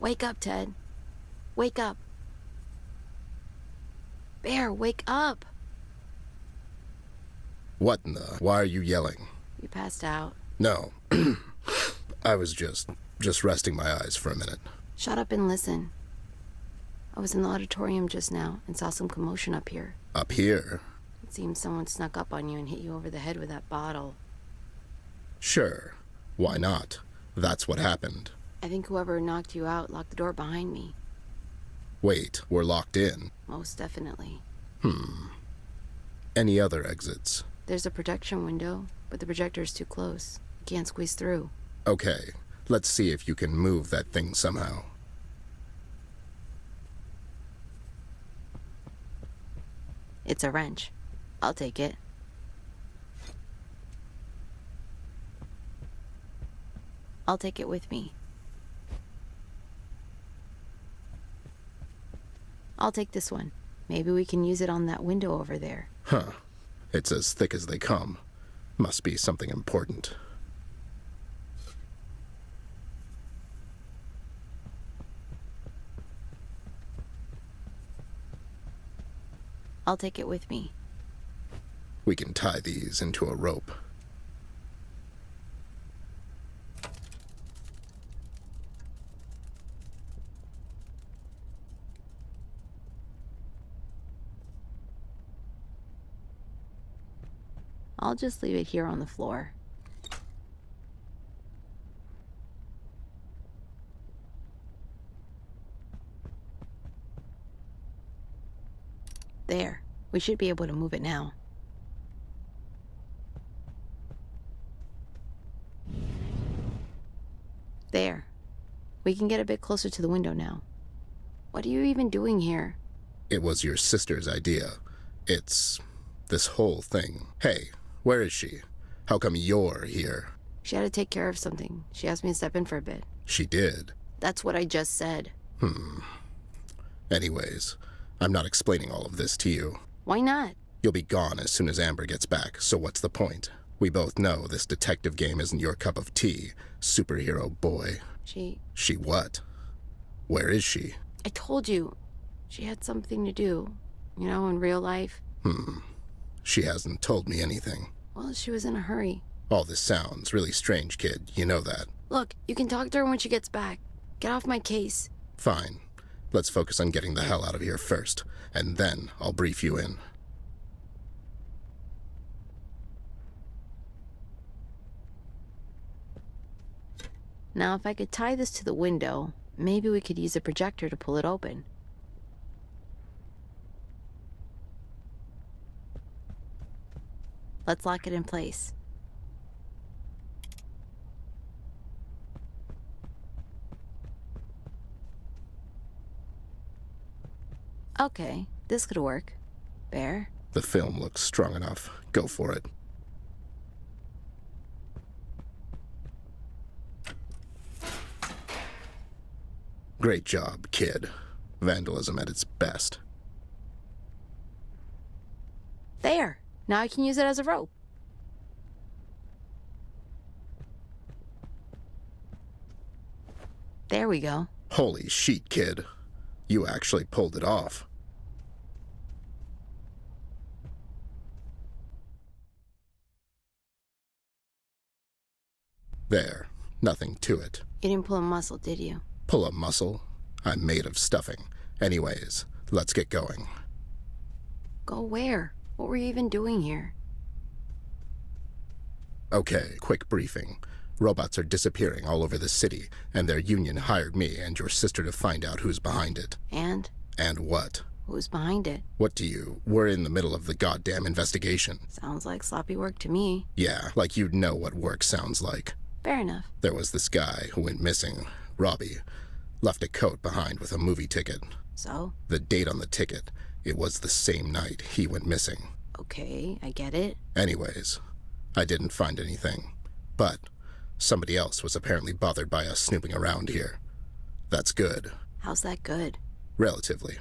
Wake up, Ted. Wake up. Bear, wake up. What in the... Why are you yelling? You passed out. No. I was just resting my eyes for a minute. Shut up and listen. I was in the auditorium just now and saw some commotion up here. Up here? It seems someone snuck up on you and hit you over the head with that bottle. Sure. Why not? That's what happened. I think whoever knocked you out locked the door behind me. Wait, we're locked in? Most definitely. Any other exits? There's a projection window, but the projector's too close. You can't squeeze through. Okay, let's see if you can move that thing somehow. It's a wrench. I'll take it. I'll take it with me. I'll take this one. Maybe we can use it on that window over there. Huh. It's as thick as they come. Must be something important. I'll take it with me. We can tie these into a rope. I'll just leave it here on the floor. There. We should be able to move it now. There. We can get a bit closer to the window now. What are you even doing here? It was your sister's idea. It's... this whole thing. Hey, where is she? How come you're here? She had to take care of something. She asked me to step in for a bit. She did? That's what I just said. Anyways, I'm not explaining all of this to you. Why not? You'll be gone as soon as Amber gets back, so what's the point? We both know this detective game isn't your cup of tea, superhero boy. She what? Where is she? I told you. She had something to do. You know, in real life. She hasn't told me anything. Well, she was in a hurry. All this sounds really strange, kid. You know that. Look, you can talk to her when she gets back. Get off my case. Fine. Let's focus on getting the hell out of here first, and then I'll brief you in. Now, if I could tie this to the window, maybe we could use a projector to pull it open. Let's lock it in place. Okay, this could work. Bear? The film looks strong enough. Go for it. Great job, kid. Vandalism at its best. There! Now I can use it as a rope. There we go. Holy shit, kid. You actually pulled it off. There. Nothing to it. You didn't pull a muscle, did you? Pull a muscle? I'm made of stuffing. Anyways, let's get going. Go where? What were you even doing here? Okay, quick briefing. Robots are disappearing all over the city, and their union hired me and your sister to find out who's behind it. And? And what? Who's behind it? We're in the middle of the goddamn investigation. Sounds like sloppy work to me. Yeah, like you'd know what work sounds like. Fair enough. There was this guy who went missing, Robbie. Left a coat behind with a movie ticket. So? The date on the ticket, it was the same night he went missing. Okay, I get it. Anyways, I didn't find anything. But somebody else was apparently bothered by us snooping around here. That's good. How's that good? Relatively.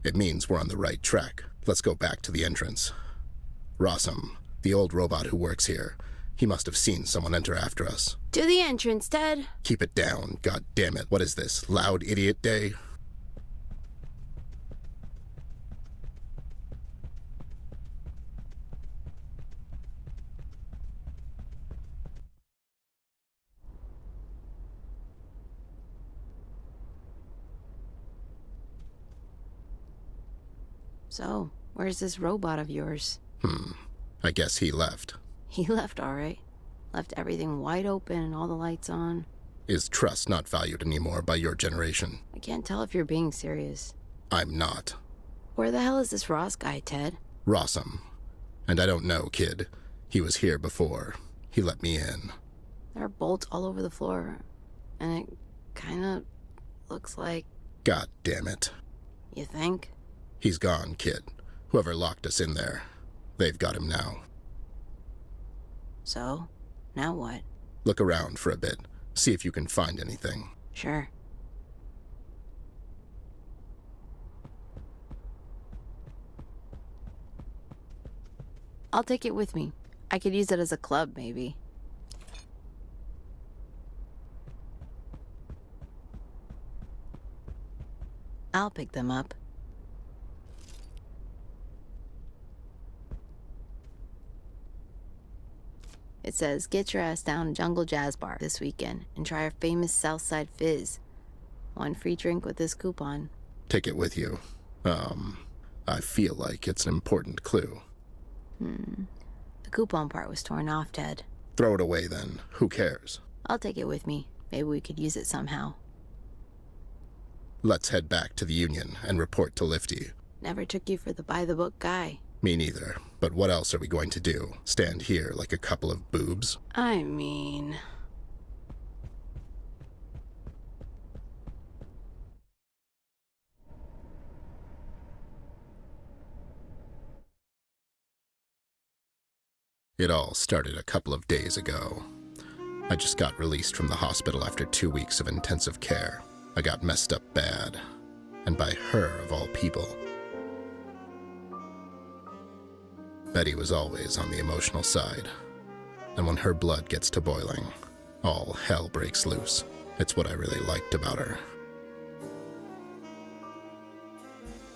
It means we're on the right track. Let's go back to the entrance. Rossum, the old robot who works here, He must have seen someone enter after us. To the entrance, Ted. Keep it down, god damn it. What is this, loud idiot day? So, where's this robot of yours? I guess he left. He left, all right. Left everything wide open and all the lights on. Is trust not valued anymore by your generation? I can't tell if you're being serious. I'm not. Where the hell is this Ross guy, Ted? Rossum. And I don't know, kid. He was here before. He let me in. There are bolts all over the floor. And it kinda looks like... God damn it. You think? He's gone, kid. Whoever locked us in there. They've got him now. So? Now what? Look around for a bit. See if you can find anything. Sure. I'll take it with me. I could use it as a club, maybe. I'll pick them up. It says, get your ass down to Jungle Jazz Bar this weekend and try our famous Southside Fizz. One free drink with this coupon. Take it with you. I feel like it's an important clue. The coupon part was torn off, Ted. Throw it away then. Who cares? I'll take it with me. Maybe we could use it somehow. Let's head back to the Union and report to Lifty. Never took you for the by-the-book guy. Me neither. But what else are we going to do? Stand here like a couple of boobs? I mean... It all started a couple of days ago. I just got released from the hospital after 2 weeks of intensive care. I got messed up bad. And by her, of all people. Betty was always on the emotional side. And when her blood gets to boiling, all hell breaks loose. It's what I really liked about her.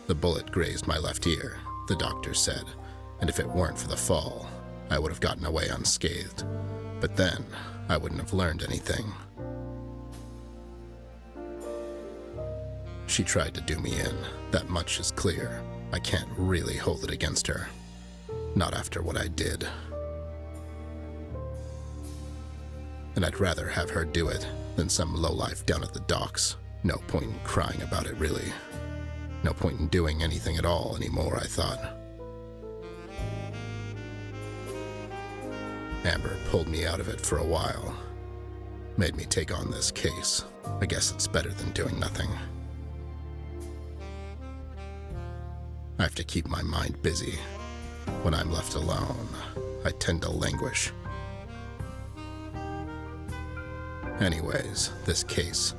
The bullet grazed my left ear, the doctor said, and if it weren't for the fall, I would have gotten away unscathed. But then, I wouldn't have learned anything. She tried to do me in. That much is clear. I can't really hold it against her. Not after what I did. And I'd rather have her do it than some lowlife down at the docks. No point in crying about it, really. No point in doing anything at all anymore, I thought. Amber pulled me out of it for a while. Made me take on this case. I guess it's better than doing nothing. I have to keep my mind busy. When I'm left alone, I tend to languish. Anyways, this case,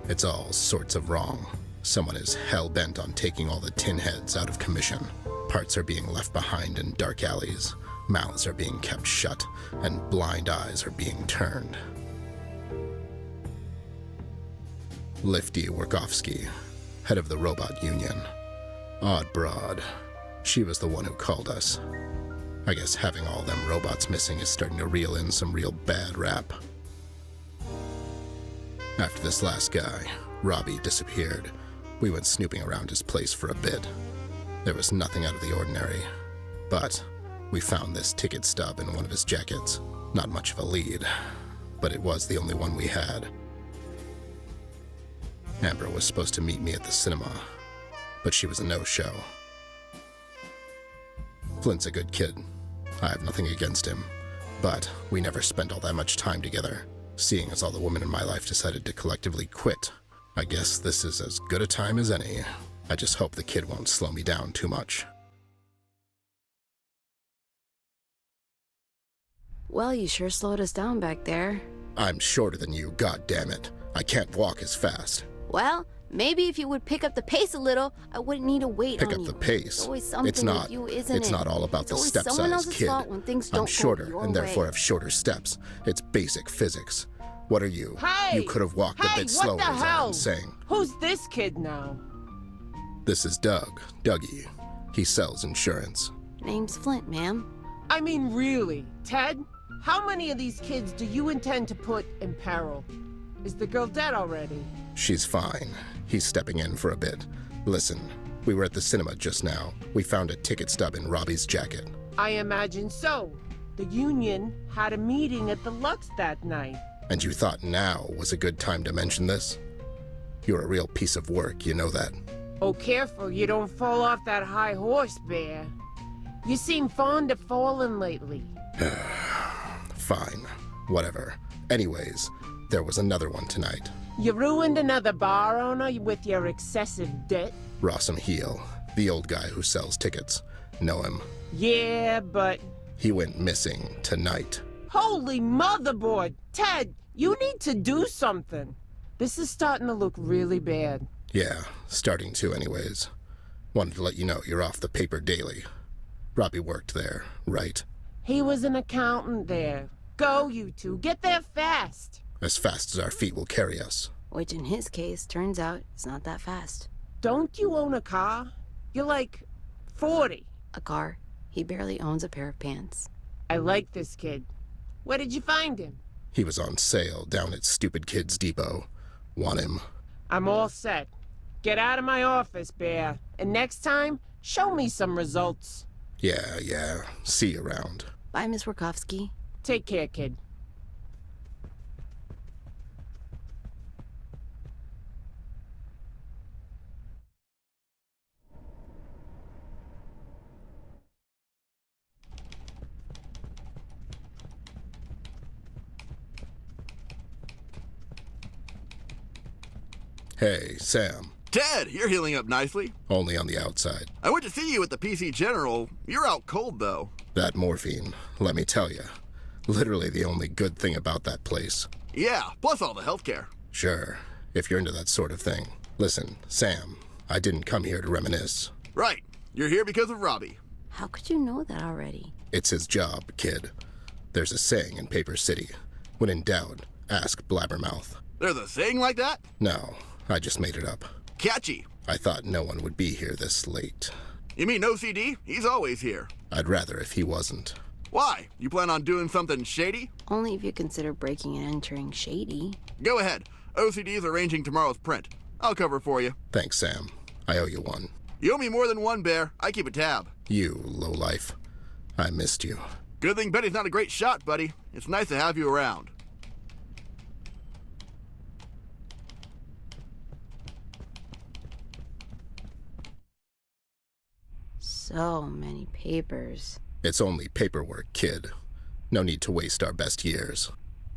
it's all sorts of wrong. Someone is hell-bent on taking all the tin heads out of commission. Parts are being left behind in dark alleys. Mouths are being kept shut, and blind eyes are being turned. Lifty Workowski, head of the robot union. Odd broad. She was the one who called us. I guess having all them robots missing is starting to reel in some real bad rap. After this last guy, Robbie, disappeared, we went snooping around his place for a bit. There was nothing out of the ordinary, but we found this ticket stub in one of his jackets. Not much of a lead, but it was the only one we had. Amber was supposed to meet me at the cinema, but she was a no-show. Flint's a good kid. I have nothing against him, but we never spent all that much time together, seeing as all the women in my life decided to collectively quit. I guess this is as good a time as any. I just hope the kid won't slow me down too much. Well, you sure slowed us down back there. I'm shorter than you, goddammit. I can't walk as fast. Well, Maybe if you would pick up the pace a little, I wouldn't need to wait Pick on up you. the pace. It's always something It's not. with you, isn't It's it? not all about It's the always step someone size, else's kid. fault when things don't I'm shorter go your and therefore way. have shorter steps. It's basic physics. What are you? Hey! You could have walked a bit slower, What the is all hell? I'm saying. Who's this kid now? This is Doug. Dougie. He sells insurance. Name's Flint, ma'am. I mean, really, Ted? How many of these kids do you intend to put in peril? Is the girl dead already? She's fine. He's stepping in for a bit. Listen, we were at the cinema just now. We found a ticket stub in Robbie's jacket. I imagine so. The union had a meeting at the Lux that night. And you thought now was a good time to mention this? You're a real piece of work, you know that. Oh, careful you don't fall off that high horse, Bear. You seem fond of falling lately. Fine. Whatever. Anyways, there was another one tonight. You ruined another bar owner with your excessive debt? Rossum Heel, the old guy who sells tickets. Know him. Yeah, but... He went missing tonight. Holy motherboard! Ted, you need to do something. This is starting to look really bad. Yeah, starting to anyways. Wanted to let you know you're off the paper daily. Robbie worked there, right? He was an accountant there. Go, you two. Get there fast. As fast as our feet will carry us. Which in his case, turns out, it's not that fast. Don't you own a car? You're like 40. A car. He barely owns a pair of pants. I like this kid. Where did you find him? He was on sale down at Stupid Kids Depot. Want him? I'm all set. Get out of my office, Bear. And next time, show me some results. Yeah. See you around. Bye, Miss Warkowski. Take care, kid. Hey, Sam. Ted, you're healing up nicely. Only on the outside. I went to see you at the PC General. You're out cold, though. That morphine, let me tell you. Literally the only good thing about that place. Yeah, plus all the healthcare. Sure, if you're into that sort of thing. Listen, Sam, I didn't come here to reminisce. Right. You're here because of Robbie. How could you know that already? It's his job, kid. There's a saying in Paper City. When in doubt, ask Blabbermouth. There's a saying like that? No, I just made it up. Catchy. I thought no one would be here this late. You mean OCD? He's always here. I'd rather if he wasn't. Why? You plan on doing something shady? Only if you consider breaking and entering shady. Go ahead. OCD's arranging tomorrow's print. I'll cover for you. Thanks, Sam. I owe you one. You owe me more than one, Bear. I keep a tab. You, lowlife. I missed you. Good thing Betty's not a great shot, buddy. It's nice to have you around. So many papers. It's only paperwork, kid. No need to waste our best years.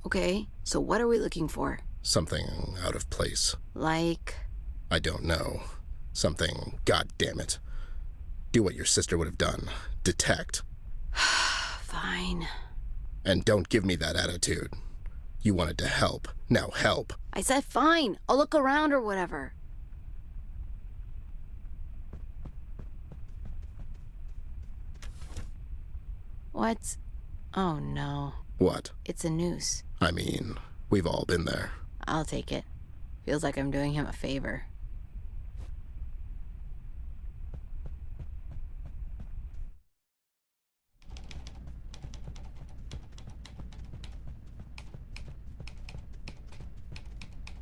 Okay, so what are we looking for? Something out of place. Like... I don't know. Something, god damn it. Do what your sister would have done. Detect. Fine. And don't give me that attitude. You wanted to help. Now help. I said fine. I'll look around or whatever. What? Oh no. What? It's a noose. I mean, we've all been there. I'll take it. Feels like I'm doing him a favor.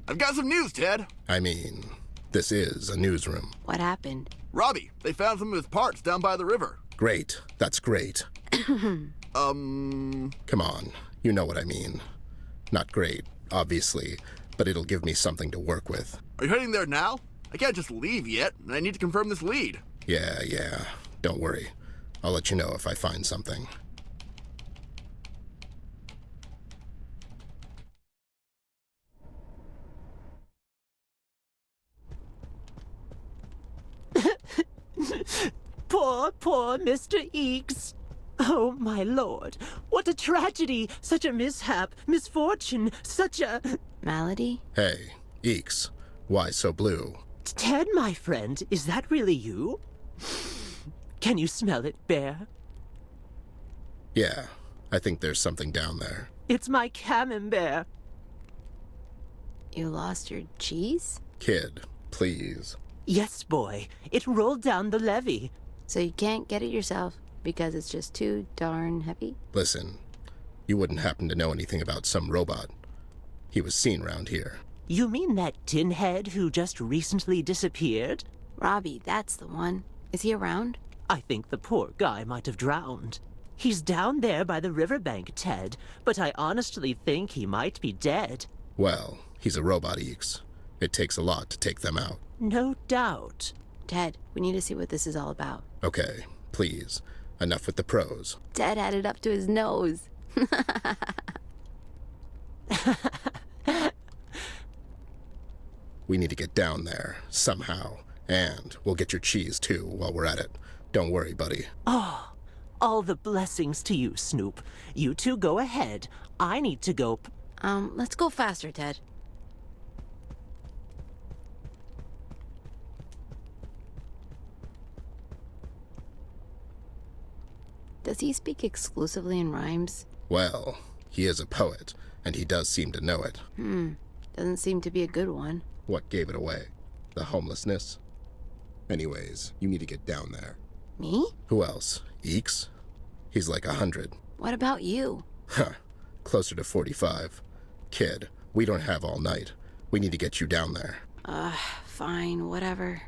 I've got some news, Ted. I mean, this is a newsroom. What happened? Robbie, they found some of his parts down by the river. Great. That's great. Come on. You know what I mean. Not great, obviously, but it'll give me something to work with. Are you heading there now? I can't just leave yet, and I need to confirm this lead. Yeah. Don't worry. I'll let you know if I find something. Poor Mr. Eakes. Oh, my lord. What a tragedy. Such a mishap, misfortune, such a... Malady? Hey, Eeks. Why so blue? Ted, my friend, is that really you? Can you smell it, Bear? Yeah, I think there's something down there. It's my camembert. You lost your cheese? Kid, please. Yes, boy. It rolled down the levee. So you can't get it yourself because it's just too darn heavy? Listen, you wouldn't happen to know anything about some robot. He was seen round here. You mean that tin head who just recently disappeared? Robbie, that's the one. Is he around? I think the poor guy might have drowned. He's down there by the riverbank, Ted, but I honestly think he might be dead. Well, he's a robot, Eeks. It takes a lot to take them out. No doubt. Ted, we need to see what this is all about. Okay, please. Enough with the prose. Ted had it up to his nose. We need to get down there, somehow. And we'll get your cheese, too, while we're at it. Don't worry, buddy. Oh, all the blessings to you, Snoop. You two go ahead. I need to go Let's go faster, Ted. Does he speak exclusively in rhymes? Well, he is a poet, and he does seem to know it. Doesn't seem to be a good one. What gave it away? The homelessness? Anyways, you need to get down there. Me? Who else? Eeks? He's like 100. What about you? Huh. Closer to 45. Kid, we don't have all night. We need to get you down there. Fine, whatever.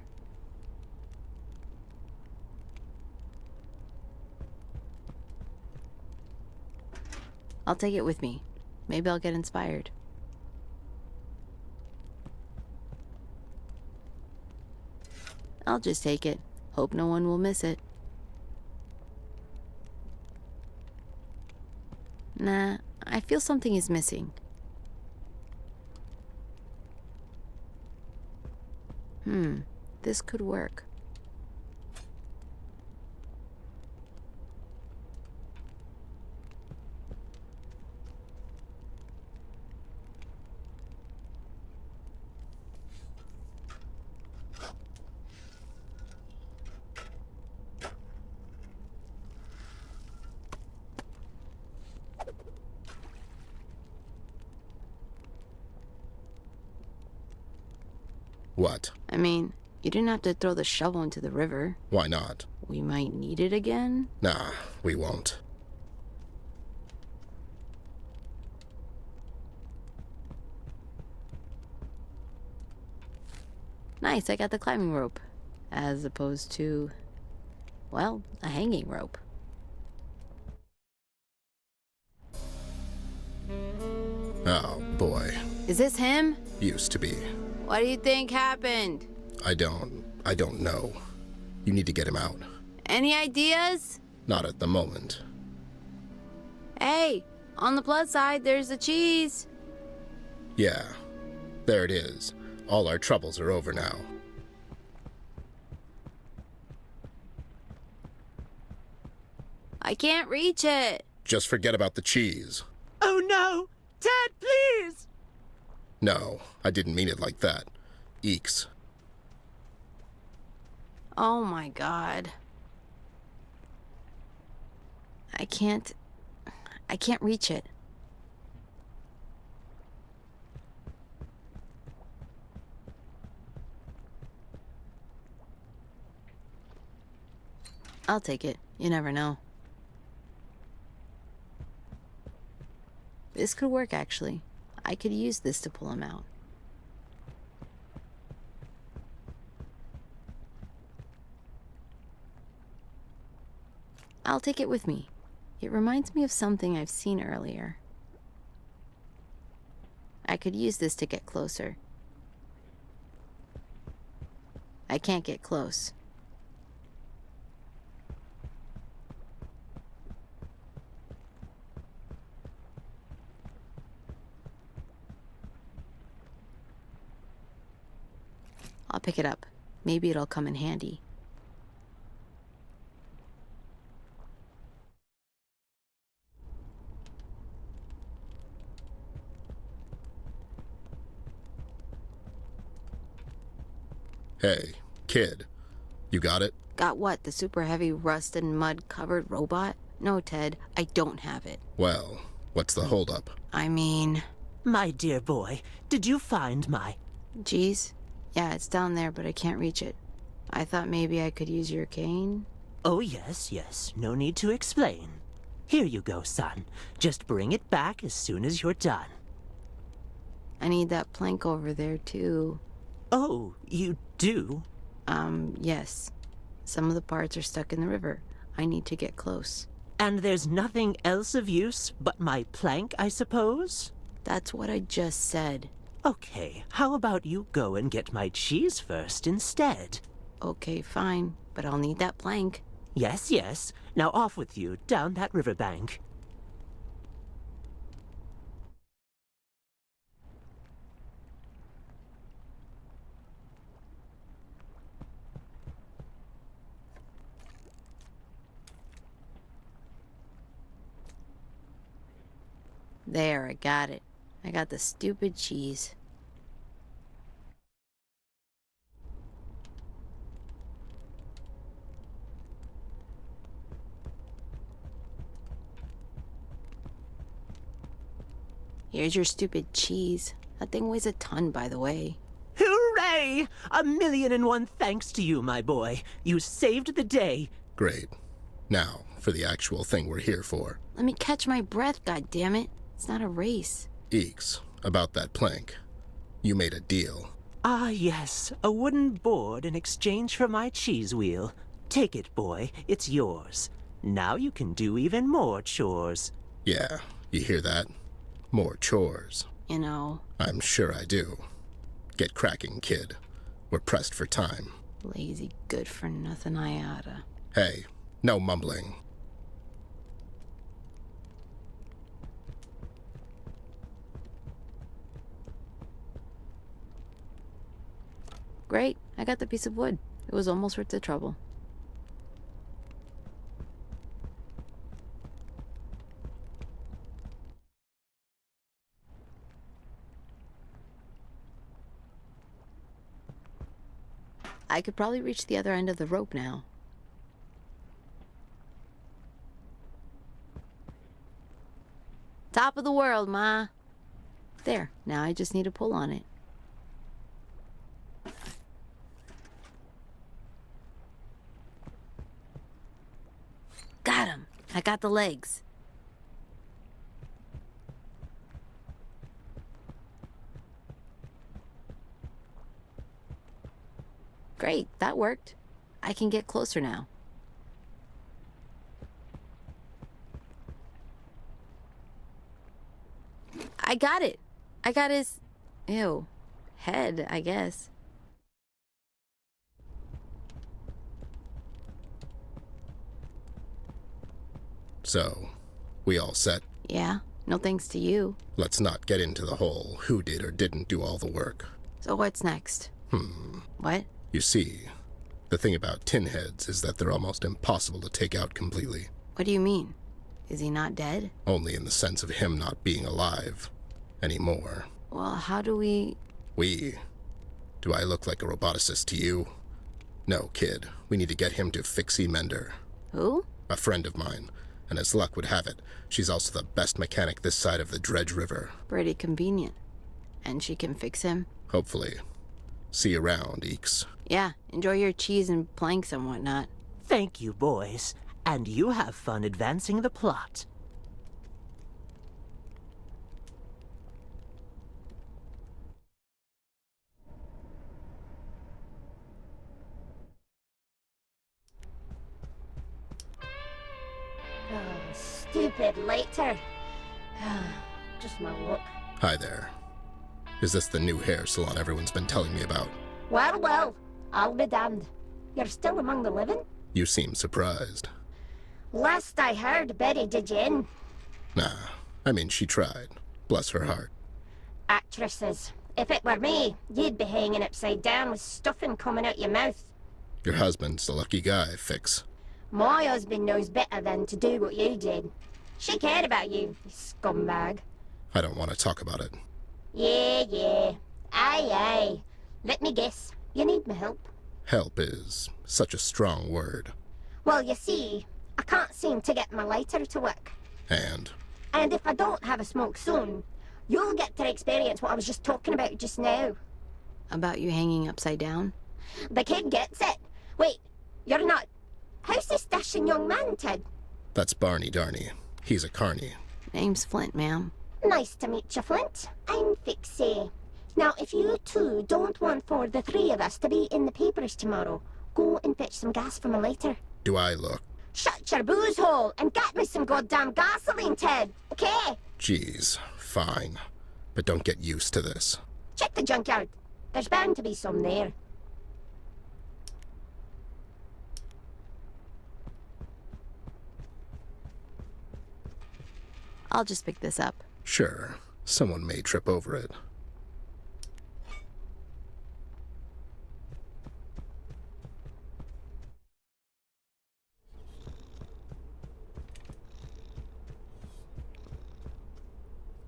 I'll take it with me. Maybe I'll get inspired. I'll just take it. Hope no one will miss it. Nah, I feel something is missing. This could work. What? I mean, you didn't have to throw the shovel into the river. Why not? We might need it again. Nah, we won't. Nice, I got the climbing rope. As opposed to, well, a hanging rope. Oh, boy. Is this him? Used to be. What do you think happened? I don't know. You need to get him out. Any ideas? Not at the moment. Hey, on the plus side, there's the cheese. Yeah. There it is. All our troubles are over now. I can't reach it. Just forget about the cheese. Oh no! Ted, please! No, I didn't mean it like that. Eeks. Oh my god. I can't reach it. I'll take it. You never know. This could work, actually. I could use this to pull him out. I'll take it with me. It reminds me of something I've seen earlier. I could use this to get closer. I can't get close. I'll pick it up. Maybe it'll come in handy. Hey, kid. You got it? Got what, the super heavy rust and mud covered robot? No, Ted, I don't have it. Well, what's the holdup? I mean... My dear boy, did you find my... Geez? Yeah, it's down there, but I can't reach it. I thought maybe I could use your cane? Oh, yes, yes. No need to explain. Here you go, son. Just bring it back as soon as you're done. I need that plank over there, too. Oh, you do? Yes. Some of the parts are stuck in the river. I need to get close. And there's nothing else of use but my plank, I suppose? That's what I just said. Okay, how about you go and get my cheese first instead? Okay, fine, but I'll need that plank. Yes, yes. Now off with you, down that riverbank. There, I got it. I got the stupid cheese. Here's your stupid cheese. That thing weighs a ton, by the way. Hooray! 1,000,001 thanks to you, my boy. You saved the day. Great. Now, for the actual thing we're here for. Let me catch my breath, goddammit. It's not a race. Eeks, about that plank. You made a deal. Ah, yes. A wooden board in exchange for my cheese wheel. Take it, boy. It's yours. Now you can do even more chores. Yeah, you hear that? More chores. You know, I'm sure I do. Get cracking, kid. We're pressed for time. lazy good-for-nothing iota. Hey, no mumbling. Great, I got the piece of wood. It was almost worth the trouble. I could probably reach the other end of the rope now. Top of the world, Ma. There, now I just need to pull on it. Got him. I got the legs. Great, that worked. I can get closer now. I got it. I got his... ew. Head, I guess. So, we all set? Yeah, no thanks to you. Let's not get into the whole who did or didn't do all the work. So what's next? What? You see, the thing about tin heads is that they're almost impossible to take out completely. What do you mean? Is he not dead? Only in the sense of him not being alive anymore. Well, how do we... We? Do I look like a roboticist to you? No, kid. We need to get him to Fixie Mender. Who? A friend of mine. And as luck would have it, she's also the best mechanic this side of the Dredge River. Pretty convenient. And she can fix him? Hopefully. See you around, Eeks. Yeah, enjoy your cheese and planks and whatnot. Thank you, boys. And you have fun advancing the plot. Oh, stupid later. Just my luck. Hi there. Is this the new hair salon everyone's been telling me about? Well, well, I'll be damned. You're still among the living? You seem surprised. Last I heard, Betty did you in. Nah, I mean, she tried. Bless her heart. Actresses. If it were me, you'd be hanging upside down with stuffing coming out your mouth. Your husband's a lucky guy, Fix. My husband knows better than to do what you did. She cared about you, you scumbag. I don't want to talk about it. Yeah, yeah. Aye, aye. Let me guess. You need my help. Help is such a strong word. Well, you see, I can't seem to get my lighter to work. And And if I don't have a smoke soon, you'll get to experience what I was just talking about just now. About you hanging upside down? The kid gets it. Wait, you're not... How's this dashing young man, Ted? that's Barney Darney. He's a carny. Name's Flint, ma'am. Nice to meet you, Flint. I'm Fixie. Now, if you two don't want for the three of us to be in the papers tomorrow, go and fetch some gas for my lighter. Do I look? Shut your booze hole and get me some goddamn gasoline, Ted, okay? Geez, fine. But don't get used to this. Check the junkyard. There's bound to be some there. I'll just pick this up. Sure, someone may trip over it.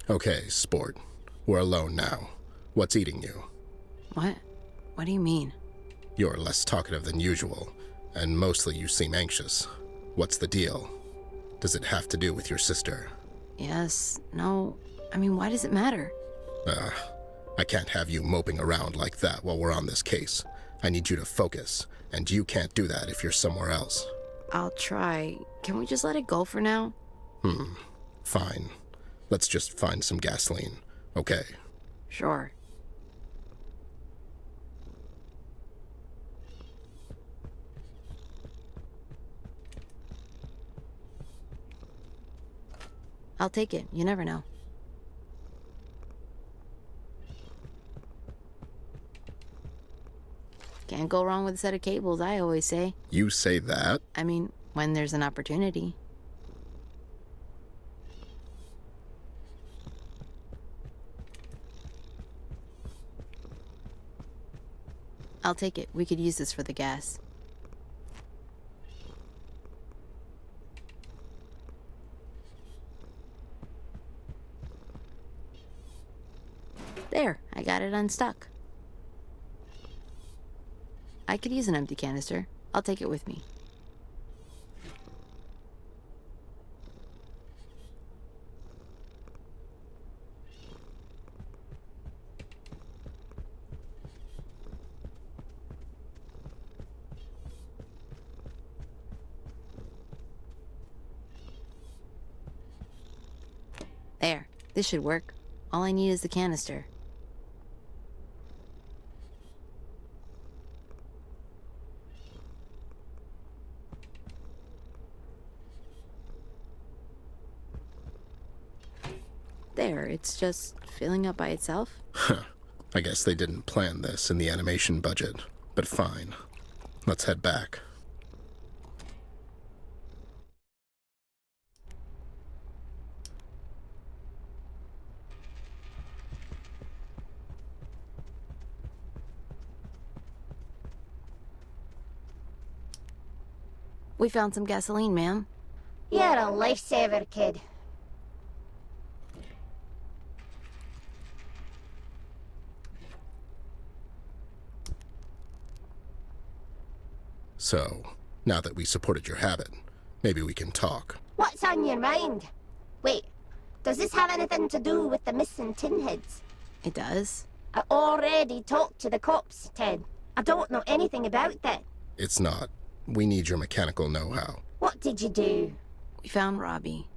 Okay, sport. We're alone now. What's eating you? What? What do you mean? You're less talkative than usual, and mostly you seem anxious. What's the deal? Does it have to do with your sister? Yes, no. I mean, why does it matter? I can't have you moping around like that while we're on this case. I need you to focus, and you can't do that if you're somewhere else. I'll try. Can we just let it go for now? Fine. Let's just find some gasoline, okay? Sure. I'll take it. You never know. Can't go wrong with a set of cables, I always say. You say that? I mean, when there's an opportunity. I'll take it. We could use this for the gas. There, I got it unstuck. I could use an empty canister. I'll take it with me. There, this should work. All I need is the canister. There, it's just filling up by itself. I guess they didn't plan this in the animation budget, but fine. Let's head back. We found some gasoline, ma'am. You're a lifesaver, kid. So, now that we supported your habit, maybe we can talk. What's on your mind? Wait, does this have anything to do with the missing tin heads? It does? I already talked to the cops, Ted. I don't know anything about that. It's not. We need your mechanical know-how. What did you do? We found Robbie.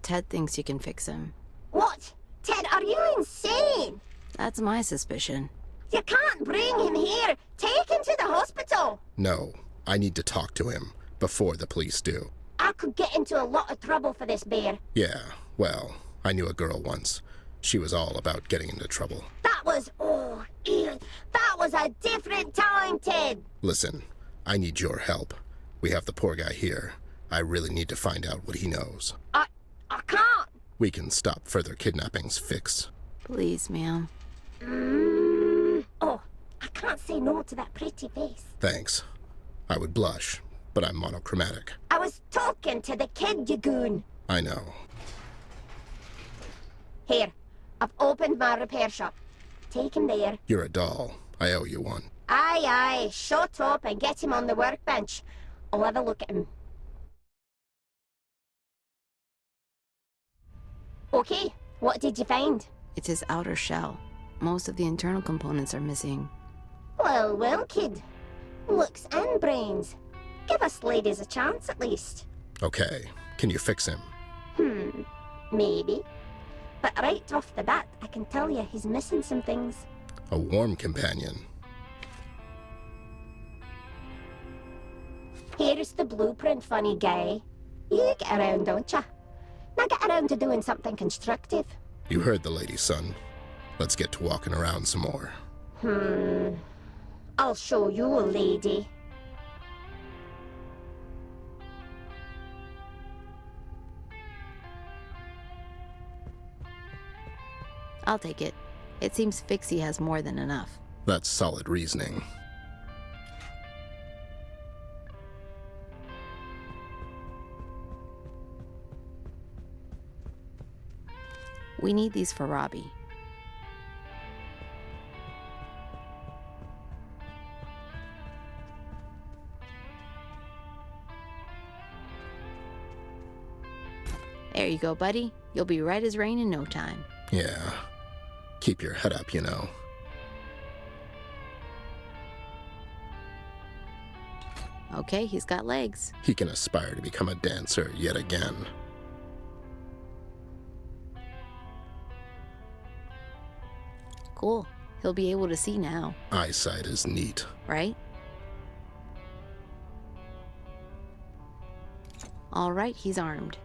Ted thinks you can fix him. What? Ted, are you insane? That's my suspicion. You can't bring him here. Take him to the hospital. No, I need to talk to him before the police do. I could get into a lot of trouble for this, Bear. Yeah, well, I knew a girl once. She was all about getting into trouble. That was... oh, ew. That was a different time, Ted. Listen, I need your help. We have the poor guy here. I really need to find out what he knows. I can't. We can stop further kidnappings, Fix. Please, ma'am. Oh, I can't say no to that pretty face. Thanks. I would blush, but I'm monochromatic. I was talking to the kid, you goon. I know. Here, I've opened my repair shop. Take him there. You're a doll. I owe you one. Aye, aye, shut up and get him on the workbench. I'll have a look at him. Okay, what did you find? It's his outer shell. Most of the internal components are missing. Well, well, kid. Looks and brains. Give us ladies a chance at least. Okay, can you fix him? Maybe. But right off the bat, I can tell you he's missing some things. A warm companion. Here's the blueprint, funny guy. You get around, don't ya? Now get around to doing something constructive. You heard the lady, son. Let's get to walking around some more. I'll show you, lady. I'll take it. It seems Fixie has more than enough. That's solid reasoning. We need these for Robbie. There you go, buddy. You'll be right as rain in no time. Yeah. Keep your head up, you know. Okay, he's got legs. He can aspire to become a dancer yet again. Cool. He'll be able to see now, Eyesight is neat. right? All right, he's armed.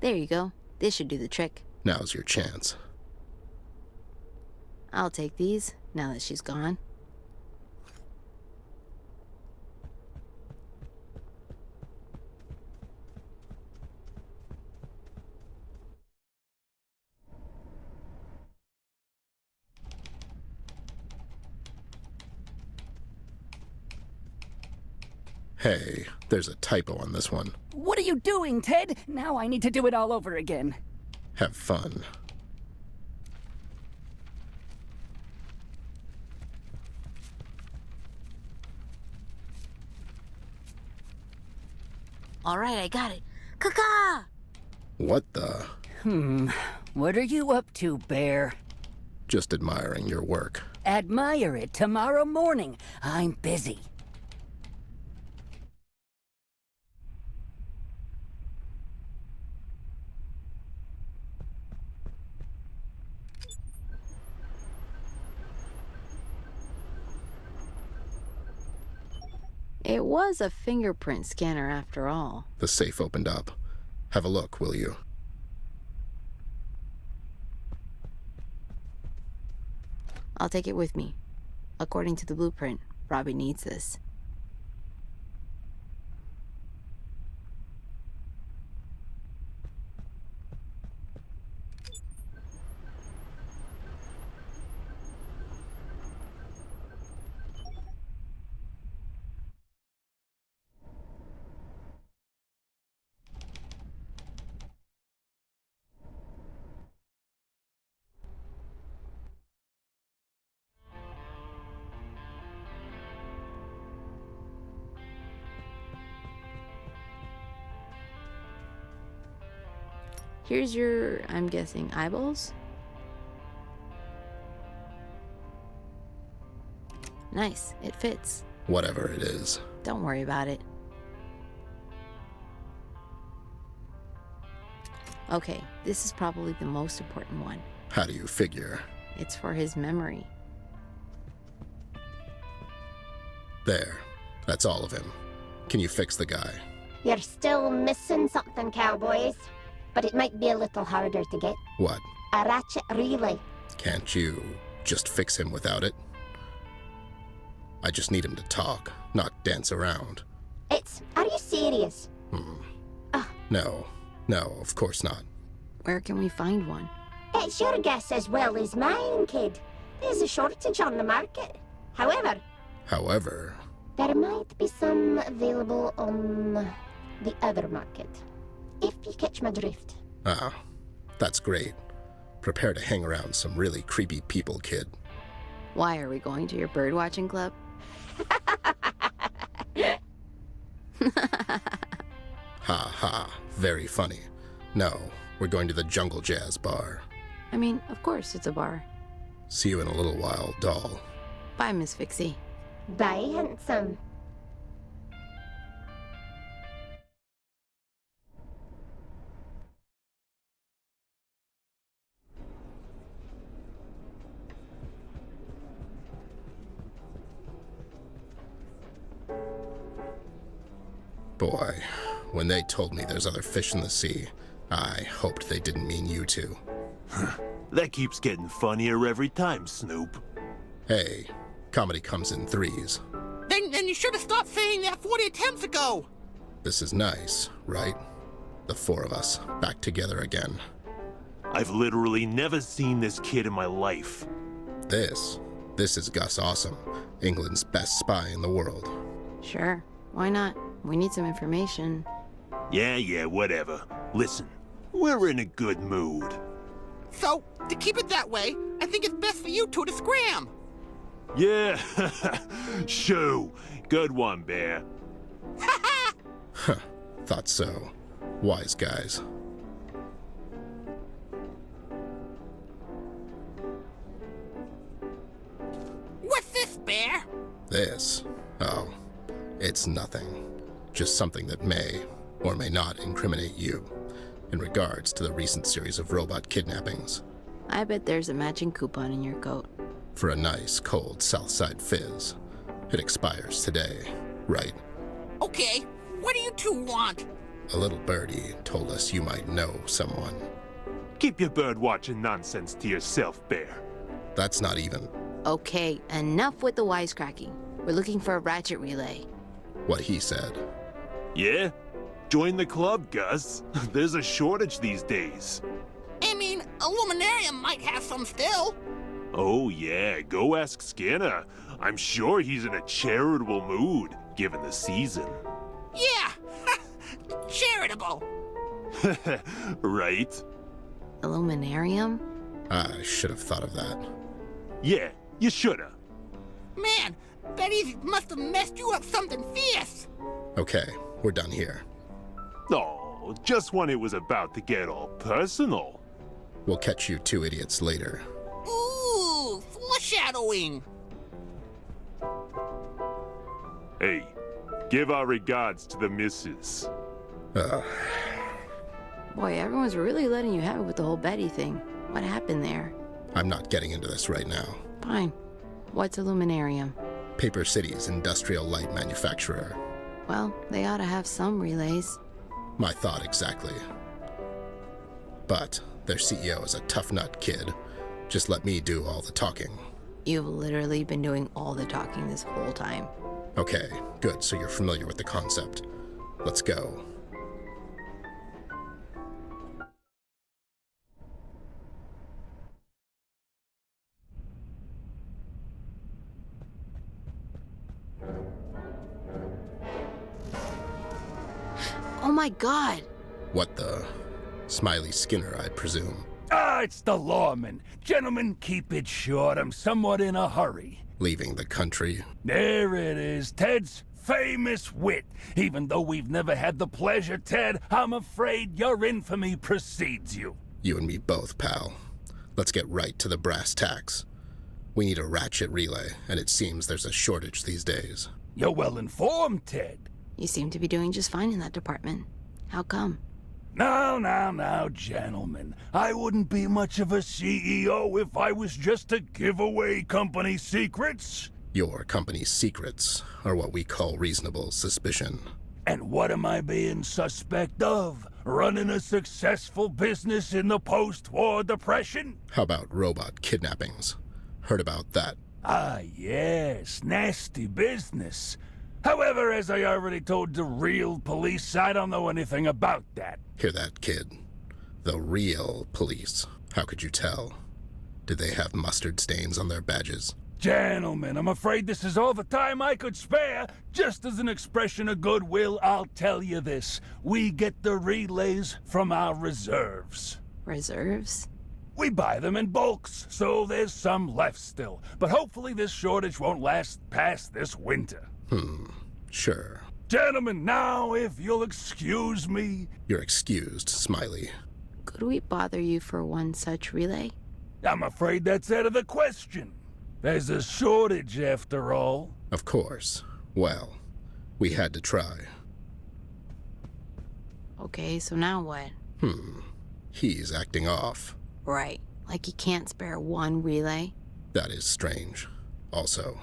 There you go. This should do the trick. Now's your chance. I'll take these, now that she's gone. Hey, there's a typo on this one. What are you doing, Ted? Now I need to do it all over again. Have fun. All right, I got it. Caca! What the? What are you up to, Bear? Just admiring your work. Admire it tomorrow morning. I'm busy. It was a fingerprint scanner after all. The safe opened up. Have a look, will you? I'll take it with me. According to the blueprint, Robbie needs this. Here's your, I'm guessing, eyeballs? Nice, it fits. Whatever it is. Don't worry about it. Okay, this is probably the most important one. How do you figure? It's for his memory. There. That's all of him. Can you fix the guy? You're still missing something, cowboys. But it might be a little harder to get. What? A ratchet relay. Can't you just fix him without it? I just need him to talk, not dance around. Are you serious? No, of course not. Where can we find one? It's your guess as well as mine, kid. There's a shortage on the market. However, there might be some available on the other market. If you catch my drift. that's great. Prepare to hang around some really creepy people, kid. Why are we going to your birdwatching club? Ha ha, very funny. No, we're going to the Jungle Jazz Bar. I mean, of course it's a bar. See you in a little while, doll. Bye, Miss Fixie. Bye, handsome. Boy, when they told me there's other fish in the sea, I hoped they didn't mean you two. That keeps getting funnier every time, Snoop. Hey, comedy comes in threes. Then you should have stopped saying that 40 attempts ago. This is nice, right? The four of us, back together again. I've literally never seen this kid in my life. This is Gus Awesome, England's best spy in the world. Sure, why not? We need some information. Yeah, whatever. Listen, we're in a good mood. So, to keep it that way, I think it's best for you two to scram. Yeah, shoo. Good one, Bear. Huh, thought so. Wise guys. What's this, Bear? This? Oh, it's nothing. Just something that may or may not incriminate you in regards to the recent series of robot kidnappings. I bet there's a matching coupon in your coat. For a nice, cold Southside fizz. It expires today, right? Okay, what do you two want? A little birdie told us you might know someone. Keep your bird-watching nonsense to yourself, Bear. That's not even Okay, enough with the wisecracking. We're looking for a ratchet relay. what he said. Yeah? Join the club, Gus. There's a shortage these days. I mean, Illuminarium might have some still. Oh yeah, go ask Skinner. I'm sure he's in a charitable mood, given the season. Yeah, charitable. Right? Illuminarium? I should have thought of that. Yeah, you shoulda. Man, Betty must have messed you up something fierce. Okay, we're done here. Oh, just when it was about to get all personal. We'll catch you two idiots later. Ooh, foreshadowing. Hey, give our regards to the missus. Boy, everyone's really letting you have it with the whole Betty thing. What happened there? I'm not getting into this right now. Fine. What's Illuminarium? Paper City's industrial light manufacturer. Well, they ought to have some relays. My thought exactly. But their CEO is a tough nut, kid. Just let me do all the talking. You've literally been doing all the talking this whole time. Okay, good, so you're familiar with the concept. Let's go. Oh my god! What the? Smiley Skinner, I presume. It's the lawman. Gentlemen, keep it short. I'm somewhat in a hurry. Leaving the country. There it is, Ted's famous wit. Even though we've never had the pleasure, Ted, I'm afraid your infamy precedes you. You and me both, pal. Let's get right to the brass tacks. We need a ratchet relay, and it seems there's a shortage these days. You're well informed, Ted. You seem to be doing just fine in that department. How come? Now, gentlemen. I wouldn't be much of a CEO if I was just to give away company secrets. Your company's secrets are what we call reasonable suspicion. And what am I being suspect of? Running a successful business in the post-war depression? How about robot kidnappings? Heard about that? Ah, yes, nasty business. However, as I already told the real police, I don't know anything about that. Hear that, kid? The real police. How could you tell? Did they have mustard stains on their badges? Gentlemen, I'm afraid this is all the time I could spare. Just as an expression of goodwill, I'll tell you this. We get the relays from our reserves. Reserves? We buy them in bulks, so there's some left still. But hopefully this shortage won't last past this winter. Sure. Gentlemen, now, if you'll excuse me... You're excused, Smiley. Could we bother you for one such relay? I'm afraid that's out of the question. There's a shortage, after all. Of course. Well, we had to try. Okay, so now what? He's acting off. Right, like he can't spare one relay? That is strange. Also,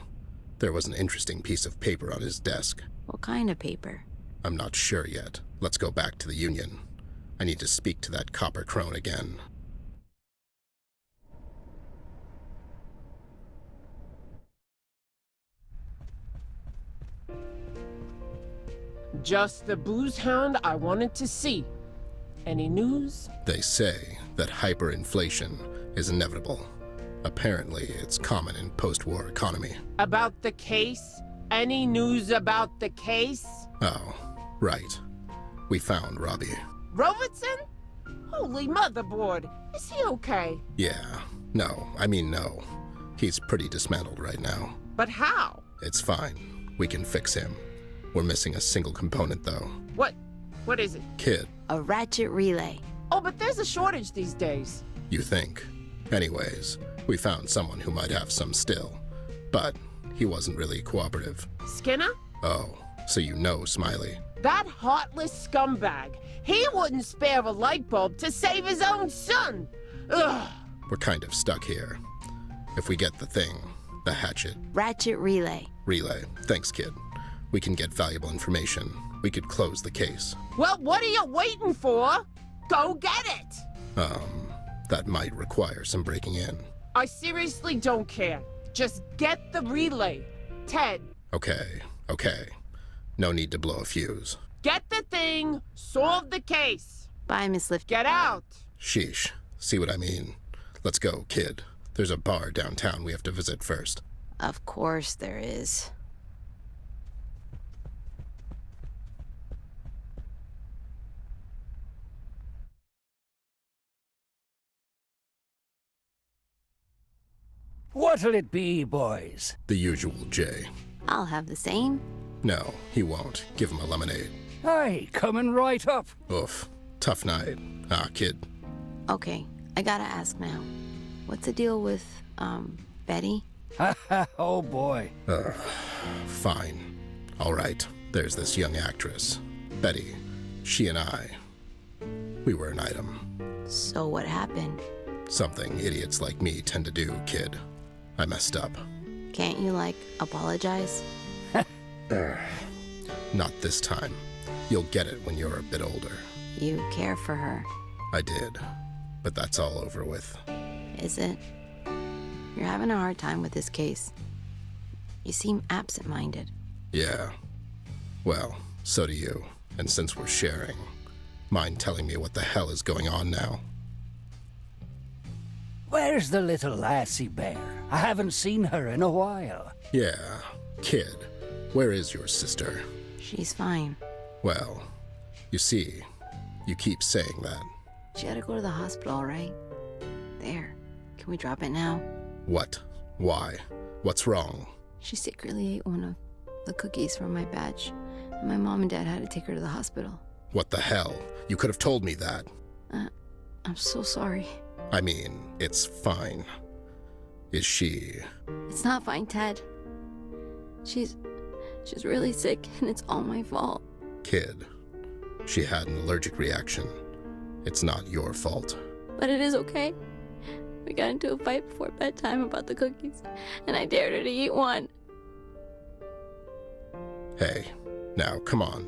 there was an interesting piece of paper on his desk. What kind of paper? I'm not sure yet. Let's go back to the Union. I need to speak to that copper crone again. Just the booze hound I wanted to see. Any news? They say that hyperinflation is inevitable. Apparently, it's common in post-war economy. About the case? Any news about the case? Oh, right. We found Robbie. Robertson? Holy motherboard. Is he okay? Yeah. No. He's pretty dismantled right now. But how? It's fine. We can fix him. We're missing a single component, though. What is it? Kid. A ratchet relay. Oh, but there's a shortage these days. You think? Anyways, we found someone who might have some still. But he wasn't really cooperative. Skinner? Oh, so you know Smiley. That heartless scumbag. He wouldn't spare a light bulb to save his own son. Ugh. We're kind of stuck here. If we get the thing, the hatchet. Ratchet relay. Relay. Thanks, kid. We can get valuable information. We could close the case. Well, what are you waiting for? Go get it! That might require some breaking in. I seriously don't care. Just get the relay. Ted. Okay. No need to blow a fuse. Get the thing, solve the case. Bye, Miss Lift. Get out! Sheesh. See what I mean? Let's go, kid. There's a bar downtown we have to visit first. Of course there is. What'll it be, boys? The usual, Jay. I'll have the same. No, he won't. Give him a lemonade. Aye, coming right up. Oof. Tough night. Ah, kid. Okay, I gotta ask now. What's the deal with, Betty? Oh boy. Fine. All right. There's this young actress, Betty. She and I, we were an item. So what happened? Something idiots like me tend to do, kid. I messed up. Can't you, apologize? Not this time. You'll get it when you're a bit older. You care for her. I did. But that's all over with. Is it? You're having a hard time with this case. You seem absent-minded. Yeah. Well, so do you. And since we're sharing, mind telling me what the hell is going on now? Where's the little lassie bear? I haven't seen her in a while. Yeah. Kid, where is your sister? She's fine. Well, you see, you keep saying that. She had to go to the hospital, all right? There. Can we drop it now? What? Why? What's wrong? She secretly ate one of the cookies from my batch, and my mom and dad had to take her to the hospital. What the hell? You could have told me that. I'm so sorry. I mean, it's fine. Is she... It's not fine, Ted. She's really sick, and it's all my fault. Kid, she had an allergic reaction. It's not your fault. But it is okay. We got into a fight before bedtime about the cookies, and I dared her to eat one. Hey, now, come on.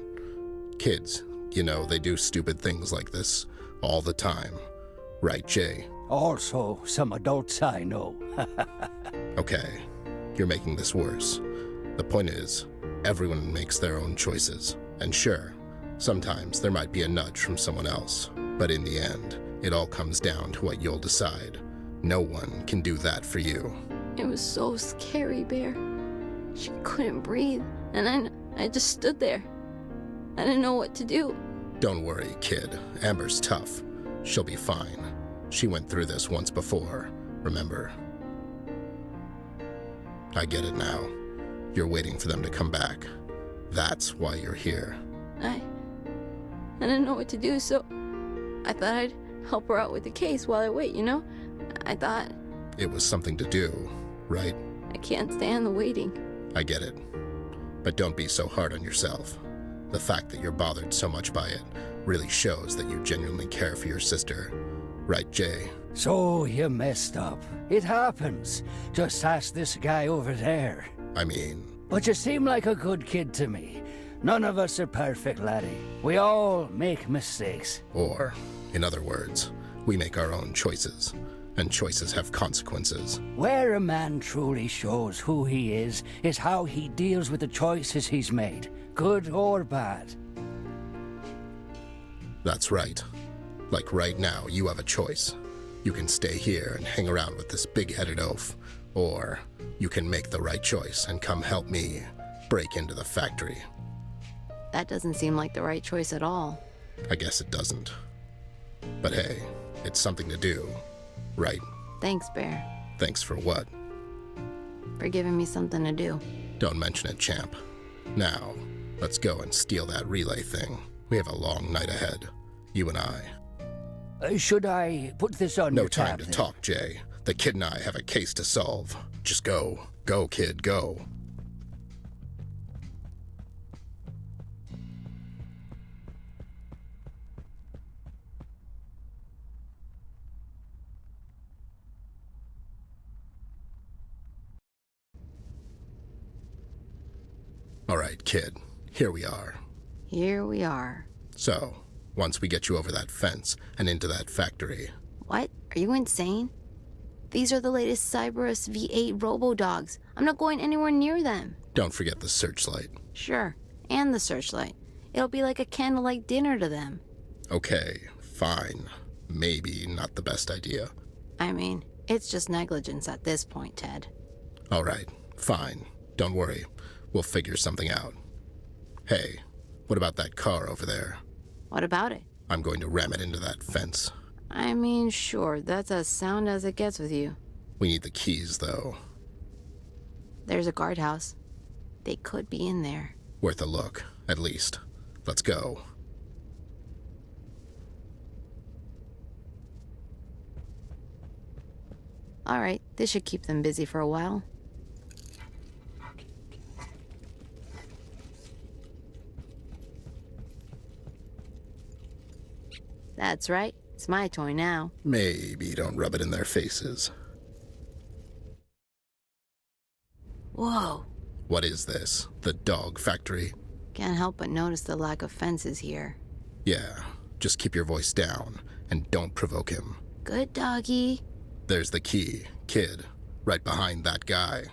Kids, they do stupid things like this all the time. Right, Jay? Also, some adults I know. Okay, you're making this worse. The point is, Everyone makes their own choices. And sure, sometimes there might be a nudge from someone else. But in the end, it all comes down to what you'll decide. No one can do that for you. It was so scary, Bear. She couldn't breathe, and I just stood there. I didn't know what to do. Don't worry, kid. Amber's tough. She'll be fine. She went through this once before, remember? I get it now. You're waiting for them to come back. That's why you're here. I didn't know what to do, so I thought I'd help her out with the case while I wait, you know? I thought... It was something to do, right? I can't stand the waiting. I get it. But don't be so hard on yourself. The fact that you're bothered so much by it really shows that you genuinely care for your sister. Right, Jay? So you messed up. It happens. Just ask this guy over there. I mean... But you seem like a good kid to me. None of us are perfect, laddie. We all make mistakes. Or, in other words, we make our own choices. And choices have consequences. Where a man truly shows who he is how he deals with the choices he's made, good or bad. That's right. Like right now, you have a choice. You can stay here and hang around with this big-headed oaf, or you can make the right choice and come help me break into the factory. That doesn't seem like the right choice at all. I guess it doesn't. But hey, it's something to do, right? Thanks, Bear. Thanks for what? For giving me something to do. Don't mention it, champ. Now, let's go and steal that relay thing. We have a long night ahead, you and I. Should I put this on your No time tab, to then? talk, Jay. The kid and I have a case to solve. Just go. Go, kid, go. All right, kid. Here we are. Here we are. So, once we get you over that fence and into that factory... What? Are you insane? These are the latest Cyberus V8 robo-dogs. I'm not going anywhere near them. Don't forget the searchlight. Sure, and the searchlight. It'll be like a candlelight dinner to them. Okay, fine. Maybe not the best idea. I mean, it's just negligence at this point, Ted. All right, fine. Don't worry. We'll figure something out. Hey, what about that car over there? What about it? I'm going to ram it into that fence. I mean, sure, that's as sound as it gets with you. We need the keys, though. There's a guardhouse. They could be in there. Worth a look, at least. Let's go. All right, this should keep them busy for a while. That's right. It's my toy now. Maybe don't rub it in their faces. Whoa. What is this? The dog factory? Can't help but notice the lack of fences here. Yeah, just keep your voice down and don't provoke him. Good doggy. There's the key, kid, right behind that guy.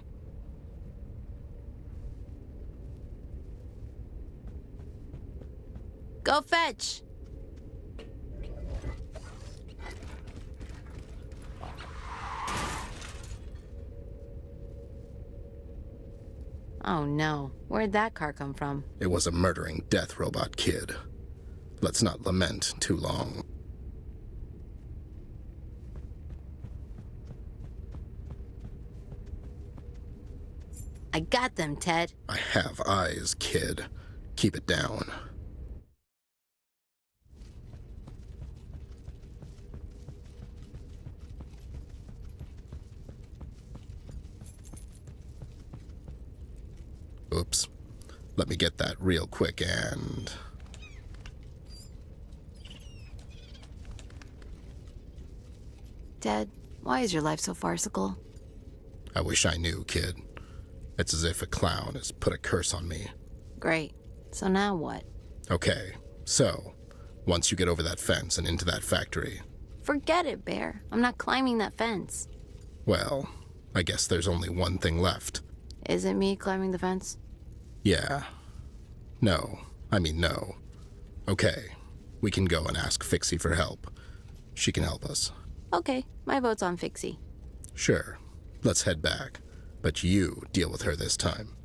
Go fetch! Oh no, where'd that car come from? It was a murdering death robot kid. Let's not lament too long. I got them, Ted. I have eyes, kid. Keep it down. Oops. Let me get that real quick and... Ted, why is your life so farcical? I wish I knew, kid. It's as if a clown has put a curse on me. Great. So now what? Okay, so, once you get over that fence and into that factory... Forget it, Bear. I'm not climbing that fence. Well, I guess there's only one thing left. Is it me climbing the fence? Yeah. No. I mean no. Okay. We can go and ask Fixie for help. She can help us. Okay, my vote's on Fixie. Sure. Let's head back. But you deal with her this time.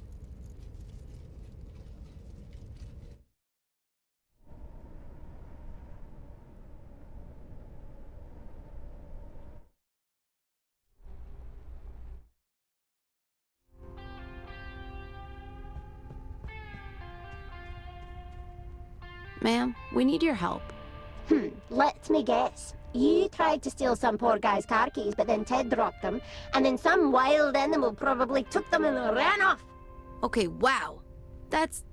Ma'am, we need your help. Let me guess. You tried to steal some poor guy's car keys, but then Ted dropped them, and then some wild animal probably took them and ran off. Okay, wow. That's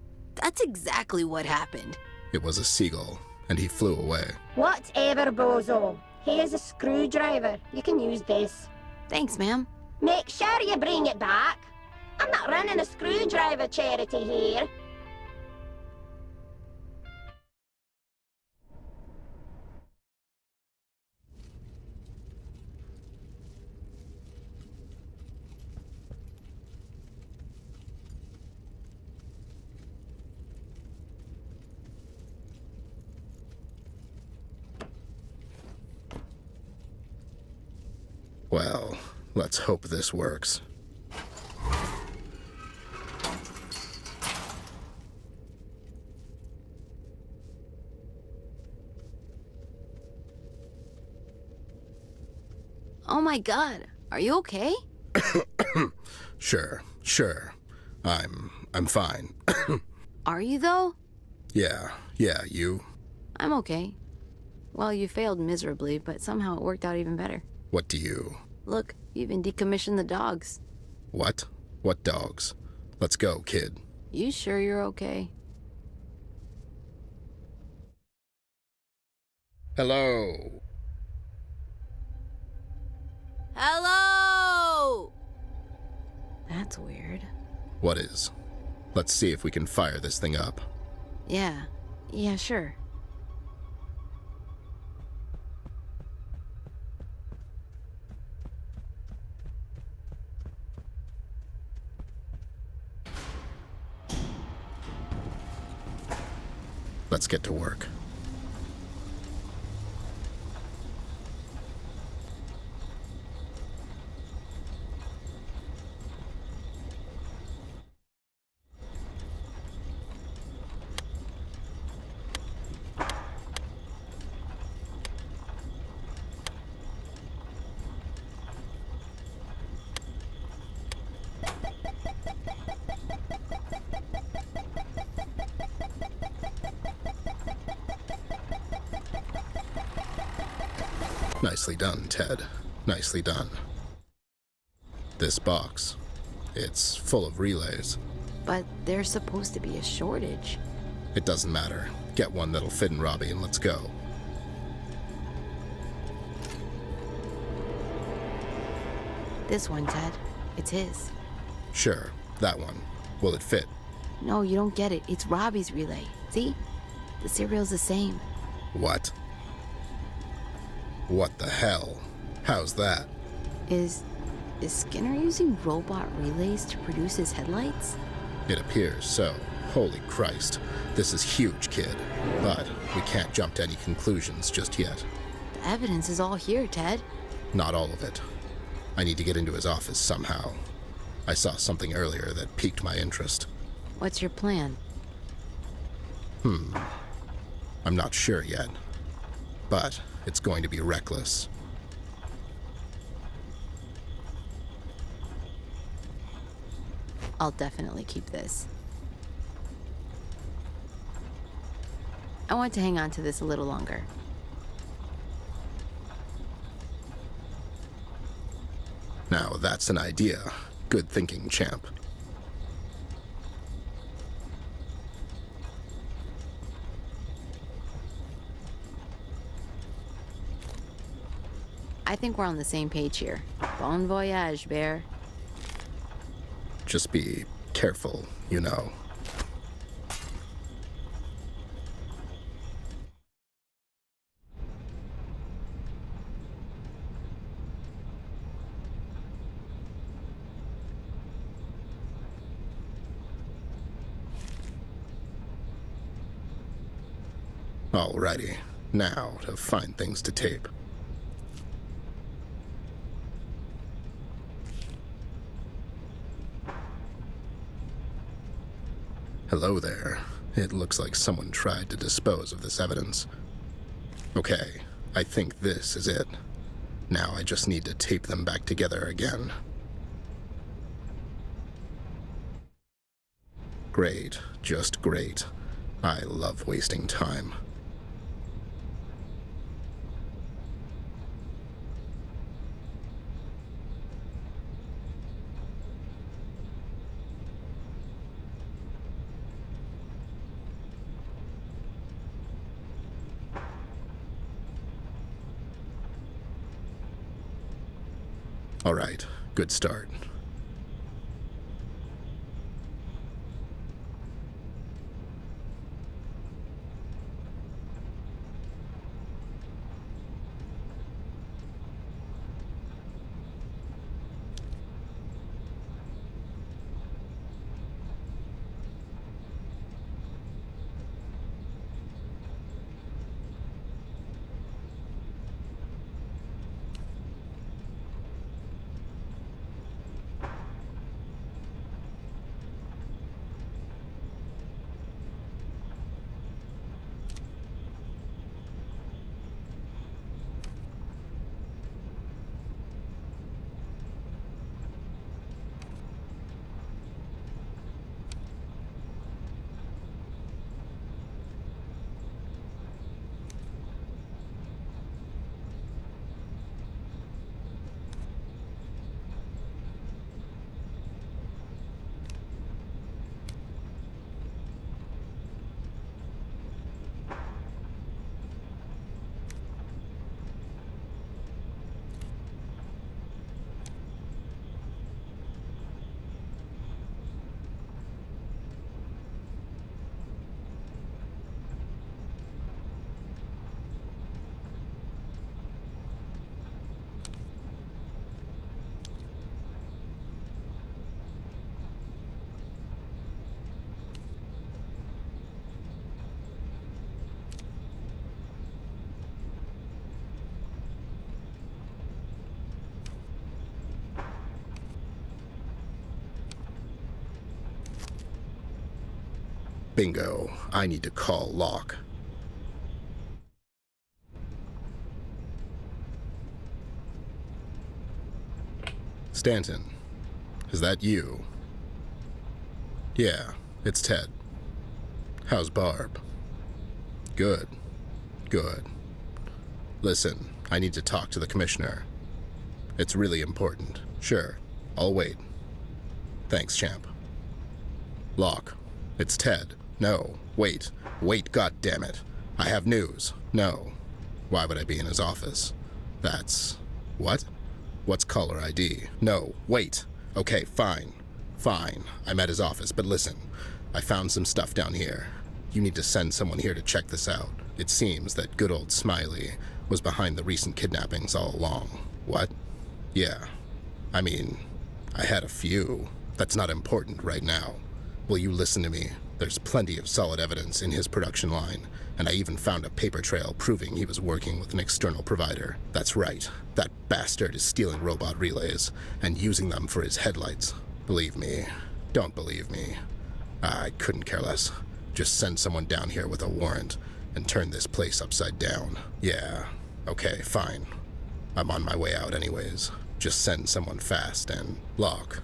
exactly what happened. It was a seagull, and he flew away. Whatever, bozo. Here's a screwdriver. You can use this. Thanks, ma'am. Make sure you bring it back. I'm not running a screwdriver charity here. Well, let's hope this works. Oh my god, are you okay? Sure. I'm fine. Are you though? Yeah, you? I'm okay. Well, you failed miserably, but somehow it worked out even better. What do you? Look, you even decommissioned the dogs. What? What dogs? Let's go, kid. You sure you're okay? Hello? Hello! That's weird. What is? Let's see if we can fire this thing up. Yeah, sure. Let's get to work. Nicely done, Ted. Nicely done. This box, it's full of relays. But there's supposed to be a shortage. It doesn't matter. Get one that'll fit in Robbie and let's go. This one, Ted. It's his. Sure, that one. Will it fit? No, you don't get it. It's Robbie's relay. See? The serial's the same. What? What the hell? How's that? Is Skinner using robot relays to produce his headlights? It appears so. Holy Christ. This is huge, kid. But we can't jump to any conclusions just yet. The evidence is all here, Ted. Not all of it. I need to get into his office somehow. I saw something earlier that piqued my interest. What's your plan? I'm not sure yet. But it's going to be reckless. I'll definitely keep this. I want to hang on to this a little longer. Now that's an idea. Good thinking, champ. I think we're on the same page here. Bon voyage, Bear. Just be careful, you know. Alrighty, now to find things to tape. Hello there. It looks like someone tried to dispose of this evidence. Okay, I think this is it. Now I just need to tape them back together again. Great, just great. I love wasting time. All right, good start. Bingo. I need to call Locke. Stanton, is that you? Yeah, it's Ted. How's Barb? Good. Good. Listen, I need to talk to the commissioner. It's really important. Sure, I'll wait. Thanks, champ. Locke, it's Ted. No, wait, goddammit. I have news. No. Why would I be in his office? That's... what? What's caller ID? No, wait. Okay, fine. Fine, I'm at his office, but listen. I found some stuff down here. You need to send someone here to check this out. It seems that good old Smiley was behind the recent kidnappings all along. What? Yeah. I mean, I had a few. That's not important right now. Will you listen to me? There's plenty of solid evidence in his production line, and I even found a paper trail proving he was working with an external provider. That's right. That bastard is stealing robot relays and using them for his headlights. Believe me. Don't believe me. I couldn't care less. Just send someone down here with a warrant and turn this place upside down. Yeah. Okay, fine. I'm on my way out anyways. Just send someone fast and... Locke.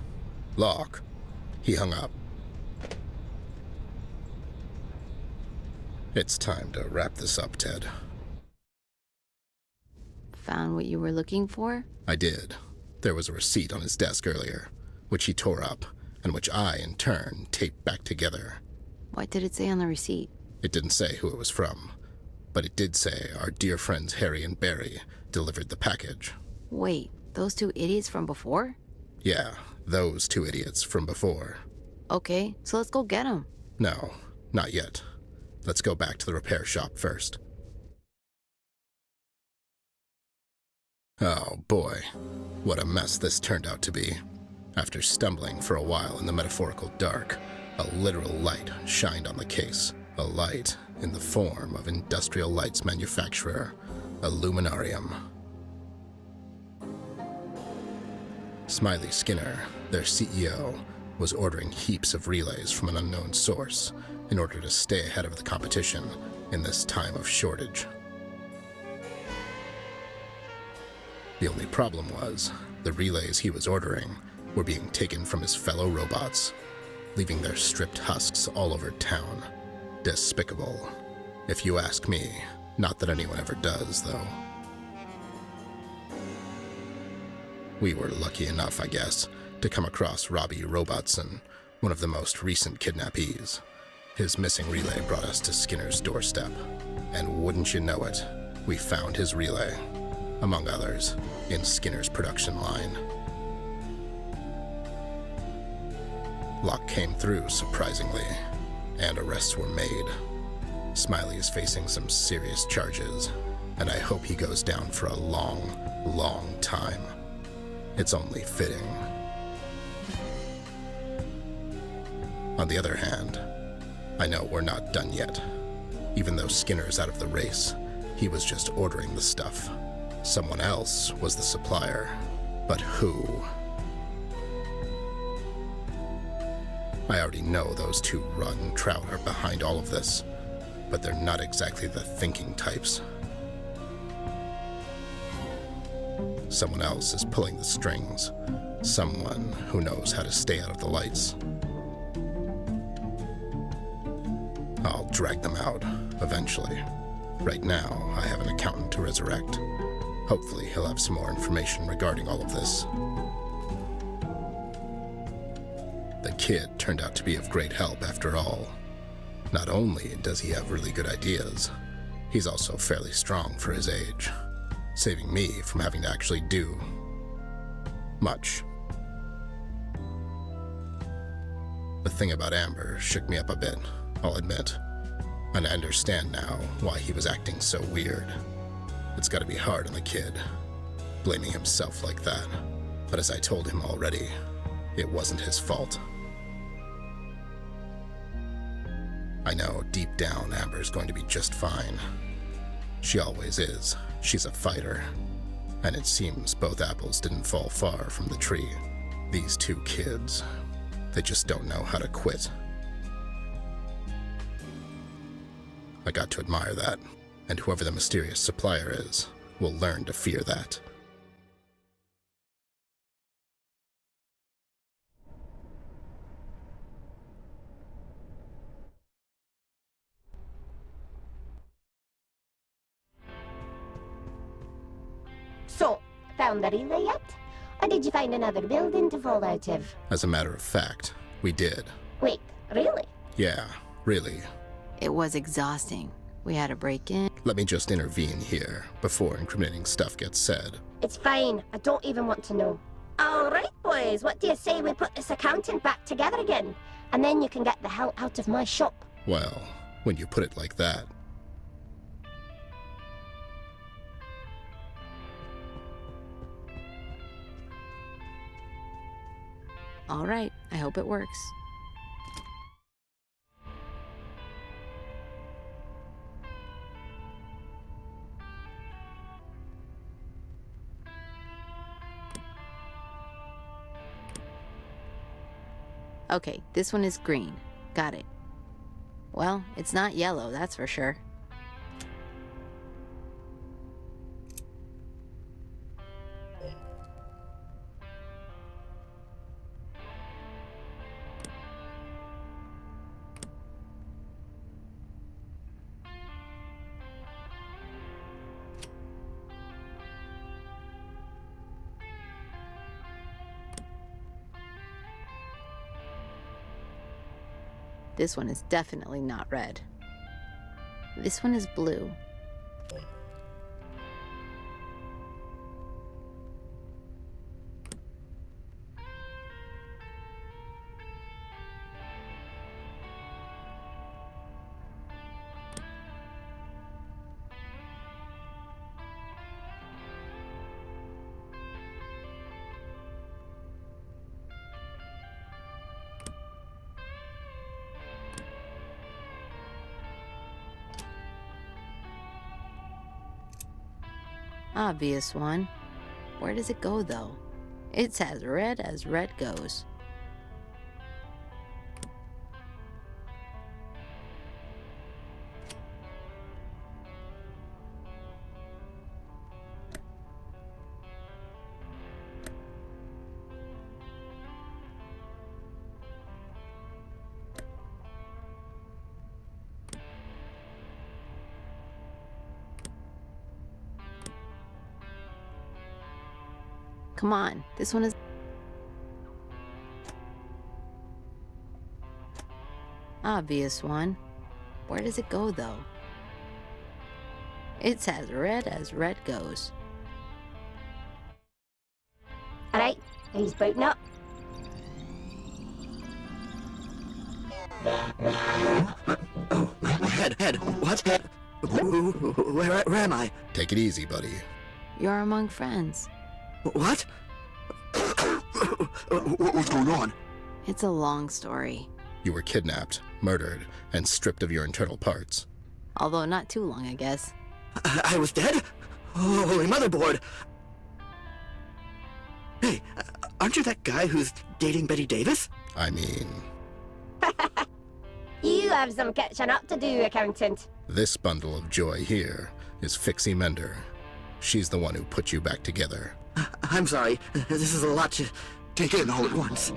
He hung up. It's time to wrap this up, Ted. Found what you were looking for? I did. There was a receipt on his desk earlier, which he tore up, and which I, in turn, taped back together. What did it say on the receipt? It didn't say who it was from, but it did say our dear friends Harry and Barry delivered the package. Wait, those two idiots from before? Yeah, those two idiots from before. Okay, so let's go get them. No, not yet. Let's go back to the repair shop first. Oh boy, what a mess this turned out to be. After stumbling for a while in the metaphorical dark, a literal light shined on the case. A light in the form of industrial lights manufacturer, Illuminarium. Smiley Skinner, their CEO, was ordering heaps of relays from an unknown source in order to stay ahead of the competition in this time of shortage. The only problem was, the relays he was ordering were being taken from his fellow robots, leaving their stripped husks all over town. Despicable, if you ask me. Not that anyone ever does, though. We were lucky enough, I guess, to come across Robbie Robertson, one of the most recent kidnappees. His missing relay brought us to Skinner's doorstep, and wouldn't you know it, we found his relay, among others, in Skinner's production line. Luck came through, surprisingly, and arrests were made. Smiley is facing some serious charges, and I hope he goes down for a long, long time. It's only fitting. On the other hand, I know we're not done yet. Even though Skinner's out of the race, he was just ordering the stuff. Someone else was the supplier. But who? I already know those two Rudd and Trout are behind all of this, but they're not exactly the thinking types. Someone else is pulling the strings. Someone who knows how to stay out of the lights. I'll drag them out, eventually. Right now, I have an accountant to resurrect. Hopefully, he'll have some more information regarding all of this. The kid turned out to be of great help after all. Not only does he have really good ideas, he's also fairly strong for his age, saving me from having to actually do much. The thing about Amber shook me up a bit, I'll admit, and I understand now why he was acting so weird. It's gotta be hard on the kid, blaming himself like that, but as I told him already, it wasn't his fault. I know deep down Amber's going to be just fine. She always is. She's a fighter. And it seems both apples didn't fall far from the tree. These two kids, they just don't know how to quit. I got to admire that, and whoever the mysterious supplier is will learn to fear that. So, found the relay yet? Or did you find another building to fall out of? As a matter of fact, we did. Wait, really? Yeah, really. It was exhausting. We had to break in. Let me just intervene here before incriminating stuff gets said. It's fine. I don't even want to know. All right, boys. What do you say we put this accountant back together again? And then you can get the hell out of my shop. Well, when you put it like that. All right, I hope it works. Okay, this one is green. Got it. Well, it's not yellow, that's for sure. This one is definitely not red. This one is blue. Obvious one. Where does it go, though? It's as red goes. Come on, this one is... Obvious one. Where does it go, though? It's as red goes. Alright, he's booting up. Oh, my head. What? Where am I? Take it easy, buddy. You're among friends. What? What's going on? It's a long story. You were kidnapped, murdered, and stripped of your internal parts. Although not too long, I guess. I was dead? Holy motherboard! Hey, aren't you that guy who's dating Betty Davis? I mean... You have some catching up to do, accountant. This bundle of joy here is Fixie Mender. She's the one who put you back together. I'm sorry. This is a lot to take in all at once.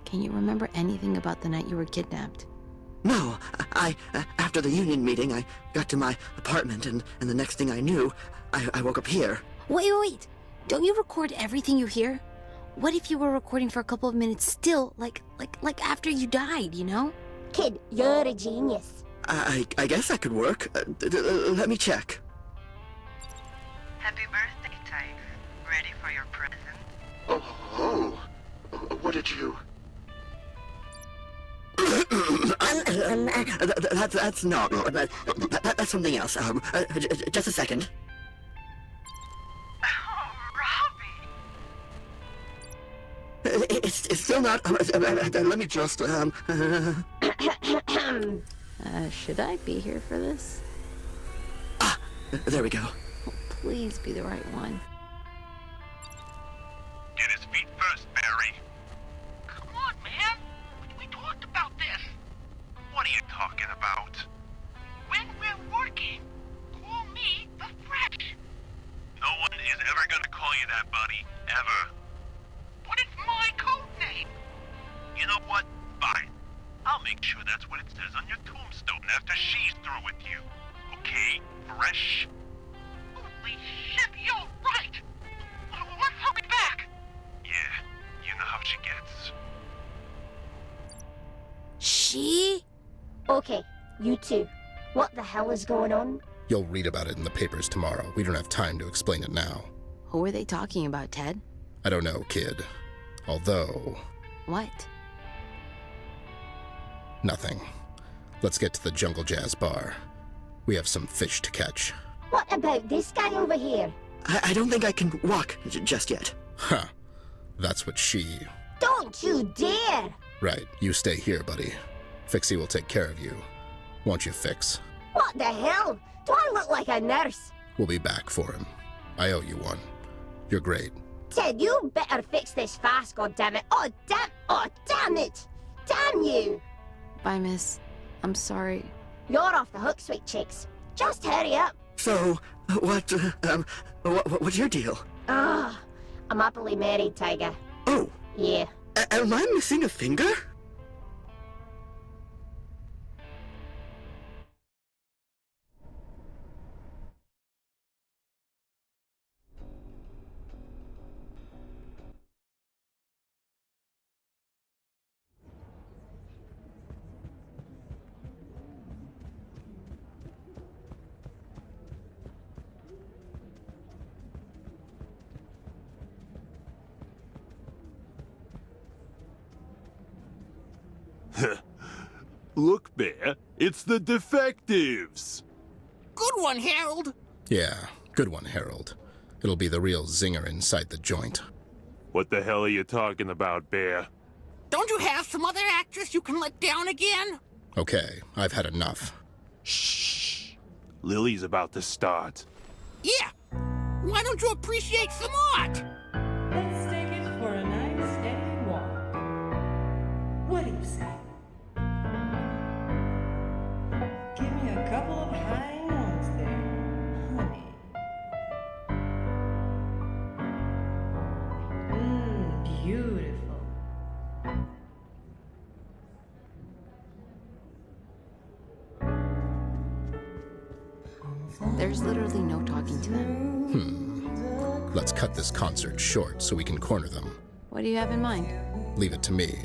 Can you remember anything about the night you were kidnapped? No, after the union meeting, I got to my apartment, and the next thing I knew, I woke up here. Wait. Don't you record everything you hear? What if you were recording for a couple of minutes still, like after you died, you know? Kid, you're a genius. I guess that could work. Let me check. Happy birthday, Tyke. Ready for your present? Oh, what did you... That's not... That's something else. Just a second. Oh, Robbie! It's still not... let me just... Should I be here for this? Ah, there we go. Oh, please be the right one. Get his feet first, Barry. Come on, man. We talked about this. What are you talking about? When we're working, call me the Fresh. No one is ever gonna call you that, buddy. Ever. But it's my code name. You know what? Fine. I'll make sure that's what it says on your tombstone after she's through with you. Okay? Fresh? Holy shit, you're right. Let's hurry back. Yeah, you know how she gets. She? Okay, you two. What the hell is going on? You'll read about it in the papers tomorrow. We don't have time to explain it now. Who are they talking about, Ted? I don't know, kid. Although... What? Nothing. Let's get to the Jungle Jazz bar. We have some fish to catch. What about this guy over here? I don't think I can walk just yet. Huh. That's what she... Don't you dare! Right, you stay here, buddy. Fixie will take care of you. Won't you, Fix? What the hell? Do I look like a nurse? We'll be back for him. I owe you one. You're great. Ted, you better fix this fast, goddammit. Oh, damn it! Damn you! Bye, miss. I'm sorry. You're off the hook, sweet chicks. Just hurry up. So, what's your deal? I'm happily married, Tiger. Oh. Yeah. Am I missing a finger? Look, Bear, it's the defectives! Good one, Harold. Yeah, good one, Harold. It'll be the real zinger inside the joint. What the hell are you talking about, Bear? Don't you have some other actress you can let down again? Okay, I've had enough. Shh. Lily's about to start. Yeah, Why don't you appreciate some art? Let's take it for a nice steady walk. What do you say? Give me a couple of high notes there, honey. Beautiful. There's literally no talking to them. Let's cut this concert short so we can corner them. What do you have in mind? Leave it to me.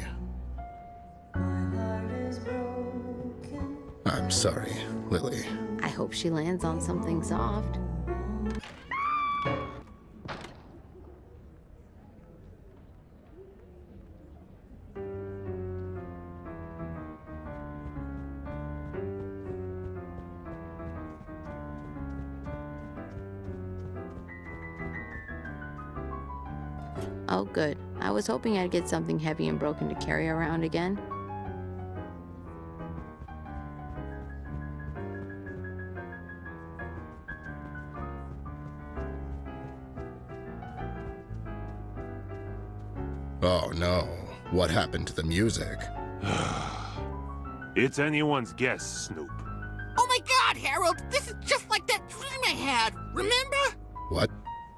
I'm sorry, Lily. I hope she lands on something soft. Oh, good. I was hoping I'd get something heavy and broken to carry around again. Oh no, what happened to the music? It's anyone's guess, Snoop. Oh my God, Harold! This is just like that dream I had, remember? What?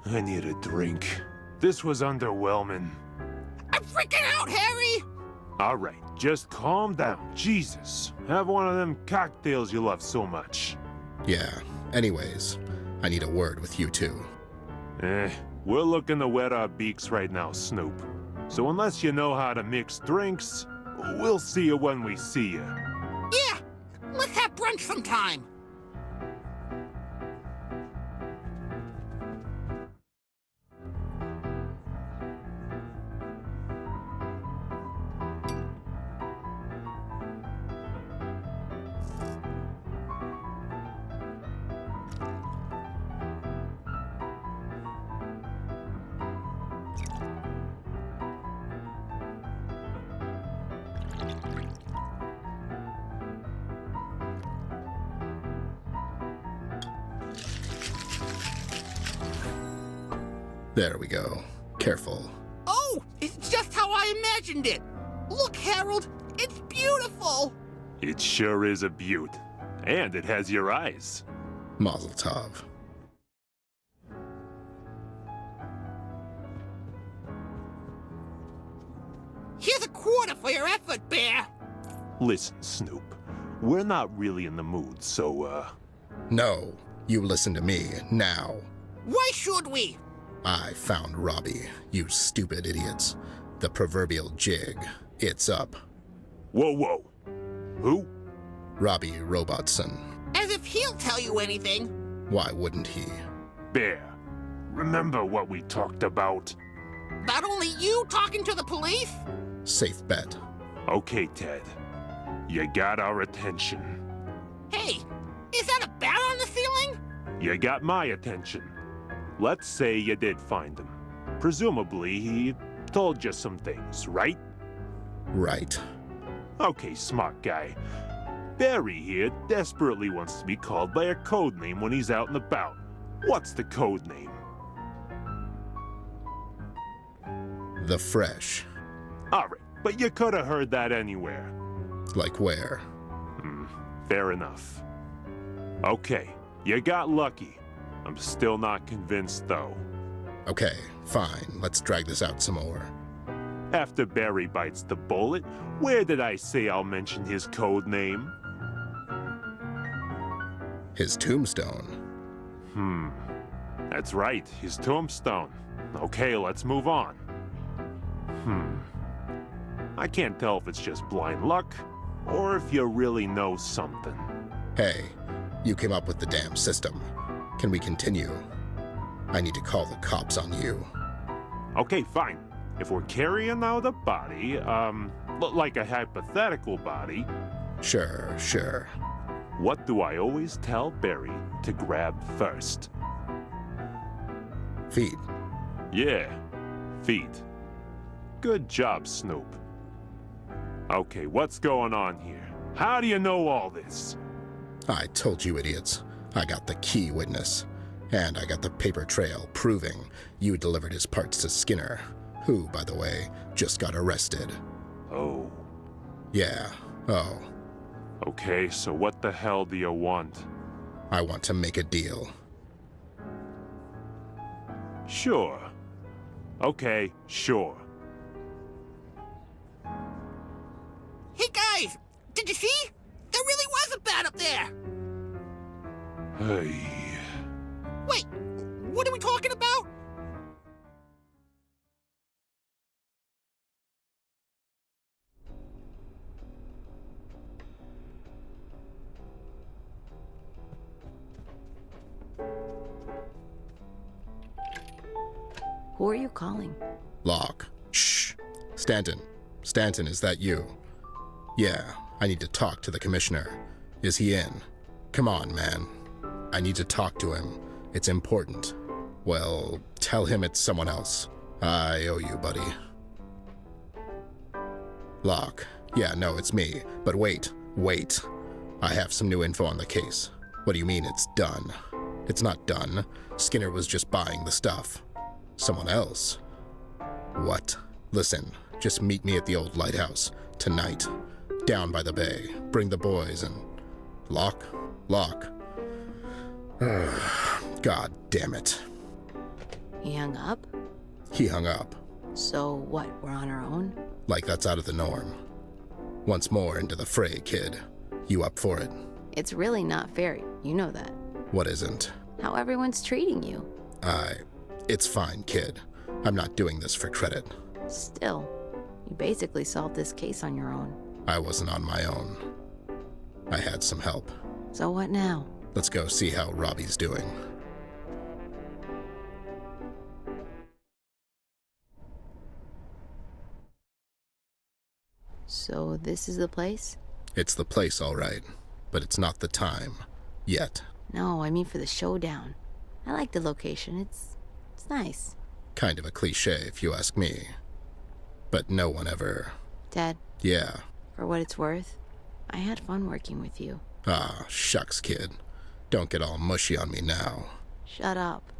I need a drink. This was underwhelming. I'm freaking out, Harry! Alright, just calm down. Jesus. Have one of them cocktails you love so much. Yeah, anyways, I need a word with you two. We're looking to wet our beaks right now, Snoop. So unless you know how to mix drinks, we'll see you when we see you. Yeah, let's have brunch sometime. There we go. Careful. Oh, it's just how I imagined it. Look, Harold, it's beautiful. It sure is a beaut. And it has your eyes. Mazel tov. Here's a quarter for your effort, Bear. Listen, Snoop. We're not really in the mood, so, No, you listen to me, now. Why should we? I found Robbie, you stupid idiots. The proverbial jig. It's up. Whoa, whoa. Who? Robbie Robertson. As if he'll tell you anything. Why wouldn't he? Bear, remember what we talked about? Not only you talking to the police? Safe bet. Okay, Ted. You got our attention. Hey, is that a bat on the ceiling? You got my attention. Let's say you did find him. Presumably, he told you some things, right? Right. Okay, smart guy. Barry here desperately wants to be called by a code name when he's out and about. What's the code name? The Fresh. Alright, but you could have heard that anywhere. Like where? Fair enough. Okay, you got lucky. I'm still not convinced, though. Okay, fine. Let's drag this out some more. After Barry bites the bullet, where did I say I'll mention his code name? His tombstone. That's right, his tombstone. Okay, let's move on. I can't tell if it's just blind luck, or if you really know something. Hey, you came up with the damn system. Can we continue? I need to call the cops on you. Okay, fine. If we're carrying out a body, like a hypothetical body... Sure. What do I always tell Barry to grab first? Feet. Yeah, feet. Good job, Snoop. Okay, what's going on here? How do you know all this? I told you idiots. I got the key witness. And I got the paper trail proving you delivered his parts to Skinner, who, by the way, just got arrested. Oh. Yeah, oh. Okay, so what the hell do you want? I want to make a deal. Sure. Okay, sure. Hey guys, did you see? There really was a bat up there. Hey. Wait, what are we talking about? Who are you calling? Locke. Shh. Stanton. Stanton, is that you? Yeah, I need to talk to the commissioner. Is he in? Come on, man. I need to talk to him. It's important. Well, tell him it's someone else. I owe you, buddy. Locke. Yeah, no, it's me. But wait. I have some new info on the case. What do you mean it's done? It's not done. Skinner was just buying the stuff. Someone else? What? Listen, just meet me at the old lighthouse. Tonight. Down by the bay. Bring the boys and... Locke? God damn it. He hung up? He hung up. So what, we're on our own? Like that's out of the norm. Once more into the fray, kid. You up for it? It's really not fair, you know that. What isn't? How everyone's treating you. It's fine, kid. I'm not doing this for credit. Still, you basically solved this case on your own. I wasn't on my own. I had some help. So what now? Let's go see how Robbie's doing. So this is the place? It's the place, all right. But it's not the time. Yet. No, I mean for the showdown. I like the location. It's nice. Kind of a cliche, if you ask me. But no one ever... Dad? Yeah? For what it's worth, I had fun working with you. Ah, shucks, kid. Don't get all mushy on me now. Shut up.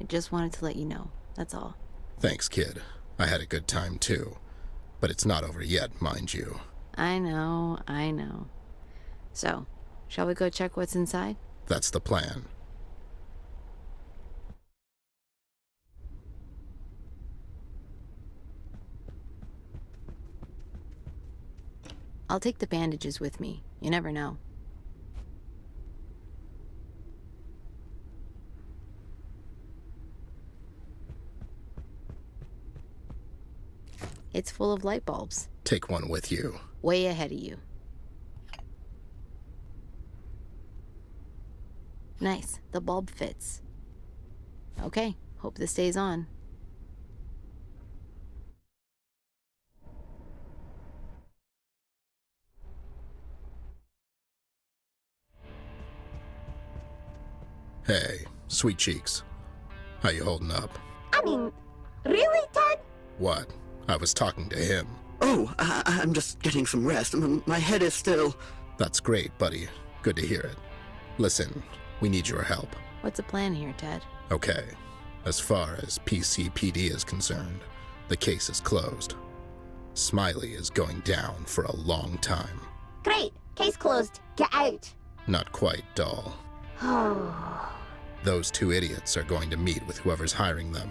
I just wanted to let you know. That's all. Thanks, kid. I had a good time, too. But it's not over yet, mind you. I know. So, shall we go check what's inside? That's the plan. I'll take the bandages with me. You never know. It's full of light bulbs. Take one with you. Way ahead of you. Nice. The bulb fits. Okay. Hope this stays on. Hey, sweet cheeks. How you holding up? I mean, really, Ted? What? I was talking to him. Oh, I'm just getting some rest. My head is still... That's great, buddy. Good to hear it. Listen, we need your help. What's the plan here, Ted? Okay. As far as PCPD is concerned, the case is closed. Smiley is going down for a long time. Great. Case closed. Get out. Not quite, doll. Those two idiots are going to meet with whoever's hiring them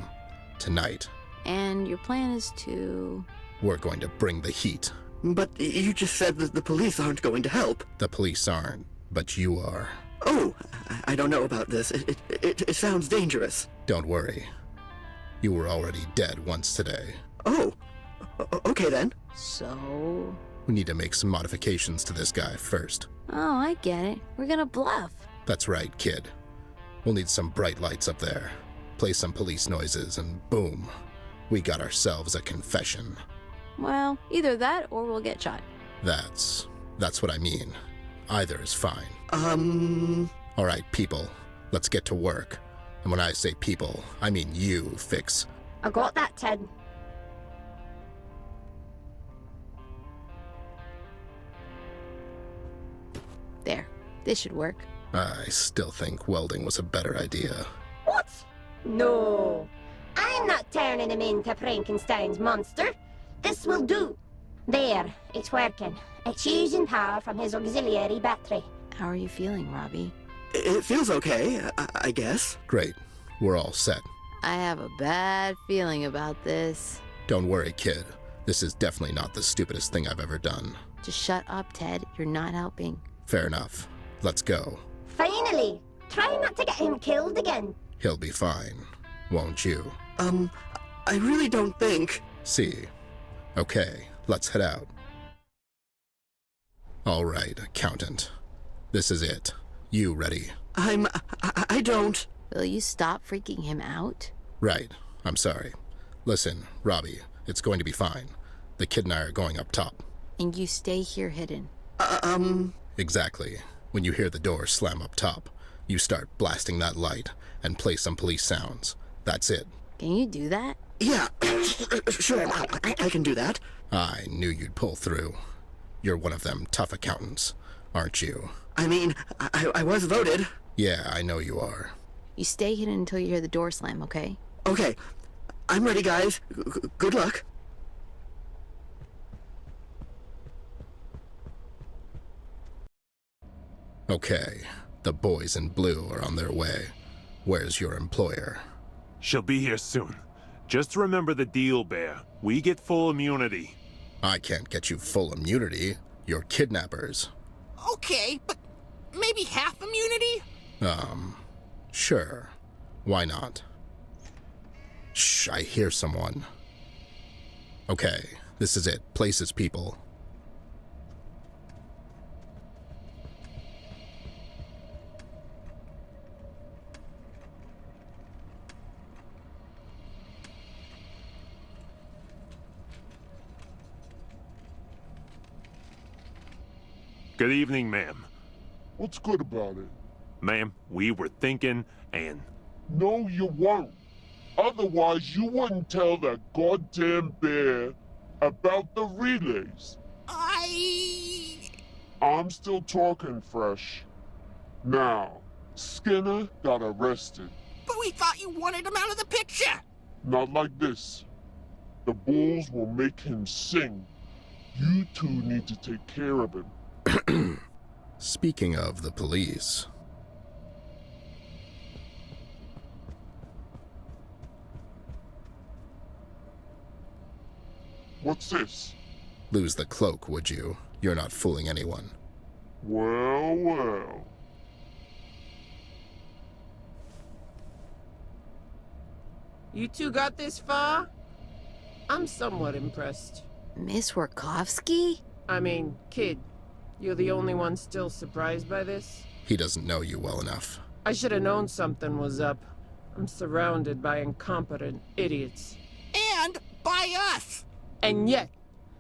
tonight. And your plan is to... We're going to bring the heat. But you just said that the police aren't going to help. The police aren't, but you are. Oh, I don't know about this. It sounds dangerous. Don't worry. You were already dead once today. Oh, okay then. So... We need to make some modifications to this guy first. Oh, I get it. We're gonna bluff. That's right, kid. We'll need some bright lights up there. Play some police noises, and boom. We got ourselves a confession. Well, either that or we'll get shot. That's what I mean. Either is fine. All right, people. Let's get to work. And when I say people, I mean you, Fix. I got that, Ted. There. This should work. I still think welding was a better idea. What? No. I'm not turning him into Frankenstein's monster. This will do. There, it's working. It's using power from his auxiliary battery. How are you feeling, Robbie? It feels okay, I guess. Great. We're all set. I have a bad feeling about this. Don't worry, kid. This is definitely not the stupidest thing I've ever done. Just shut up, Ted. You're not helping. Fair enough. Let's go. Finally! Try not to get him killed again. He'll be fine, won't you? I really don't think... See. Okay, let's head out. All right, accountant. This is it. You ready? I don't... Will you stop freaking him out? Right. I'm sorry. Listen, Robbie, it's going to be fine. The kid and I are going up top. And you stay here hidden. Exactly. When you hear the door slam up top, you start blasting that light and play some police sounds. That's it. Can you do that? Yeah, sure, I can do that. I knew you'd pull through. You're one of them tough accountants, aren't you? I mean, I was voted. Yeah, I know you are. You stay hidden until you hear the door slam, okay? Okay, I'm ready, guys. Good luck. Okay, the boys in blue are on their way. Where's your employer? She'll be here soon. Just remember the deal, Bear. We get full immunity. I can't get you full immunity. You're kidnappers. Okay, but maybe half immunity? Sure. Why not? Shh, I hear someone. Okay, this is it. Places, people. Good evening, ma'am. What's good about it? Ma'am, we were thinking, and... No, you won't. Otherwise, you wouldn't tell that goddamn bear about the relays. I'm still talking, Fresh. Now, Skinner got arrested. But we thought you wanted him out of the picture. Not like this. The bulls will make him sing. You two need to take care of him. Speaking of the police... What's this? Lose the cloak, would you? You're not fooling anyone. Well, well. You two got this far? I'm somewhat impressed. Miss Warkovsky? I mean, kid, you're the only one still surprised by this? He doesn't know you well enough. I should have known something was up. I'm surrounded by incompetent idiots. And by us! And yet,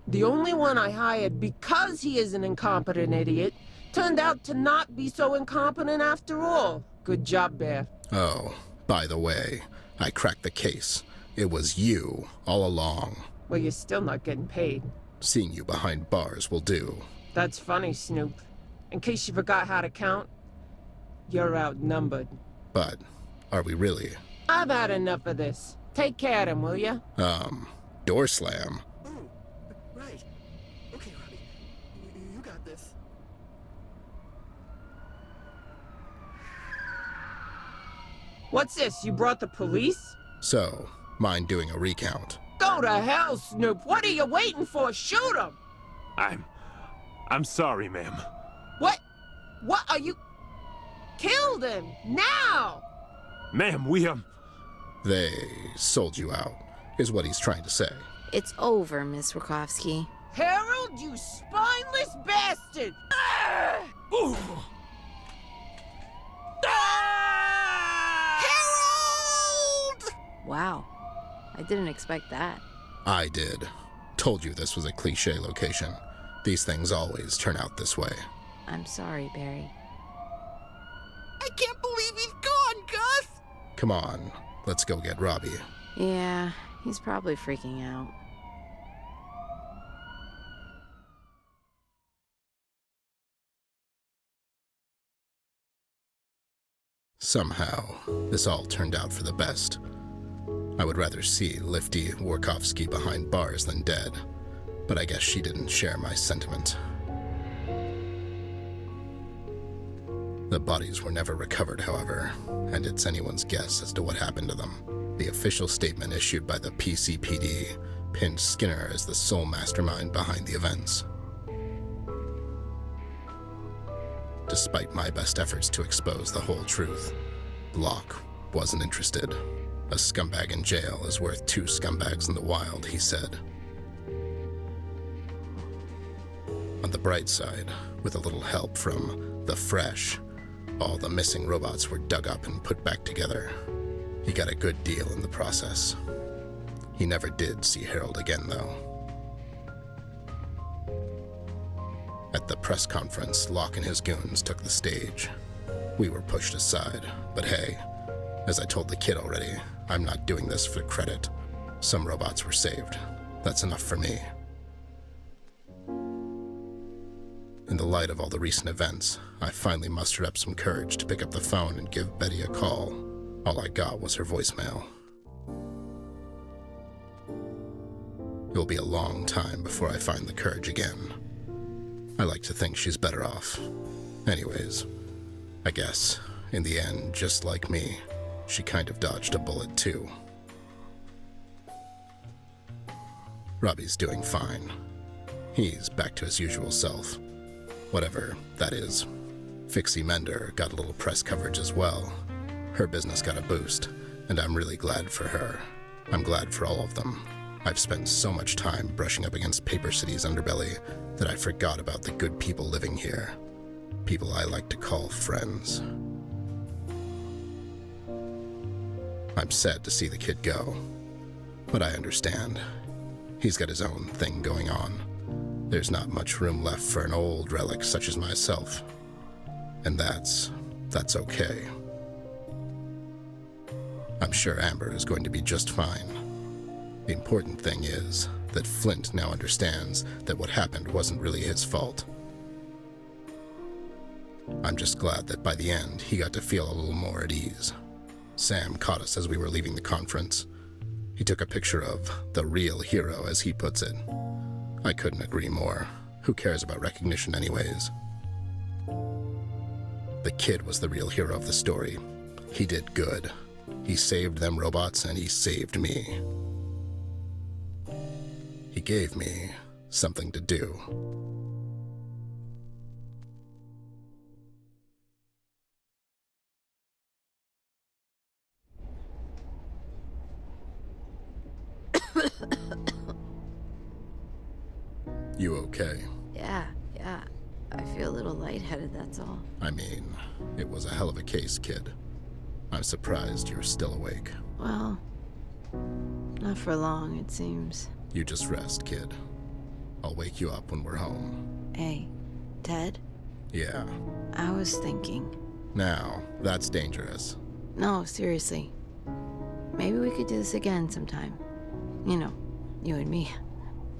the only one I hired because he is an incompetent idiot turned out to not be so incompetent after all. Good job, Bear. Oh, by the way, I cracked the case. It was you, all along. Well, you're still not getting paid. Seeing you behind bars will do. That's funny, Snoop. In case you forgot how to count, you're outnumbered. But, are we really? I've had enough of this. Take care of him, will ya? Door slam? Oh, right. Okay, Robbie. You got this. What's this? You brought the police? So, mind doing a recount? Go to hell, Snoop. What are you waiting for? Shoot him! I'm sorry, ma'am. What? What are you... Killed him! Now! Ma'am, we, They sold you out, is what he's trying to say. It's over, Miss Warkovsky. Harold, you spineless bastard! Ooh. Harold! Wow. I didn't expect that. I did. Told you this was a cliché location. These things always turn out this way. I'm sorry, Barry. I can't believe he's gone, Gus! Come on, let's go get Robbie. Yeah, he's probably freaking out. Somehow, this all turned out for the best. I would rather see Lifty Warkowski behind bars than dead, but I guess she didn't share my sentiment. The bodies were never recovered, however, and it's anyone's guess as to what happened to them. The official statement issued by the PCPD pinned Skinner as the sole mastermind behind the events. Despite my best efforts to expose the whole truth, Locke wasn't interested. A scumbag in jail is worth 2 scumbags in the wild, he said. On the bright side, with a little help from the Fresh, all the missing robots were dug up and put back together. He got a good deal in the process. He never did see Harold again, though. At the press conference, Locke and his goons took the stage. We were pushed aside, but hey, as I told the kid already, I'm not doing this for credit. Some robots were saved. That's enough for me. In the light of all the recent events, I finally mustered up some courage to pick up the phone and give Betty a call. All I got was her voicemail. It'll be a long time before I find the courage again. I like to think she's better off. Anyways, I guess, in the end, just like me, she kind of dodged a bullet too. Robbie's doing fine. He's back to his usual self. Whatever that is. Fixie Mender got a little press coverage as well. Her business got a boost, and I'm really glad for her. I'm glad for all of them. I've spent so much time brushing up against Paper City's underbelly that I forgot about the good people living here. People I like to call friends. I'm sad to see the kid go, but I understand. He's got his own thing going on. There's not much room left for an old relic such as myself. And that's okay. I'm sure Amber is going to be just fine. The important thing is that Flint now understands that what happened wasn't really his fault. I'm just glad that by the end, he got to feel a little more at ease. Sam caught us as we were leaving the conference. He took a picture of the real hero, as he puts it. I couldn't agree more. Who cares about recognition anyways? The kid was the real hero of the story. He did good. He saved them robots, and he saved me. He gave me something to do. You okay? Yeah. I feel a little lightheaded, that's all. I mean, it was a hell of a case, kid. I'm surprised you're still awake. Well, not for long, it seems. You just rest, kid. I'll wake you up when we're home. Hey, Ted? Yeah? I was thinking. Now, that's dangerous. No, seriously. Maybe we could do this again sometime. You know, you and me.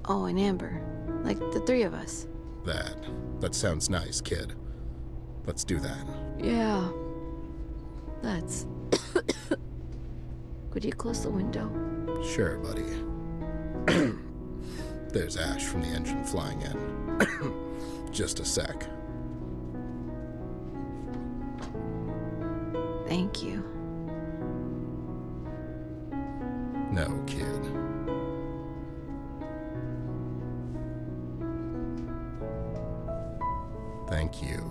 Oh, and Amber. Like the 3 of us. That sounds nice, kid. Let's do that. Yeah. Let's. Could you close the window? Sure, buddy. There's ash from the engine flying in. Just a sec. Thank you. No, kid. Thank you.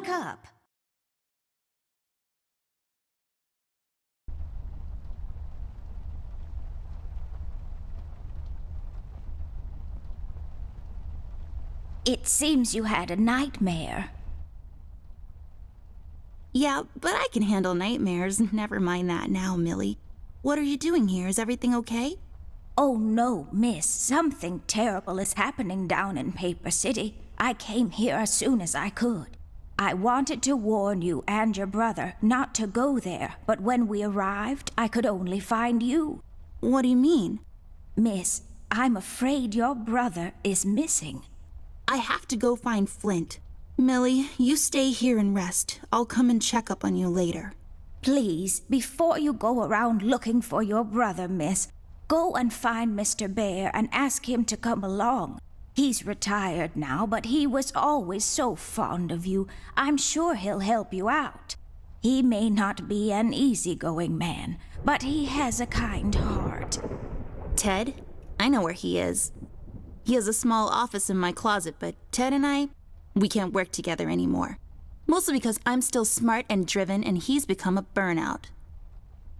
wake up. It seems you had a nightmare. Yeah, but I can handle nightmares. Never mind that now, Millie. What are you doing here? Is everything okay? Oh no, miss. Something terrible is happening down in Paper City. I came here as soon as I could. I wanted to warn you and your brother not to go there, but when we arrived, I could only find you. What do you mean? Miss, I'm afraid your brother is missing. I have to go find Flint. Millie, you stay here and rest. I'll come and check up on you later. Please, before you go around looking for your brother, miss, go and find Mr. Bear and ask him to come along. He's retired now, but he was always so fond of you. I'm sure he'll help you out. He may not be an easygoing man, but he has a kind heart. Ted? I know where he is. He has a small office in my closet, but Ted and we can't work together anymore. Mostly because I'm still smart and driven and he's become a burnout.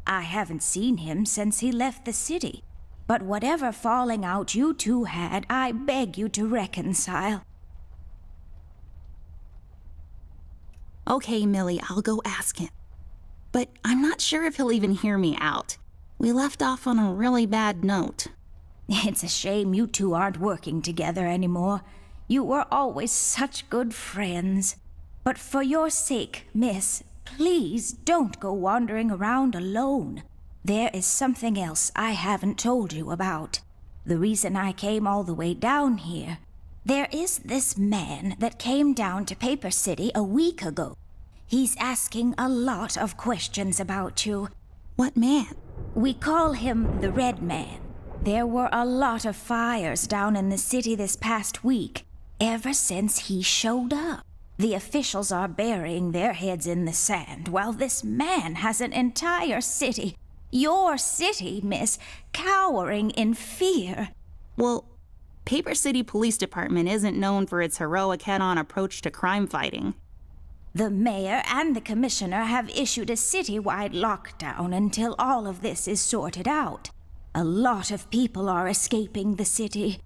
I haven't seen him since he left the city. But whatever falling out you two had, I beg you to reconcile. Okay, Millie, I'll go ask him. But I'm not sure if he'll even hear me out. We left off on a really bad note. It's a shame you two aren't working together anymore. You were always such good friends. But for your sake, miss, please don't go wandering around alone. There is something else I haven't told you about. The reason I came all the way down here. There is this man that came down to Paper City a week ago. He's asking a lot of questions about you. What man? We call him the Red Man. There were a lot of fires down in the city this past week, ever since he showed up. The officials are burying their heads in the sand, while this man has an entire city, your city, miss, cowering in fear. Well, Paper City Police Department isn't known for its heroic head-on approach to crime fighting. The mayor and the commissioner have issued a citywide lockdown until all of this is sorted out. A lot of people are escaping the city.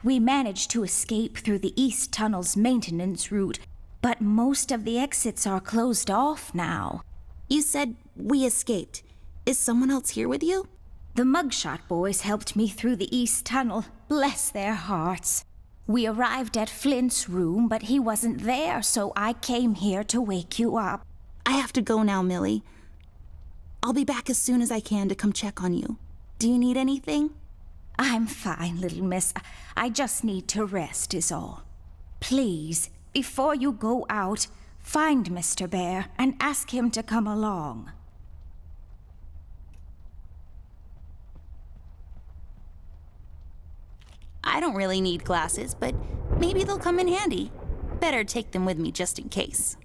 We managed to escape through the East Tunnel's maintenance route, but most of the exits are closed off now. You said we escaped. Is someone else here with you? The Mugshot boys helped me through the East Tunnel. Bless their hearts. We arrived at Flint's room, but he wasn't there, so I came here to wake you up. I have to go now, Millie. I'll be back as soon as I can to come check on you. Do you need anything? I'm fine, little miss. I just need to rest is all. Please, before you go out, find Mr. Bear and ask him to come along. I don't really need glasses, but maybe they'll come in handy. Better take them with me just in case.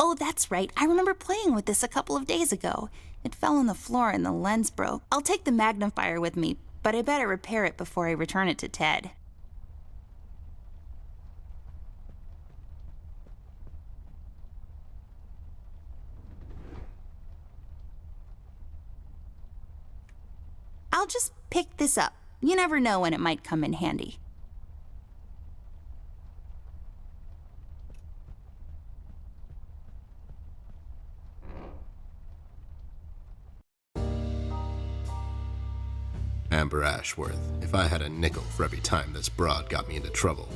Oh, that's right. I remember playing with this a couple of days ago. It fell on the floor and the lens broke. I'll take the magnifier with me, but I better repair it before I return it to Ted. I'll just pick this up. You never know when it might come in handy. Amber Ashworth, if I had a nickel for every time this broad got me into trouble,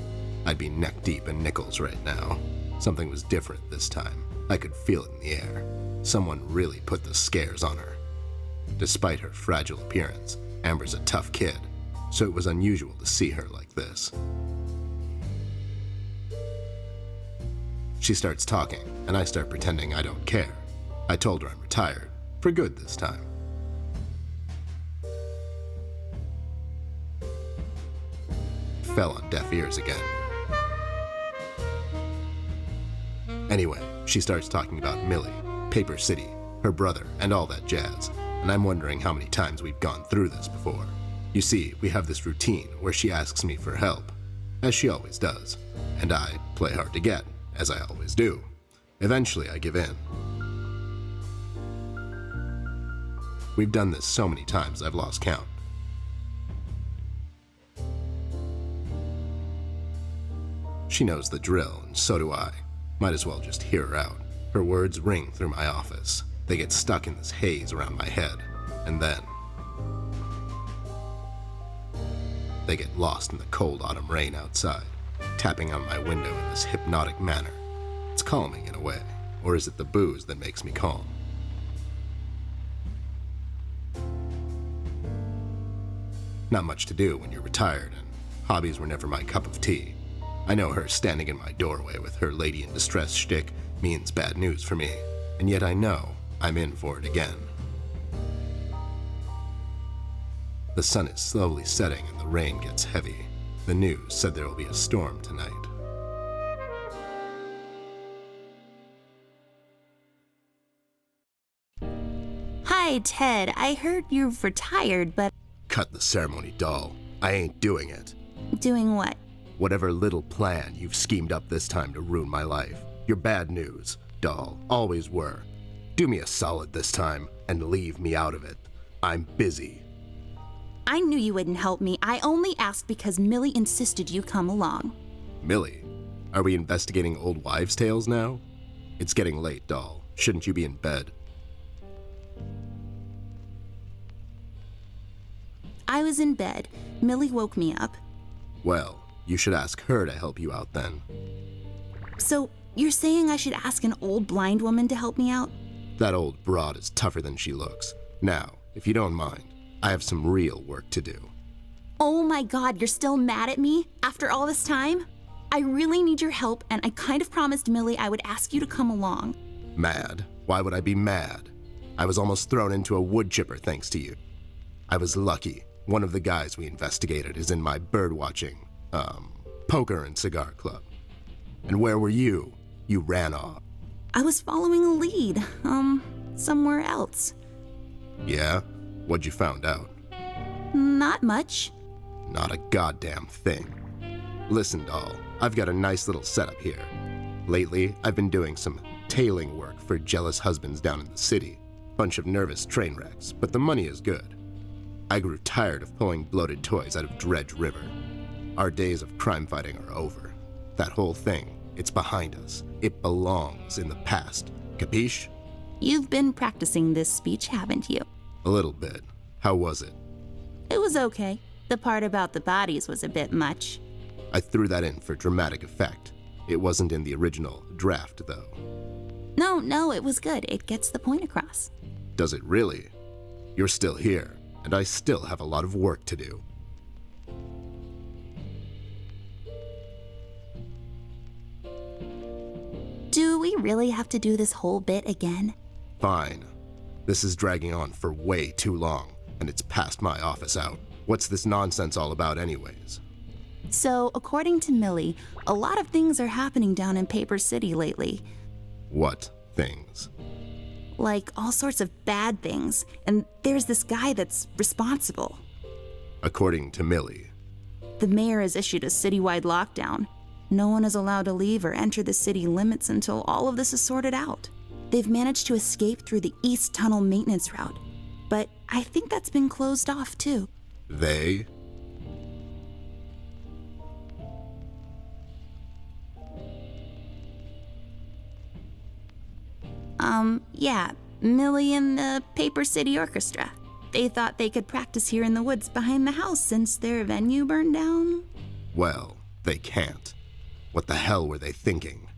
I'd be neck deep in nickels right now. Something was different this time. I could feel it in the air. Someone really put the scares on her. Despite her fragile appearance, Amber's a tough kid, so it was unusual to see her like this. She starts talking, and I start pretending I don't care. I told her I'm retired, for good this time. Fell on deaf ears again. Anyway, she starts talking about Millie, Paper City, her brother, and all that jazz, and I'm wondering how many times we've gone through this before. You see, we have this routine where she asks me for help, as she always does, and I play hard to get, as I always do. Eventually, I give in. We've done this so many times I've lost count. She knows the drill, and so do I. Might as well just hear her out. Her words ring through my office. They get stuck in this haze around my head, and then they get lost in the cold autumn rain outside, tapping on my window in this hypnotic manner. It's calming in a way, or is it the booze that makes me calm? Not much to do when you're retired, and hobbies were never my cup of tea. I know her standing in my doorway with her lady in distress shtick means bad news for me, and yet I know I'm in for it again. The sun is slowly setting and the rain gets heavy. The news said there will be a storm tonight. Hi, Ted. I heard you've retired, but... Cut the ceremony, doll. I ain't doing it. Doing what? Whatever little plan you've schemed up this time to ruin my life. You're bad news, doll. Always were. Do me a solid this time and leave me out of it. I'm busy. I knew you wouldn't help me. I only asked because Millie insisted you come along. Millie? Are we investigating old wives' tales now? It's getting late, doll. Shouldn't you be in bed? I was in bed. Millie woke me up. Well, you should ask her to help you out then. So, you're saying I should ask an old blind woman to help me out? That old broad is tougher than she looks. Now, if you don't mind, I have some real work to do. Oh my God, you're still mad at me after all this time? I really need your help, and I kind of promised Millie I would ask you to come along. Mad? Why would I be mad? I was almost thrown into a wood chipper thanks to you. I was lucky. One of the guys we investigated is in my birdwatching, poker and cigar club. And where were you? You ran off. I was following a lead, somewhere else. Yeah? What'd you found out? Not much. Not a goddamn thing. Listen, doll, I've got a nice little setup here. Lately, I've been doing some tailing work for jealous husbands down in the city. Bunch of nervous train wrecks, but the money is good. I grew tired of pulling bloated toys out of Dredge River. Our days of crime fighting are over. That whole thing, it's behind us. It belongs in the past. Capiche? You've been practicing this speech, haven't you? A little bit. How was it? It was okay. The part about the bodies was a bit much. I threw that in for dramatic effect. It wasn't in the original draft, though. No, it was good. It gets the point across. Does it really? You're still here, and I still have a lot of work to do. Do we really have to do this whole bit again? Fine. This is dragging on for way too long, and it's past my office out. What's this nonsense all about anyways? So, according to Millie, a lot of things are happening down in Paper City lately. What things? Like all sorts of bad things, and there's this guy that's responsible. According to Millie. The mayor has issued a citywide lockdown. No one is allowed to leave or enter the city limits until all of this is sorted out. They've managed to escape through the East Tunnel maintenance route, but I think that's been closed off too. They? Yeah, Millie and the Paper City Orchestra. They thought they could practice here in the woods behind the house since their venue burned down. Well, they can't. What the hell were they thinking?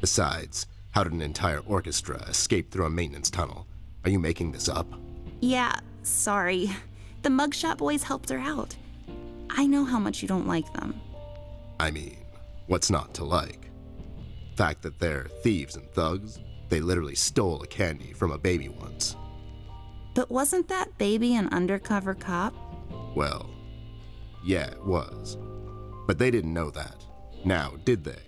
Besides, how did an entire orchestra escape through a maintenance tunnel? Are you making this up? Yeah, sorry. The mugshot boys helped her out. I know how much you don't like them. I mean, what's not to like? Fact that they're thieves and thugs? They literally stole a candy from a baby once. But wasn't that baby an undercover cop? Well, yeah, it was. But they didn't know that. Now, did they?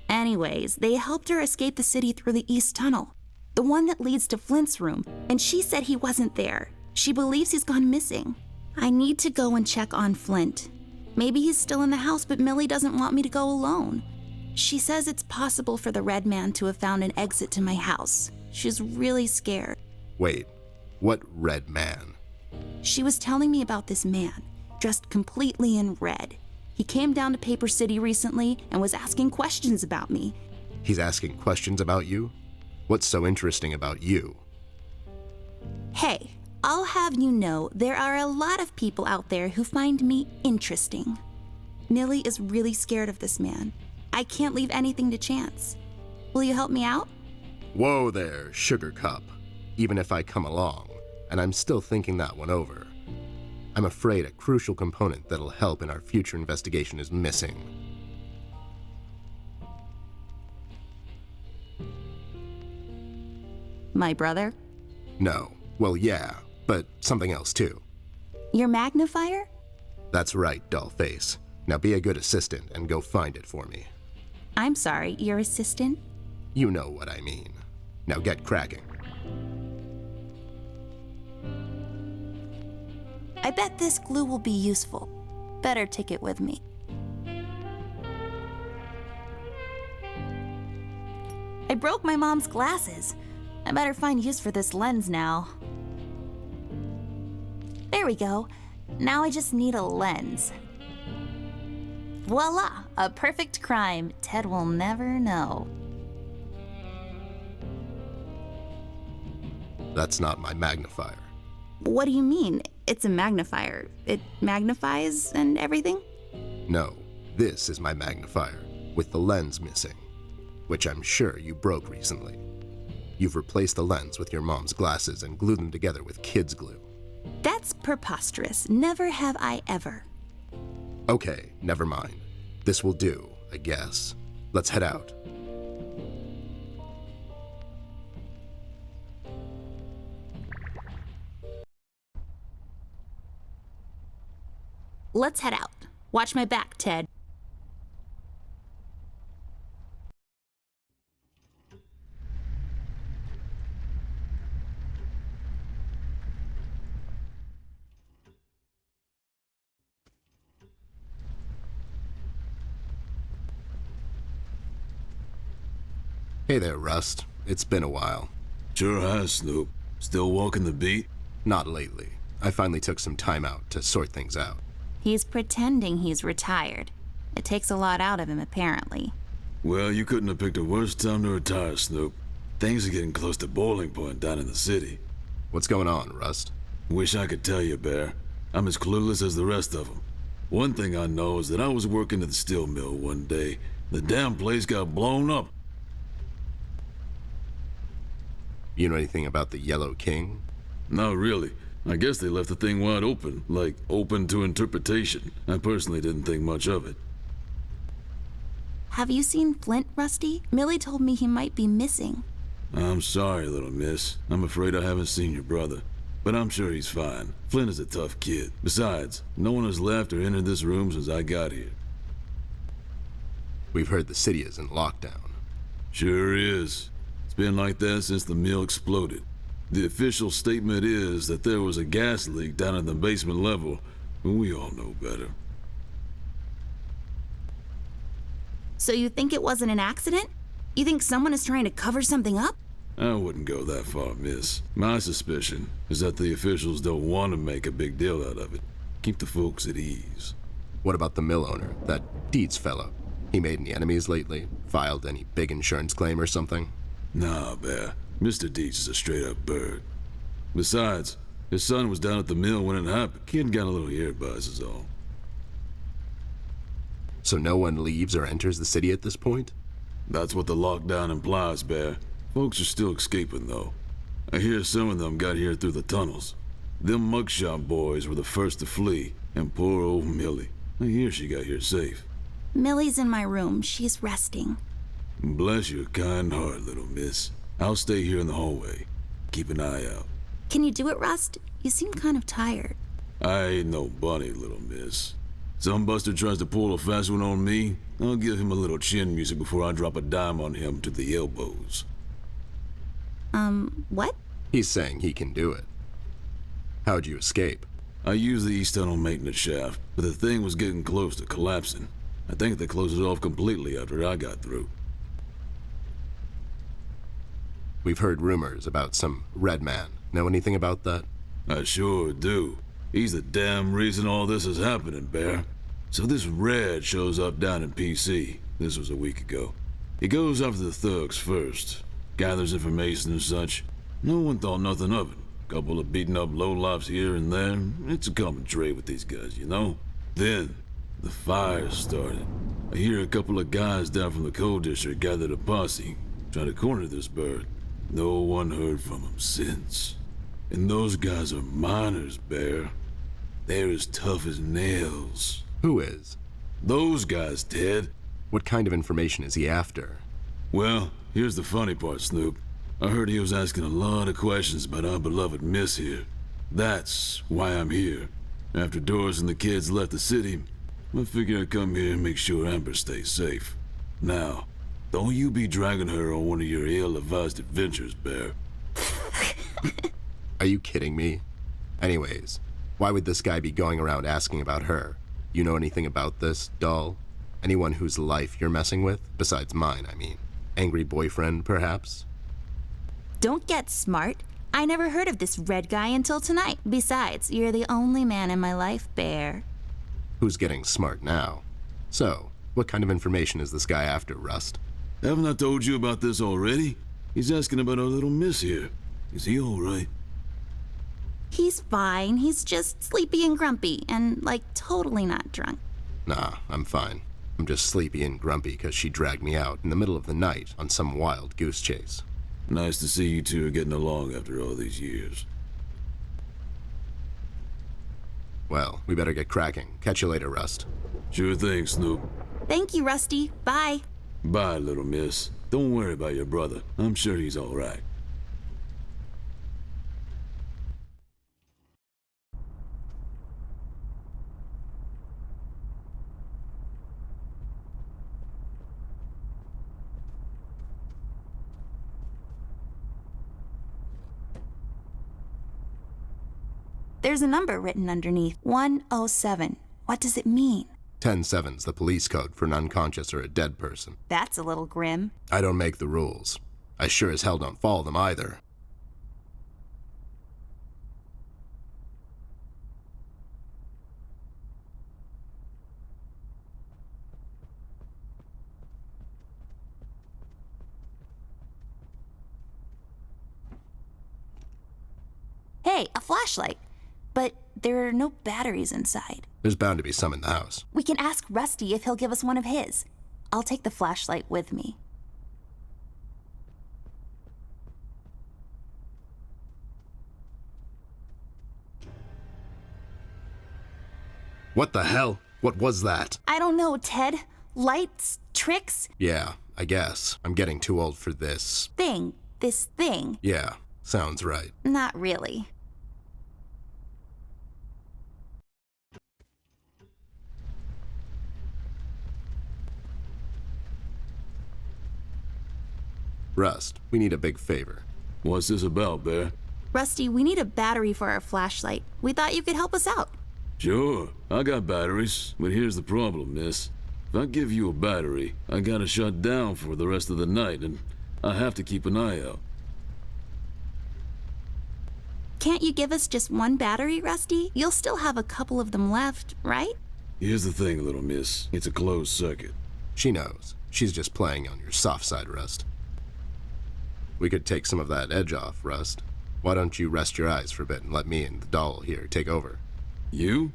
Anyways, they helped her escape the city through the East Tunnel, the one that leads to Flint's room, and she said he wasn't there. She believes he's gone missing. I need to go and check on Flint. Maybe he's still in the house, but Millie doesn't want me to go alone. She says it's possible for the red man to have found an exit to my house. She's really scared. Wait, what red man? She was telling me about this man, dressed completely in red. He came down to Paper City recently and was asking questions about me. He's asking questions about you? What's so interesting about you? Hey, I'll have you know there are a lot of people out there who find me interesting. Millie is really scared of this man. I can't leave anything to chance. Will you help me out? Whoa there, sugar cup. Even if I come along, and I'm still thinking that one over, I'm afraid a crucial component that'll help in our future investigation is missing. My brother? No. Well, yeah, but something else too. Your magnifier? That's right, dollface. Now be a good assistant and go find it for me. I'm sorry, your assistant? You know what I mean. Now get cracking. I bet this glue will be useful. Better take it with me. I broke my mom's glasses. I better find use for this lens now. There we go. Now I just need a lens. Voila! A perfect crime Ted will never know. That's not my magnifier. What do you mean? It's a magnifier. It magnifies and everything? No, this is my magnifier, with the lens missing, which I'm sure you broke recently. You've replaced the lens with your mom's glasses and glued them together with kids' glue. That's preposterous. Never have I ever. Okay, never mind. This will do, I guess. Let's head out. Let's head out. Watch my back, Ted. Hey there, Rust. It's been a while. Sure has, Snoop. Still walking the beat? Not lately. I finally took some time out to sort things out. He's pretending he's retired. It takes a lot out of him, apparently. Well, you couldn't have picked a worse time to retire, Snoop. Things are getting close to boiling point down in the city. What's going on, Rust? Wish I could tell you, Bear. I'm as clueless as the rest of them. One thing I know is that I was working at the steel mill one day. The damn place got blown up. You know anything about the Yellow King? Not really. I guess they left the thing wide open, like open to interpretation. I personally didn't think much of it. Have you seen Flint, Rusty? Millie told me he might be missing. I'm sorry, little miss. I'm afraid I haven't seen your brother. But I'm sure he's fine. Flint is a tough kid. Besides, no one has left or entered this room since I got here. We've heard the city is in lockdown. Sure is. It's been like that since the mill exploded. The official statement is that there was a gas leak down at the basement level, but we all know better. So you think it wasn't an accident? You think someone is trying to cover something up? I wouldn't go that far, miss. My suspicion is that the officials don't want to make a big deal out of it. Keep the folks at ease. What about the mill owner, that Dietz fellow? He made any enemies lately? Filed any big insurance claim or something? Nah, Bear. Mr. Dietz is a straight-up bird. Besides, his son was down at the mill when it happened. Kid got a little ear buzz is all. So no one leaves or enters the city at this point? That's what the lockdown implies, Bear. Folks are still escaping, though. I hear some of them got here through the tunnels. Them mugshot boys were the first to flee, and poor old Millie. I hear she got here safe. Millie's in my room. She's resting. Bless your kind heart, little miss. I'll stay here in the hallway. Keep an eye out. Can you do it, Rust? You seem kind of tired. I ain't no bunny, little miss. Some buster tries to pull a fast one on me, I'll give him a little chin music before I drop a dime on him to the elbows. What? He's saying he can do it. How'd you escape? I used the east tunnel maintenance shaft, but the thing was getting close to collapsing. I think they closed it off completely after I got through. We've heard rumors about some red man. Know anything about that? I sure do. He's the damn reason all this is happening, Bear. So this Red shows up down in PC. This was a week ago. He goes after the thugs first, gathers information and such. No one thought nothing of it. Couple of beaten up lowlifes here and there. It's a common trait with these guys, you know? Then, the fire started. I hear a couple of guys down from the coal district gathered a posse, trying to corner this bird. No one heard from him since. And those guys are miners, Bear. They're as tough as nails. Who is? Those guys, Ted. What kind of information is he after? Well, here's the funny part, Snoop. I heard he was asking a lot of questions about our beloved Miss here. That's why I'm here. After Doris and the kids left the city, I figured I'd come here and make sure Amber stays safe. Now, don't you be dragging her on one of your ill-advised adventures, Bear. Are you kidding me? Anyways, why would this guy be going around asking about her? You know anything about this, doll? Anyone whose life you're messing with? Besides mine, I mean. Angry boyfriend, perhaps? Don't get smart. I never heard of this Red guy until tonight. Besides, you're the only man in my life, Bear. Who's getting smart now? So, what kind of information is this guy after, Rust? Haven't I told you about this already? He's asking about our little Miss here. Is he all right? He's fine. He's just sleepy and grumpy and, like, totally not drunk. Nah, I'm fine. I'm just sleepy and grumpy because she dragged me out in the middle of the night on some wild goose chase. Nice to see you two are getting along after all these years. Well, we better get cracking. Catch you later, Rust. Sure thing, Snoop. Thank you, Rusty. Bye. Bye, little miss. Don't worry about your brother. I'm sure he's all right. There's a number written underneath. 107. What does it mean? 10-7's the police code for an unconscious or a dead person. That's a little grim. I don't make the rules. I sure as hell don't follow them either. Hey, a flashlight. But there are no batteries inside. There's bound to be some in the house. We can ask Rusty if he'll give us one of his. I'll take the flashlight with me. What the hell? What was that? I don't know, Ted. Lights? Tricks? Yeah, I guess. I'm getting too old for this. This thing. Yeah, sounds right. Not really. Rust, we need a big favor. What's this about, Bear? Rusty, we need a battery for our flashlight. We thought you could help us out. Sure, I got batteries, but here's the problem, miss. If I give you a battery, I gotta shut down for the rest of the night, and I have to keep an eye out. Can't you give us just one battery, Rusty? You'll still have a couple of them left, right? Here's the thing, little miss. It's a closed circuit. She knows. She's just playing on your soft side, Rust. We could take some of that edge off, Rust. Why don't you rest your eyes for a bit and let me and the doll here take over? You?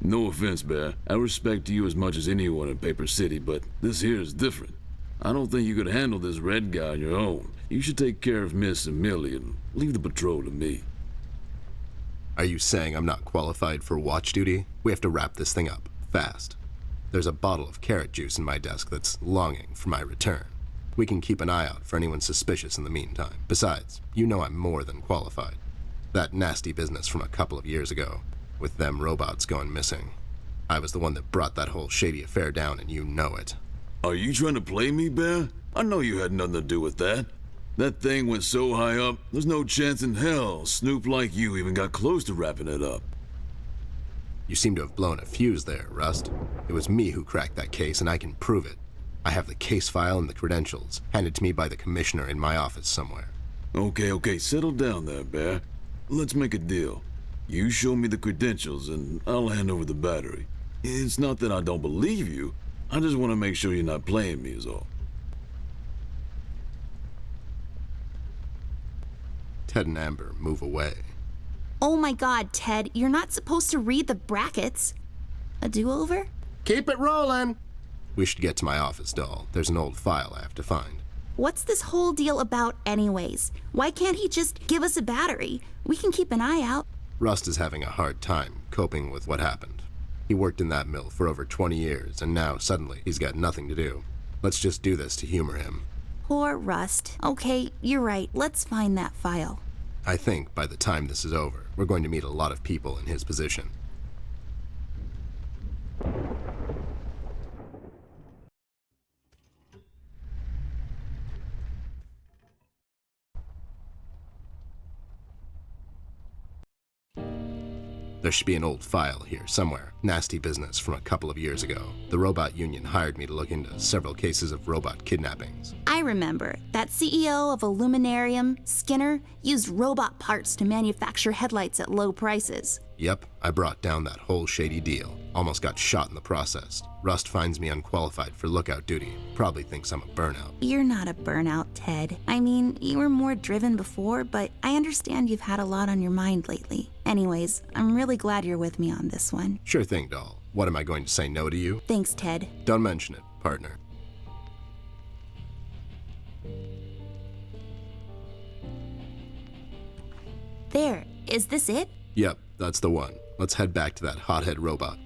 No offense, Bear. I respect you as much as anyone in Paper City, but this here is different. I don't think you could handle this Red guy on your own. You should take care of Miss and Millie and leave the patrol to me. Are you saying I'm not qualified for watch duty? We have to wrap this thing up, fast. There's a bottle of carrot juice in my desk that's longing for my return. We can keep an eye out for anyone suspicious in the meantime. Besides, you know I'm more than qualified. That nasty business from a couple of years ago, with them robots going missing. I was the one that brought that whole shady affair down, and you know it. Are you trying to play me, Bear? I know you had nothing to do with that. That thing went so high up, there's no chance in hell Snoop like you even got close to wrapping it up. You seem to have blown a fuse there, Rust. It was me who cracked that case, and I can prove it. I have the case file and the credentials, handed to me by the commissioner in my office somewhere. Okay, settle down there, Bear. Let's make a deal. You show me the credentials, and I'll hand over the battery. It's not that I don't believe you. I just want to make sure you're not playing me is all. Ted and Amber move away. Oh my god, Ted, you're not supposed to read the brackets. A do-over? Keep it rolling! We should get to my office, doll. There's an old file I have to find. What's this whole deal about anyways? Why can't he just give us a battery? We can keep an eye out. Rust is having a hard time coping with what happened. He worked in that mill for over 20 years, and now, suddenly, he's got nothing to do. Let's just do this to humor him. Poor Rust. Okay, you're right. Let's find that file. I think by the time this is over, we're going to meet a lot of people in his position. There should be an old file here somewhere. Nasty business from a couple of years ago. The robot union hired me to look into several cases of robot kidnappings. I remember. That CEO of Illuminarium, Skinner, used robot parts to manufacture headlights at low prices. Yep, I brought down that whole shady deal. Almost got shot in the process. Rust finds me unqualified for lookout duty. Probably thinks I'm a burnout. You're not a burnout, Ted. I mean, you were more driven before, but I understand you've had a lot on your mind lately. Anyways, I'm really glad you're with me on this one. Sure thing, doll. What, am I going to say no to you? Thanks, Ted. Don't mention it, partner. There. Is this it? Yep, that's the one. Let's head back to that hothead robot.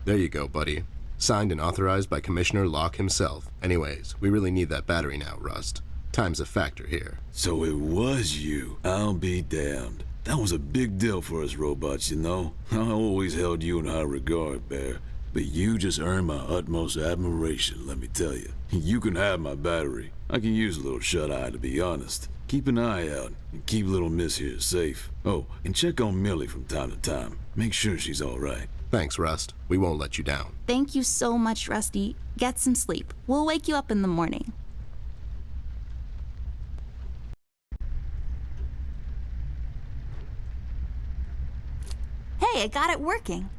There you go, buddy. Signed and authorized by Commissioner Locke himself. Anyways, we really need that battery now, Rust. Time's a factor here. So it was you. I'll be damned. That was a big deal for us robots, you know? I always held you in high regard, Bear. But you just earned my utmost admiration, let me tell you. You can have my battery. I can use a little shut-eye, to be honest. Keep an eye out, and keep little Miss here safe. Oh, and check on Millie from time to time. Make sure she's all right. Thanks, Rust. We won't let you down. Thank you so much, Rusty. Get some sleep. We'll wake you up in the morning. Hey, I got it working.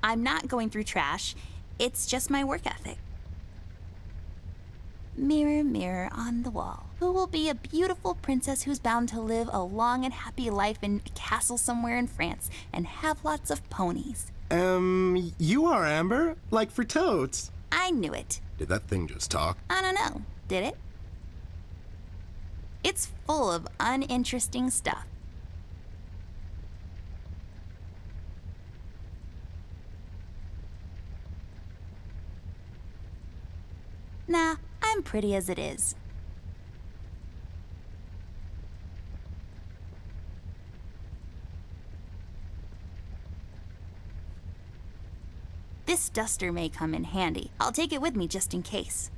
I'm not going through trash. It's just my work ethic. Mirror, mirror on the wall, who will be a beautiful princess who's bound to live a long and happy life in a castle somewhere in France and have lots of ponies? You are Amber? Like for totes. I knew it. Did that thing just talk? I don't know. Did it? It's full of uninteresting stuff. Nah, I'm pretty as it is. This duster may come in handy. I'll take it with me just in case.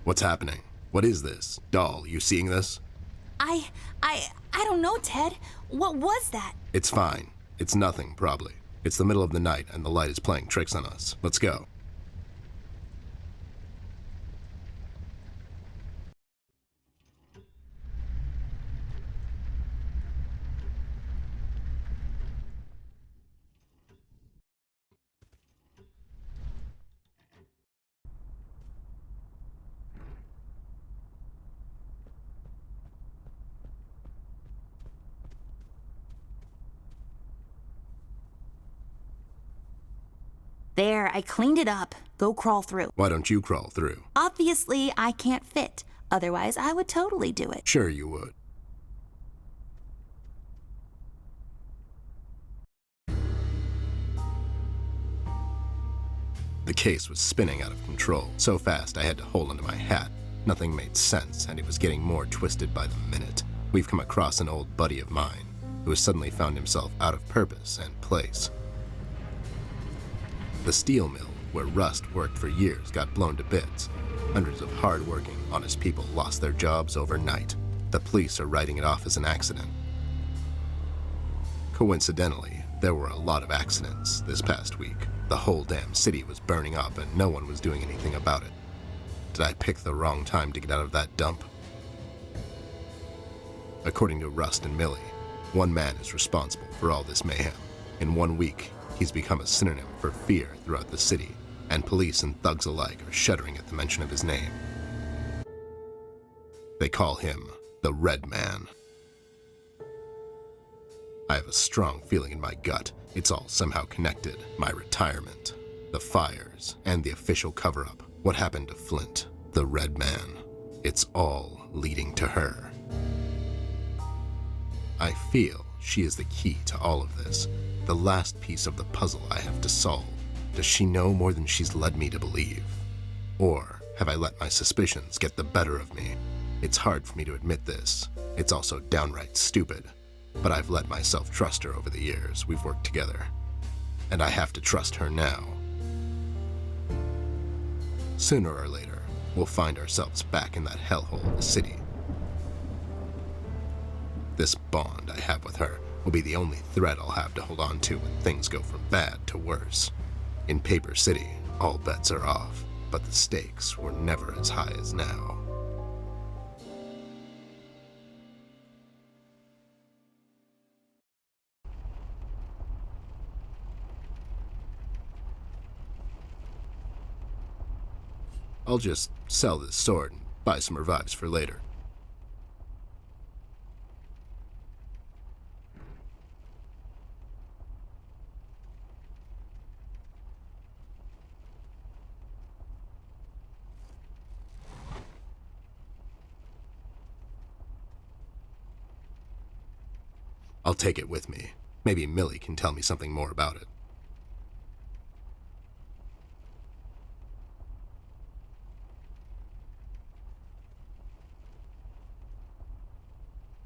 What's happening? What is this? Doll, you seeing this? I don't know, Ted. What was that? It's fine. It's nothing, probably. It's the middle of the night and the light is playing tricks on us. Let's go. There, I cleaned it up. Go crawl through. Why don't you crawl through? Obviously, I can't fit. Otherwise, I would totally do it. Sure you would. The case was spinning out of control, so fast I had to hold onto my hat. Nothing made sense, and it was getting more twisted by the minute. We've come across an old buddy of mine who has suddenly found himself out of purpose and place. The steel mill, where Rust worked for years, got blown to bits. Hundreds of hard-working, honest people lost their jobs overnight. The police are writing it off as an accident. Coincidentally, there were a lot of accidents this past week. The whole damn city was burning up and no one was doing anything about it. Did I pick the wrong time to get out of that dump? According to Rust and Millie, one man is responsible for all this mayhem. In 1 week, he's become a synonym for fear throughout the city, and police and thugs alike are shuddering at the mention of his name. They call him the Red Man. I have a strong feeling in my gut it's all somehow connected. My retirement, the fires, and the official cover-up. What happened to Flint, the Red Man? It's all leading to her. I feel she is the key to all of this, the last piece of the puzzle I have to solve. Does she know more than she's led me to believe? Or have I let my suspicions get the better of me? It's hard for me to admit this. It's also downright stupid. But I've let myself trust her over the years we've worked together. And I have to trust her now. Sooner or later, we'll find ourselves back in that hellhole of a city. This bond I have with her will be the only thread I'll have to hold on to when things go from bad to worse. In Paper City, all bets are off, but the stakes were never as high as now. I'll just sell this sword and buy some revives for later. I'll take it with me. Maybe Millie can tell me something more about it.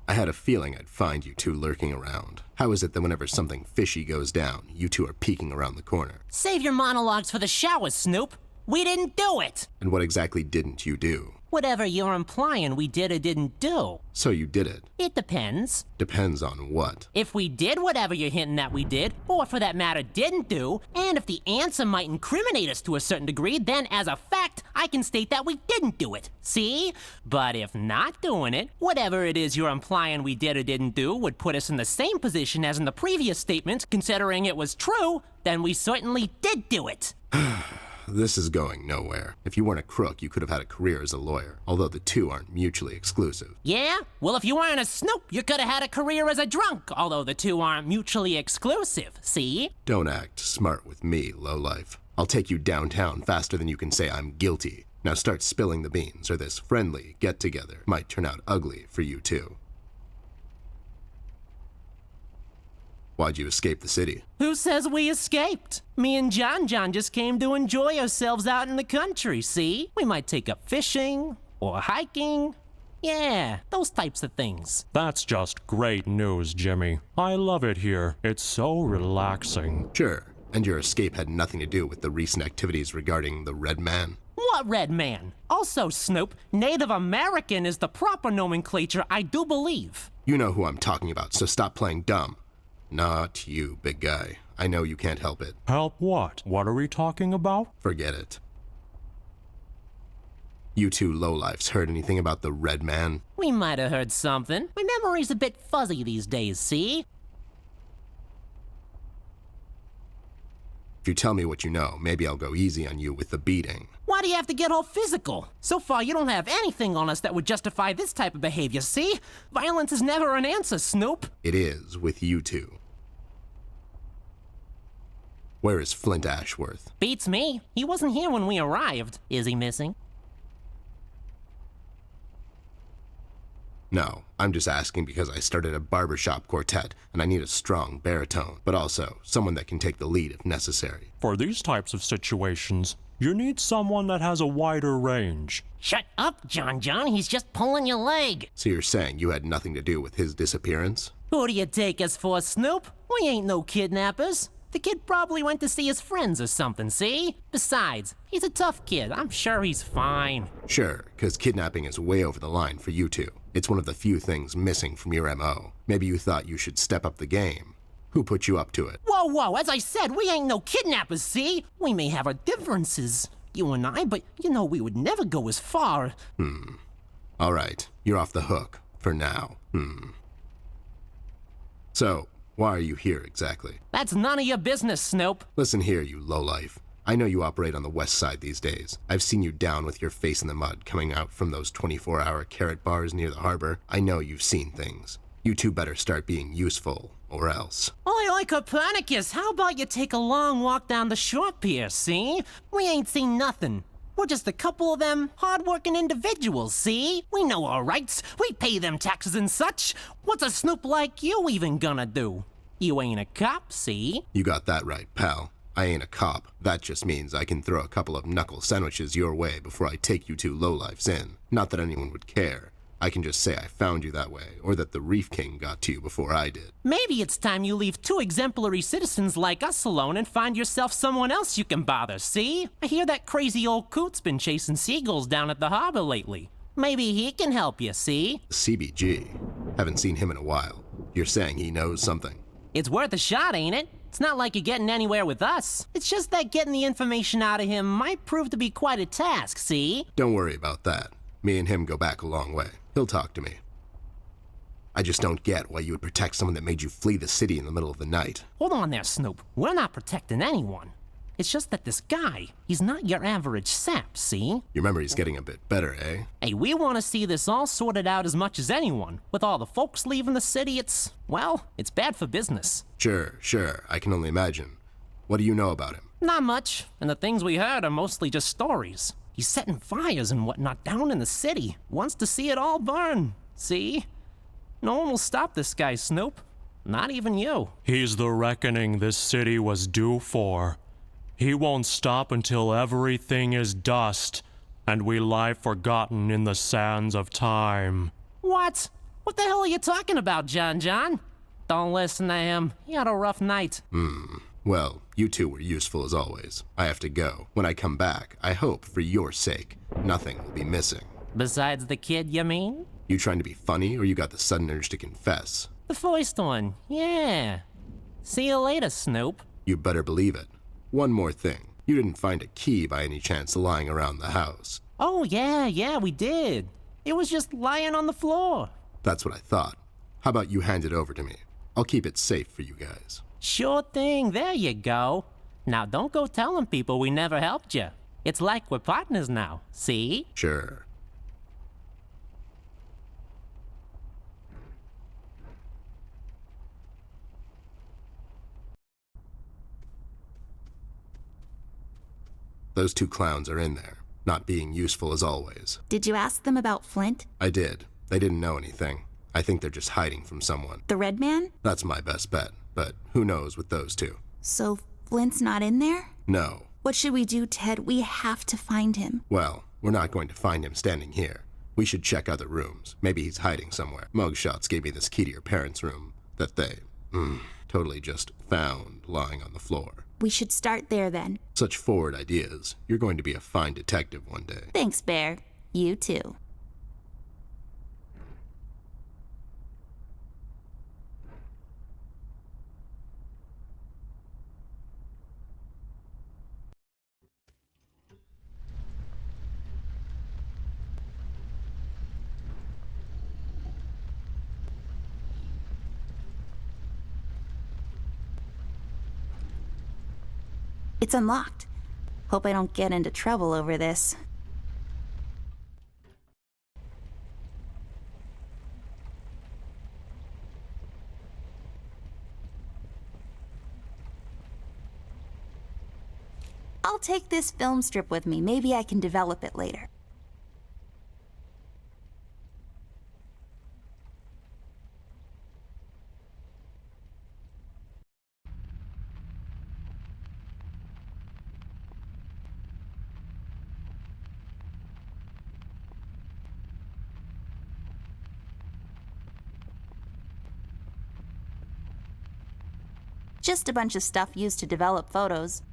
I had a feeling I'd find you two lurking around. How is it that whenever something fishy goes down, you two are peeking around the corner? Save your monologues for the shower, Snoop. We didn't do it! And what exactly didn't you do? Whatever you're implying we did or didn't do. So you did it? It depends. Depends on what? If we did whatever you're hinting that we did, or for that matter didn't do, and if the answer might incriminate us to a certain degree, then as a fact, I can state that we didn't do it. See? But if not doing it, whatever it is you're implying we did or didn't do would put us in the same position as in the previous statement, considering it was true, then we certainly did do it. This is going nowhere. If you weren't a crook, you could have had a career as a lawyer, although the two aren't mutually exclusive. Yeah? Well, if you weren't a Snoop, you could have had a career as a drunk, although the two aren't mutually exclusive, see? Don't act smart with me, lowlife. I'll take you downtown faster than you can say I'm guilty. Now start spilling the beans, or this friendly get-together might turn out ugly for you too. Why'd you escape the city? Who says we escaped? Me and John just came to enjoy ourselves out in the country, see? We might take up fishing, or hiking. Yeah, those types of things. That's just great news, Jimmy. I love it here. It's so relaxing. Sure, and your escape had nothing to do with the recent activities regarding the Red Man? What Red Man? Also, Snoop, Native American is the proper nomenclature, I do believe. You know who I'm talking about, so stop playing dumb. Not you, big guy. I know you can't help it. Help what? What are we talking about? Forget it. You two lowlifes heard anything about the Red Man? We might have heard something. My memory's a bit fuzzy these days, see? If you tell me what you know, maybe I'll go easy on you with the beating. Why do you have to get all physical? So far, you don't have anything on us that would justify this type of behavior, see? Violence is never an answer, Snoop. It is with you two. Where is Flint Ashworth? Beats me. He wasn't here when we arrived. Is he missing? No, I'm just asking because I started a barbershop quartet and I need a strong baritone, but also someone that can take the lead if necessary. For these types of situations, you need someone that has a wider range. Shut up, John. He's just pulling your leg. So you're saying you had nothing to do with his disappearance? Who do you take us for, Snoop? We ain't no kidnappers. The kid probably went to see his friends or something, see? Besides, he's a tough kid. I'm sure he's fine. Sure, because kidnapping is way over the line for you two. It's one of the few things missing from your MO. Maybe you thought you should step up the game. Who put you up to it? Whoa, as I said, we ain't no kidnappers, see? We may have our differences, you and I, but you know we would never go as far. All right, you're off the hook, for now. So, why are you here exactly? That's none of your business, Snoop. Listen here, you lowlife. I know you operate on the west side these days. I've seen you down with your face in the mud coming out from those 24-hour carrot bars near the harbor. I know you've seen things. You two better start being useful, or else. Oi, Copernicus, how about you take a long walk down the shore pier, see? We ain't seen nothing. We're just a couple of them hard-working individuals, see? We know our rights. We pay them taxes and such. What's a snoop like you even gonna do? You ain't a cop, see? You got that right, pal. I ain't a cop. That just means I can throw a couple of knuckle sandwiches your way before I take you two lowlifes in. Not that anyone would care. I can just say I found you that way, or that the Reef King got to you before I did. Maybe it's time you leave two exemplary citizens like us alone and find yourself someone else you can bother, see? I hear that crazy old coot's been chasing seagulls down at the harbor lately. Maybe he can help you, see? CBG. Haven't seen him in a while. You're saying he knows something? It's worth a shot, ain't it? It's not like you're getting anywhere with us. It's just that getting the information out of him might prove to be quite a task, see? Don't worry about that. Me and him go back a long way. He'll talk to me. I just don't get why you would protect someone that made you flee the city in the middle of the night. Hold on there, Snoop. We're not protecting anyone. It's just that this guy, he's not your average sap, see? Your memory's getting a bit better, eh? Hey, we want to see this all sorted out as much as anyone. With all the folks leaving the city, it's bad for business. Sure. I can only imagine. What do you know about him? Not much, and the things we heard are mostly just stories. He's setting fires and whatnot down in the city. Wants to see it all burn. See? No one will stop this guy, Snoop. Not even you. He's the reckoning this city was due for. He won't stop until everything is dust, and we lie forgotten in the sands of time. What? What the hell are you talking about, John? Don't listen to him. He had a rough night. Well, you two were useful as always. I have to go. When I come back, I hope, for your sake, nothing will be missing. Besides the kid, you mean? You trying to be funny, or you got the sudden urge to confess? The first one, yeah. See you later, Snoop. You better believe it. One more thing. You didn't find a key by any chance lying around the house? Oh, yeah, we did. It was just lying on the floor. That's what I thought. How about you hand it over to me? I'll keep it safe for you guys. Sure thing, there you go. Now don't go telling people we never helped you. It's like we're partners now, see? Sure. Those two clowns are in there, not being useful as always. Did you ask them about Flint? I did. They didn't know anything. I think they're just hiding from someone. The red man? That's my best bet, but who knows with those two. So Flint's not in there? No. What should we do, Ted? We have to find him. Well, we're not going to find him standing here. We should check other rooms. Maybe he's hiding somewhere. Mugshots gave me this key to your parents' room that they, totally just found lying on the floor. We should start there then. Such forward ideas. You're going to be a fine detective one day. Thanks, Bear. You too. It's unlocked. Hope I don't get into trouble over this. I'll take this film strip with me. Maybe I can develop it later. Just a bunch of stuff used to develop photos.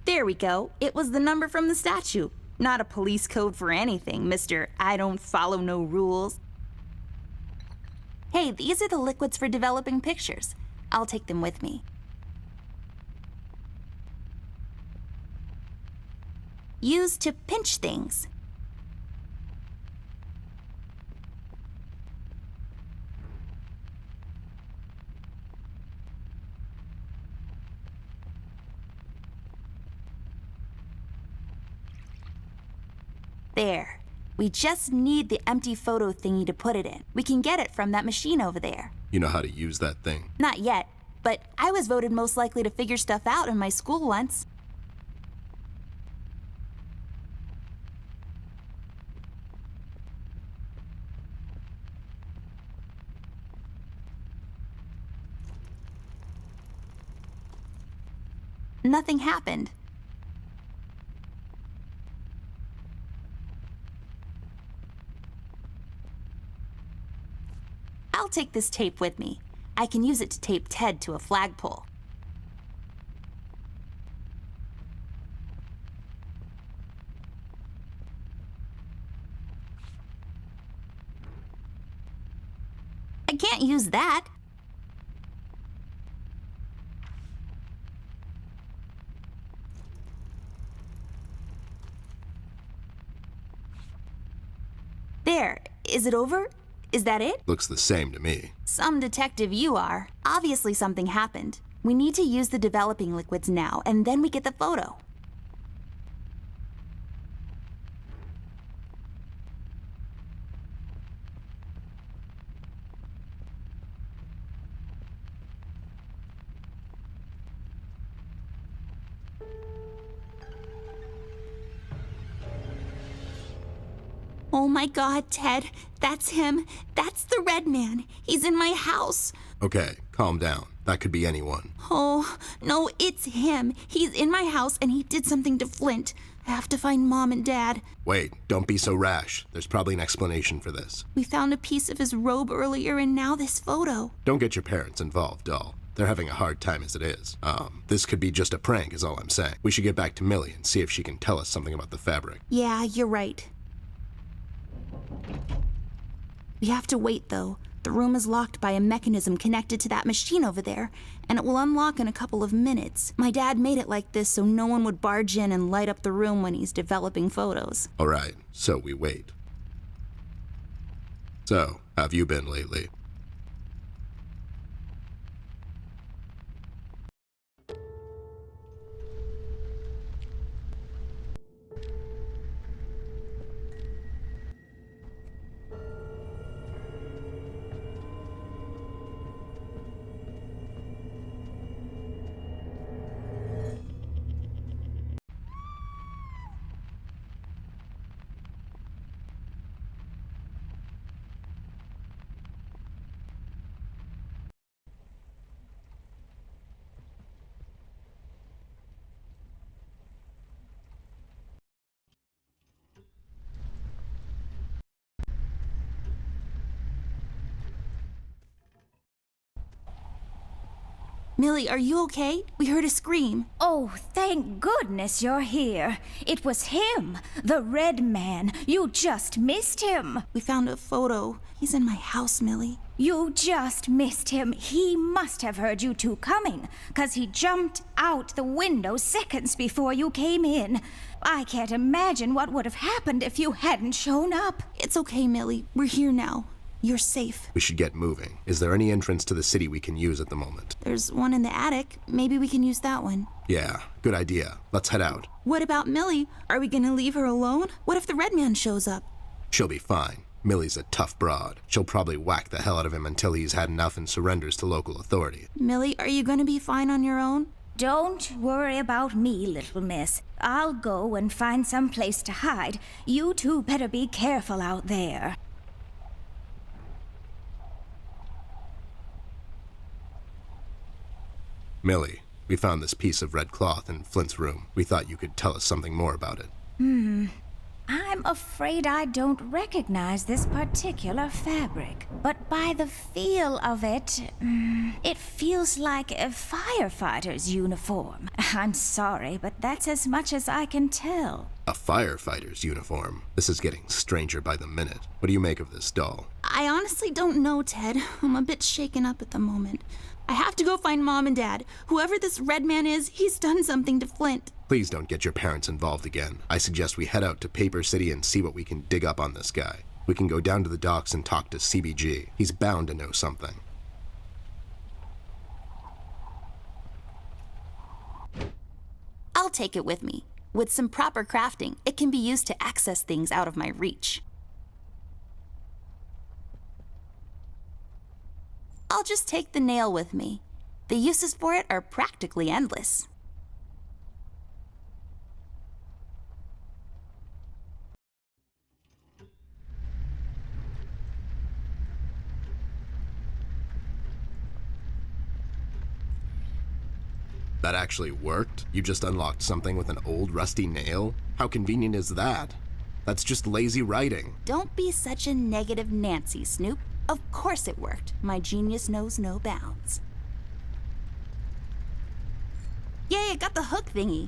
There we go. It was the number from the statue. Not a police code for anything, Mr. I don't follow no rules. Hey, these are the liquids for developing pictures. I'll take them with me. Used to pinch things. There. We just need the empty photo thingy to put it in. We can get it from that machine over there. You know how to use that thing? Not yet, but I was voted most likely to figure stuff out in my school once. Nothing happened. I'll take this tape with me. I can use it to tape Ted to a flagpole. I can't use that. There. Is it over? Is that it? Looks the same to me. Some detective you are. Obviously something happened. We need to use the developing liquids now, and then we get the photo. Oh my God, Ted. That's him. That's the red man. He's in my house. Okay, calm down. That could be anyone. Oh, no, it's him. He's in my house and he did something to Flint. I have to find Mom and Dad. Wait, don't be so rash. There's probably an explanation for this. We found a piece of his robe earlier and now this photo. Don't get your parents involved, doll. They're having a hard time as it is. This could be just a prank is all I'm saying. We should get back to Millie and see if she can tell us something about the fabric. Yeah, you're right. We have to wait, though. The room is locked by a mechanism connected to that machine over there, and it will unlock in a couple of minutes. My dad made it like this so no one would barge in and light up the room when he's developing photos. All right, so we wait. So, how have you been lately? Millie, are you okay? We heard a scream. Oh, thank goodness you're here. It was him, the red man. You just missed him. We found a photo. He's in my house, Millie. You just missed him. He must have heard you two coming, 'cause he jumped out the window seconds before you came in. I can't imagine what would have happened if you hadn't shown up. It's okay, Millie. We're here now. You're safe. We should get moving. Is there any entrance to the city we can use at the moment? There's one in the attic. Maybe we can use that one. Yeah, good idea. Let's head out. What about Millie? Are we gonna leave her alone? What if the red man shows up? She'll be fine. Millie's a tough broad. She'll probably whack the hell out of him until he's had enough and surrenders to local authority. Millie, are you gonna be fine on your own? Don't worry about me, little miss. I'll go and find some place to hide. You two better be careful out there. Millie, we found this piece of red cloth in Flint's room. We thought you could tell us something more about it. I'm afraid I don't recognize this particular fabric, but by the feel of it, it feels like a firefighter's uniform. I'm sorry, but that's as much as I can tell. A firefighter's uniform? This is getting stranger by the minute. What do you make of this doll? I honestly don't know, Ted. I'm a bit shaken up at the moment. I have to go find Mom and Dad. Whoever this red man is, he's done something to Flint. Please don't get your parents involved again. I suggest we head out to Paper City and see what we can dig up on this guy. We can go down to the docks and talk to CBG. He's bound to know something. I'll take it with me. With some proper crafting, it can be used to access things out of my reach. I'll just take the nail with me. The uses for it are practically endless. That actually worked? You just unlocked something with an old rusty nail? How convenient is that? That's just lazy writing. Don't be such a negative Nancy, Snoop. Of course it worked. My genius knows no bounds. Yay, I got the hook thingy.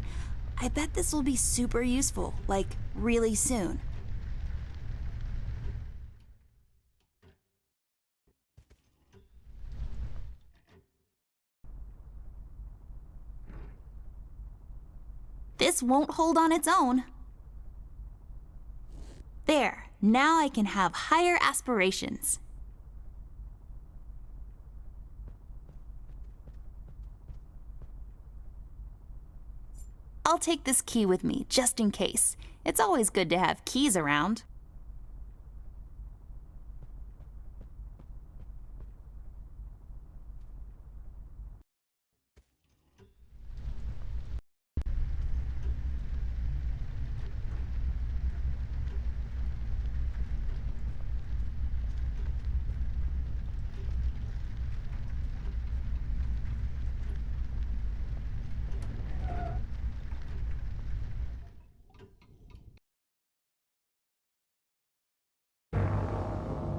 I bet this will be super useful, like really soon. This won't hold on its own. There, now I can have higher aspirations. I'll take this key with me, just in case. It's always good to have keys around.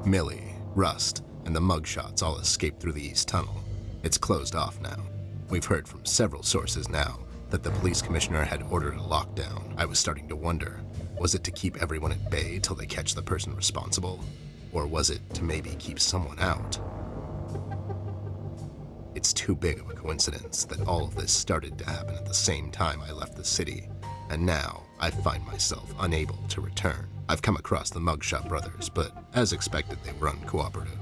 Millie, Rust, and the mugshots all escaped through the East Tunnel. It's closed off now. We've heard from several sources now that the police commissioner had ordered a lockdown. I was starting to wonder, was it to keep everyone at bay till they catch the person responsible? Or was it to maybe keep someone out? It's too big of a coincidence that all of this started to happen at the same time I left the city, and now I find myself unable to return. I've come across the Mugshot brothers, but as expected, they were uncooperative.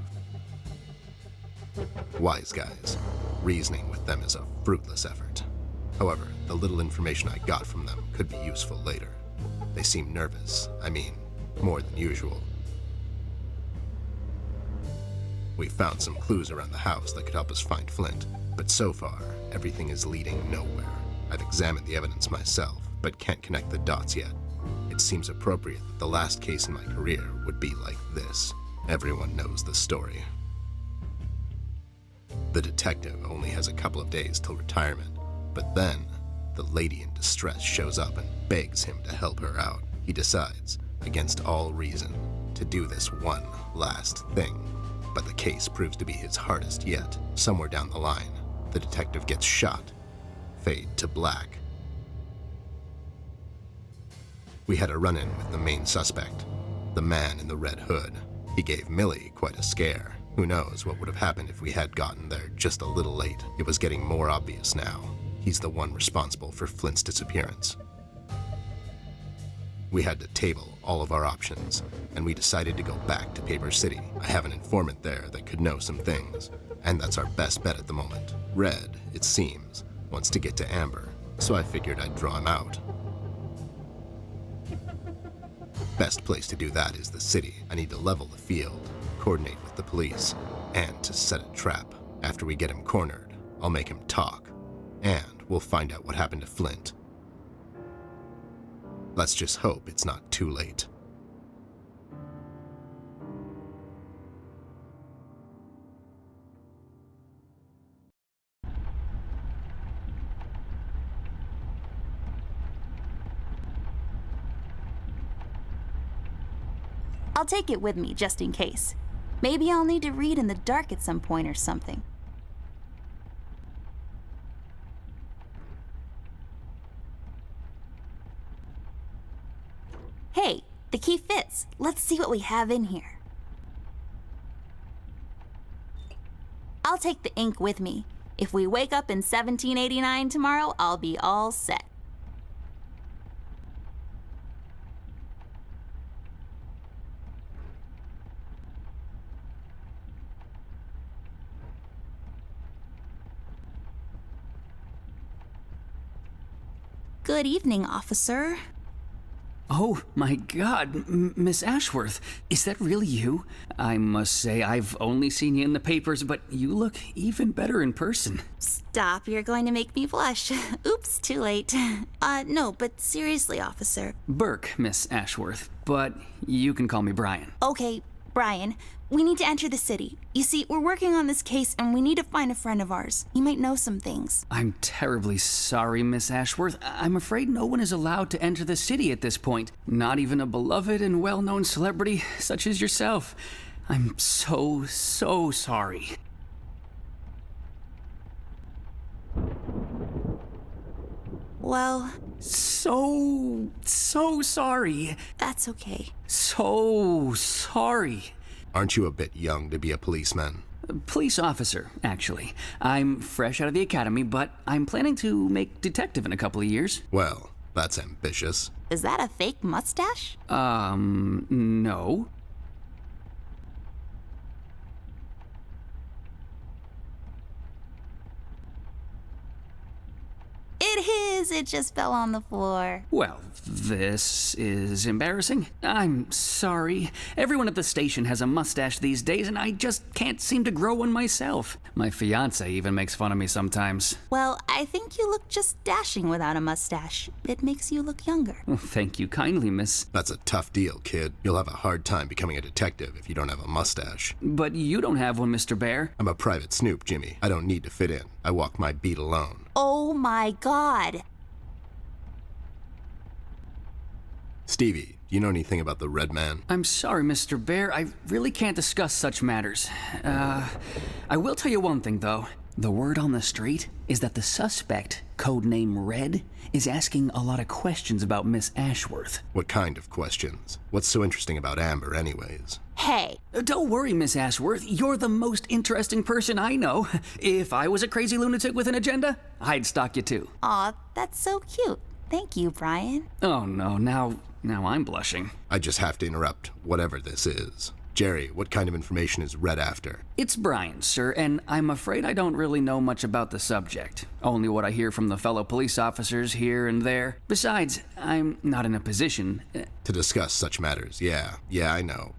Wise guys. Reasoning with them is a fruitless effort. However, the little information I got from them could be useful later. They seem nervous. I mean, more than usual. We found some clues around the house that could help us find Flint, but so far, everything is leading nowhere. I've examined the evidence myself, but can't connect the dots yet. It seems appropriate that the last case in my career would be like this. Everyone knows the story. The detective only has a couple of days till retirement, but then the lady in distress shows up and begs him to help her out. He decides, against all reason, to do this one last thing. But the case proves to be his hardest yet. Somewhere down the line, the detective gets shot. Fade to black. We had a run-in with the main suspect, the man in the red hood. He gave Millie quite a scare. Who knows what would have happened if we had gotten there just a little late. It was getting more obvious now. He's the one responsible for Flint's disappearance. We had to table all of our options, and we decided to go back to Paper City. I have an informant there that could know some things, and that's our best bet at the moment. Red, it seems, wants to get to Amber, so I figured I'd draw him out. Best place to do that is the city. I need to level the field, coordinate with the police, and to set a trap. After we get him cornered, I'll make him talk, and we'll find out what happened to Flint. Let's just hope it's not too late. I'll take it with me, just in case. Maybe I'll need to read in the dark at some point or something. Hey, the key fits. Let's see what we have in here. I'll take the ink with me. If we wake up in 1789 tomorrow, I'll be all set. Good evening, officer. Oh, my God, Miss Ashworth, is that really you? I must say, I've only seen you in the papers, but you look even better in person. Stop, you're going to make me blush. Oops, too late. No, but seriously, officer. Burke, Miss Ashworth, but you can call me Brian. Okay, Brian, we need to enter the city. You see, we're working on this case and we need to find a friend of ours. He might know some things. I'm terribly sorry, Miss Ashworth. I'm afraid no one is allowed to enter the city at this point. Not even a beloved and well-known celebrity such as yourself. I'm so sorry. Well... So sorry. That's okay. So sorry. Aren't you a bit young to be a policeman? Police officer, actually. I'm fresh out of the academy, but I'm planning to make detective in a couple of years. Well, that's ambitious. Is that a fake mustache? No. It is. It just fell on the floor. Well, this is embarrassing. I'm sorry. Everyone at the station has a mustache these days, and I just can't seem to grow one myself. My fiancé even makes fun of me sometimes. Well, I think you look just dashing without a mustache. It makes you look younger. Well, thank you kindly, miss. That's a tough deal, kid. You'll have a hard time becoming a detective if you don't have a mustache. But you don't have one, Mr. Bear. I'm a private snoop, Jimmy. I don't need to fit in. I walk my beat alone. Oh my God. Stevie, do you know anything about the Red Man? I'm sorry, Mr. Bear. I really can't discuss such matters. I will tell you one thing, though. The word on the street is that the suspect, codename Red, is asking a lot of questions about Miss Ashworth. What kind of questions? What's so interesting about Amber, anyways? Hey! Don't worry, Miss Ashworth. You're the most interesting person I know. If I was a crazy lunatic with an agenda, I'd stalk you too. Aw, that's so cute. Thank you, Brian. Oh no, now I'm blushing. I just have to interrupt, whatever this is. Jerry, what kind of information is Red after? It's Brian, sir, and I'm afraid I don't really know much about the subject. Only what I hear from the fellow police officers here and there. Besides, I'm not in a position... to discuss such matters, yeah, I know.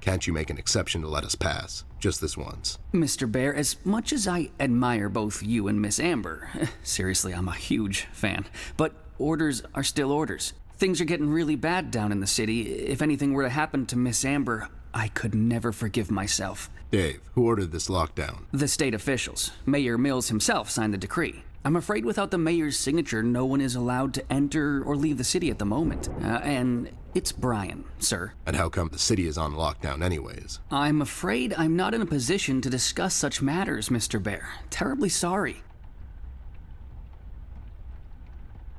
Can't you make an exception to let us pass? Just this once. Mr. Bear, as much as I admire both you and Miss Amber, seriously, I'm a huge fan, but orders are still orders. Things are getting really bad down in the city. If anything were to happen to Miss Amber, I could never forgive myself. Dave, who ordered this lockdown? The state officials. Mayor Mills himself signed the decree. I'm afraid without the mayor's signature, no one is allowed to enter or leave the city at the moment. And it's Brian, sir. And how come the city is on lockdown anyways? I'm afraid I'm not in a position to discuss such matters, Mr. Bear. Terribly sorry.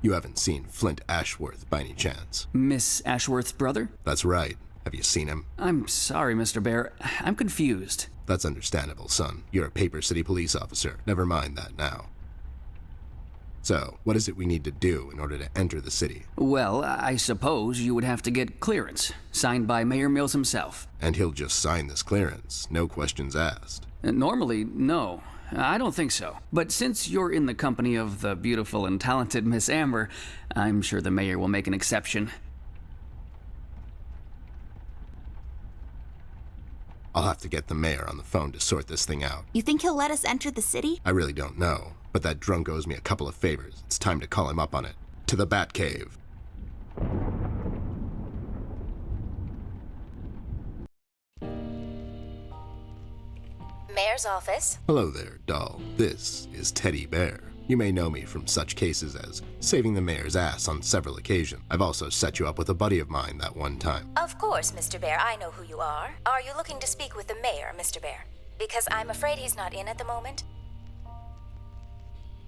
You haven't seen Flint Ashworth by any chance? Miss Ashworth's brother? That's right. Have you seen him? I'm sorry, Mr. Bear. I'm confused. That's understandable, son. You're a Paper City police officer. Never mind that now. So, what is it we need to do in order to enter the city? Well, I suppose you would have to get clearance, signed by Mayor Mills himself. And he'll just sign this clearance, no questions asked. Normally, no. I don't think so. But since you're in the company of the beautiful and talented Miss Amber, I'm sure the mayor will make an exception. I'll have to get the mayor on the phone to sort this thing out. You think he'll let us enter the city? I really don't know, but that drunk owes me a couple of favors. It's time to call him up on it. To the Batcave. Mayor's office. Hello there, doll. This is Teddy Bear. You may know me from such cases as saving the mayor's ass on several occasions. I've also set you up with a buddy of mine that one time. Of course, Mr. Bear, I know who you are. Are you looking to speak with the mayor, Mr. Bear? Because I'm afraid he's not in at the moment.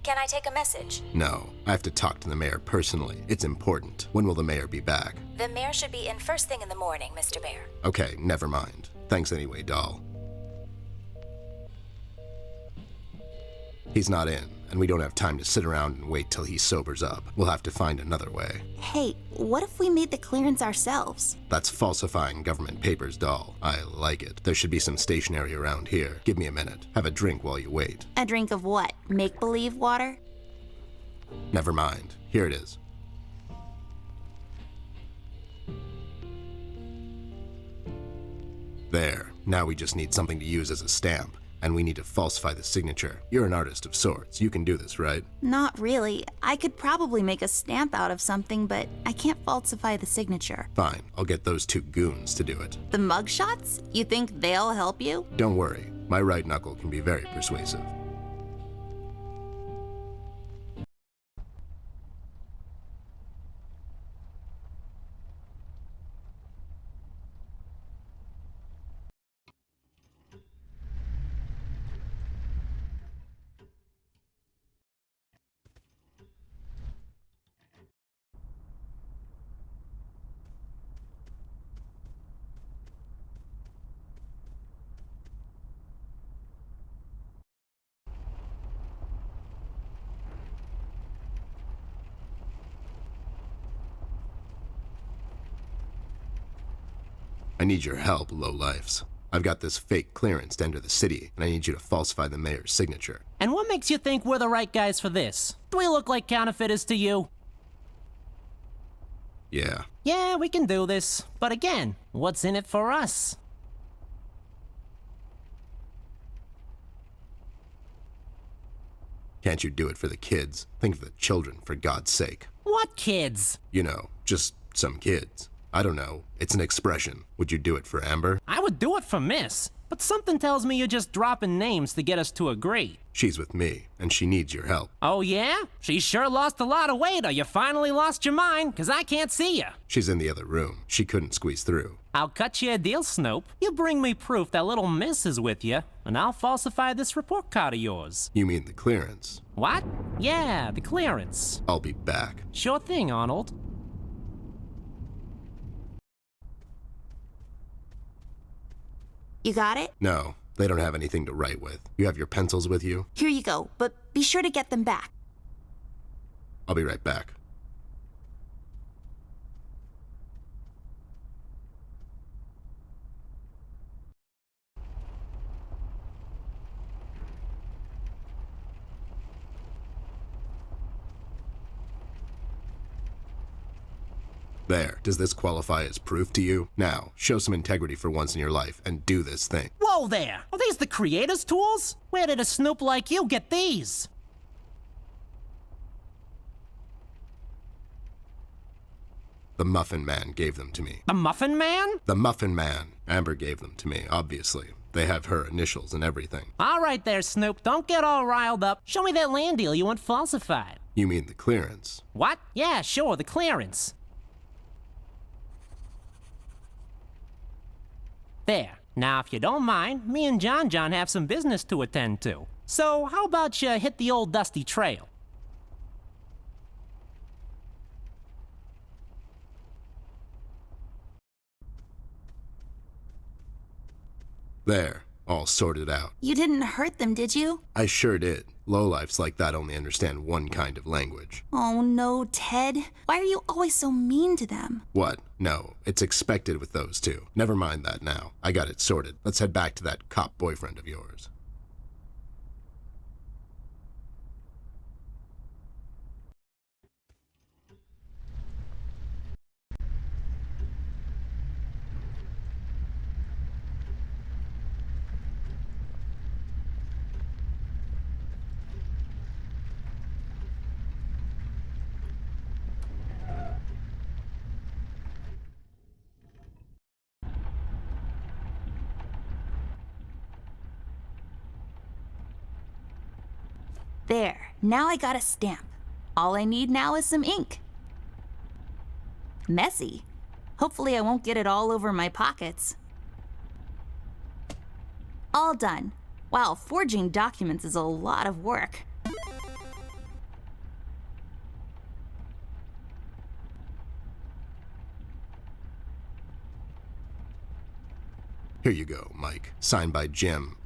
Can I take a message? No, I have to talk to the mayor personally. It's important. When will the mayor be back? The mayor should be in first thing in the morning, Mr. Bear. Okay, never mind. Thanks anyway, doll. He's not in, and we don't have time to sit around and wait till he sobers up. We'll have to find another way. Hey, what if we made the clearance ourselves? That's falsifying government papers, doll. I like it. There should be some stationery around here. Give me a minute. Have a drink while you wait. A drink of what? Make-believe water? Never mind. Here it is. There. Now we just need something to use as a stamp. And we need to falsify the signature. You're an artist of sorts. You can do this, right? Not really. I could probably make a stamp out of something, but I can't falsify the signature. Fine. I'll get those two goons to do it. The mugshots? You think they'll help you? Don't worry. My right knuckle can be very persuasive. I need your help, lowlifes. I've got this fake clearance to enter the city, and I need you to falsify the mayor's signature. And what makes you think we're the right guys for this? Do we look like counterfeiters to you? Yeah. Yeah, we can do this. But again, what's in it for us? Can't you do it for the kids? Think of the children, for God's sake. What kids? You know, just some kids. I don't know. It's an expression. Would you do it for Amber? I would do it for Miss, but something tells me you're just dropping names to get us to agree. She's with me, and she needs your help. Oh yeah? She sure lost a lot of weight, or you finally lost your mind, 'cause I can't see you. She's in the other room. She couldn't squeeze through. I'll cut you a deal, Snoop. You bring me proof that little Miss is with you, and I'll falsify this report card of yours. You mean the clearance? What? Yeah, the clearance. I'll be back. Sure thing, Arnold. You got it? No, they don't have anything to write with. You have your pencils with you? Here you go, but be sure to get them back. I'll be right back. There, does this qualify as proof to you? Now, show some integrity for once in your life and do this thing. Whoa there! Are these the creator's tools? Where did a Snoop like you get these? The Muffin Man gave them to me. The Muffin Man? The Muffin Man. Amber gave them to me, obviously. They have her initials and everything. All right there, Snoop. Don't get all riled up. Show me that land deal you want falsified. You mean the clearance? What? Yeah, sure, the clearance. There. Now, if you don't mind, me and John have some business to attend to. So, how about you hit the old dusty trail? There, all sorted out. You didn't hurt them, did you? I sure did. Lowlifes like that only understand one kind of language. Oh no, Ted. Why are you always so mean to them? What? No, it's expected with those two. Never mind that now. I got it sorted. Let's head back to that cop boyfriend of yours. There, now I got a stamp. All I need now is some ink. Messy. Hopefully I won't get it all over my pockets. All done. Wow, forging documents is a lot of work. Here you go, Mike. Signed by Jim,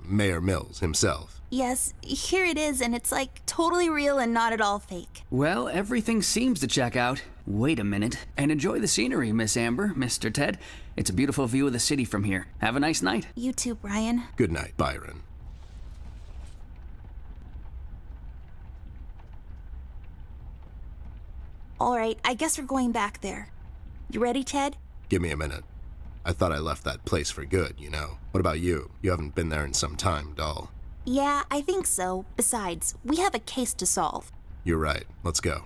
Mayor Mills himself. Yes, here it is, and it's like totally real and not at all fake. Well, everything seems to check out. Wait a minute, and enjoy the scenery, Miss Amber, Mr. Ted. It's a beautiful view of the city from here. Have a nice night. You too, Brian. Good night, Byron. All right, I guess we're going back there. You ready, Ted? Give me a minute. I thought I left that place for good, you know. What about you? You haven't been there in some time, doll. Yeah, I think so. Besides, we have a case to solve. You're right. Let's go.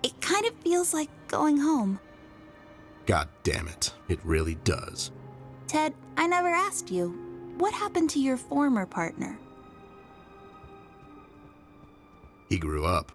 It kind of feels like going home. God damn it. It really does. Ted, I never asked you. What happened to your former partner? He grew up.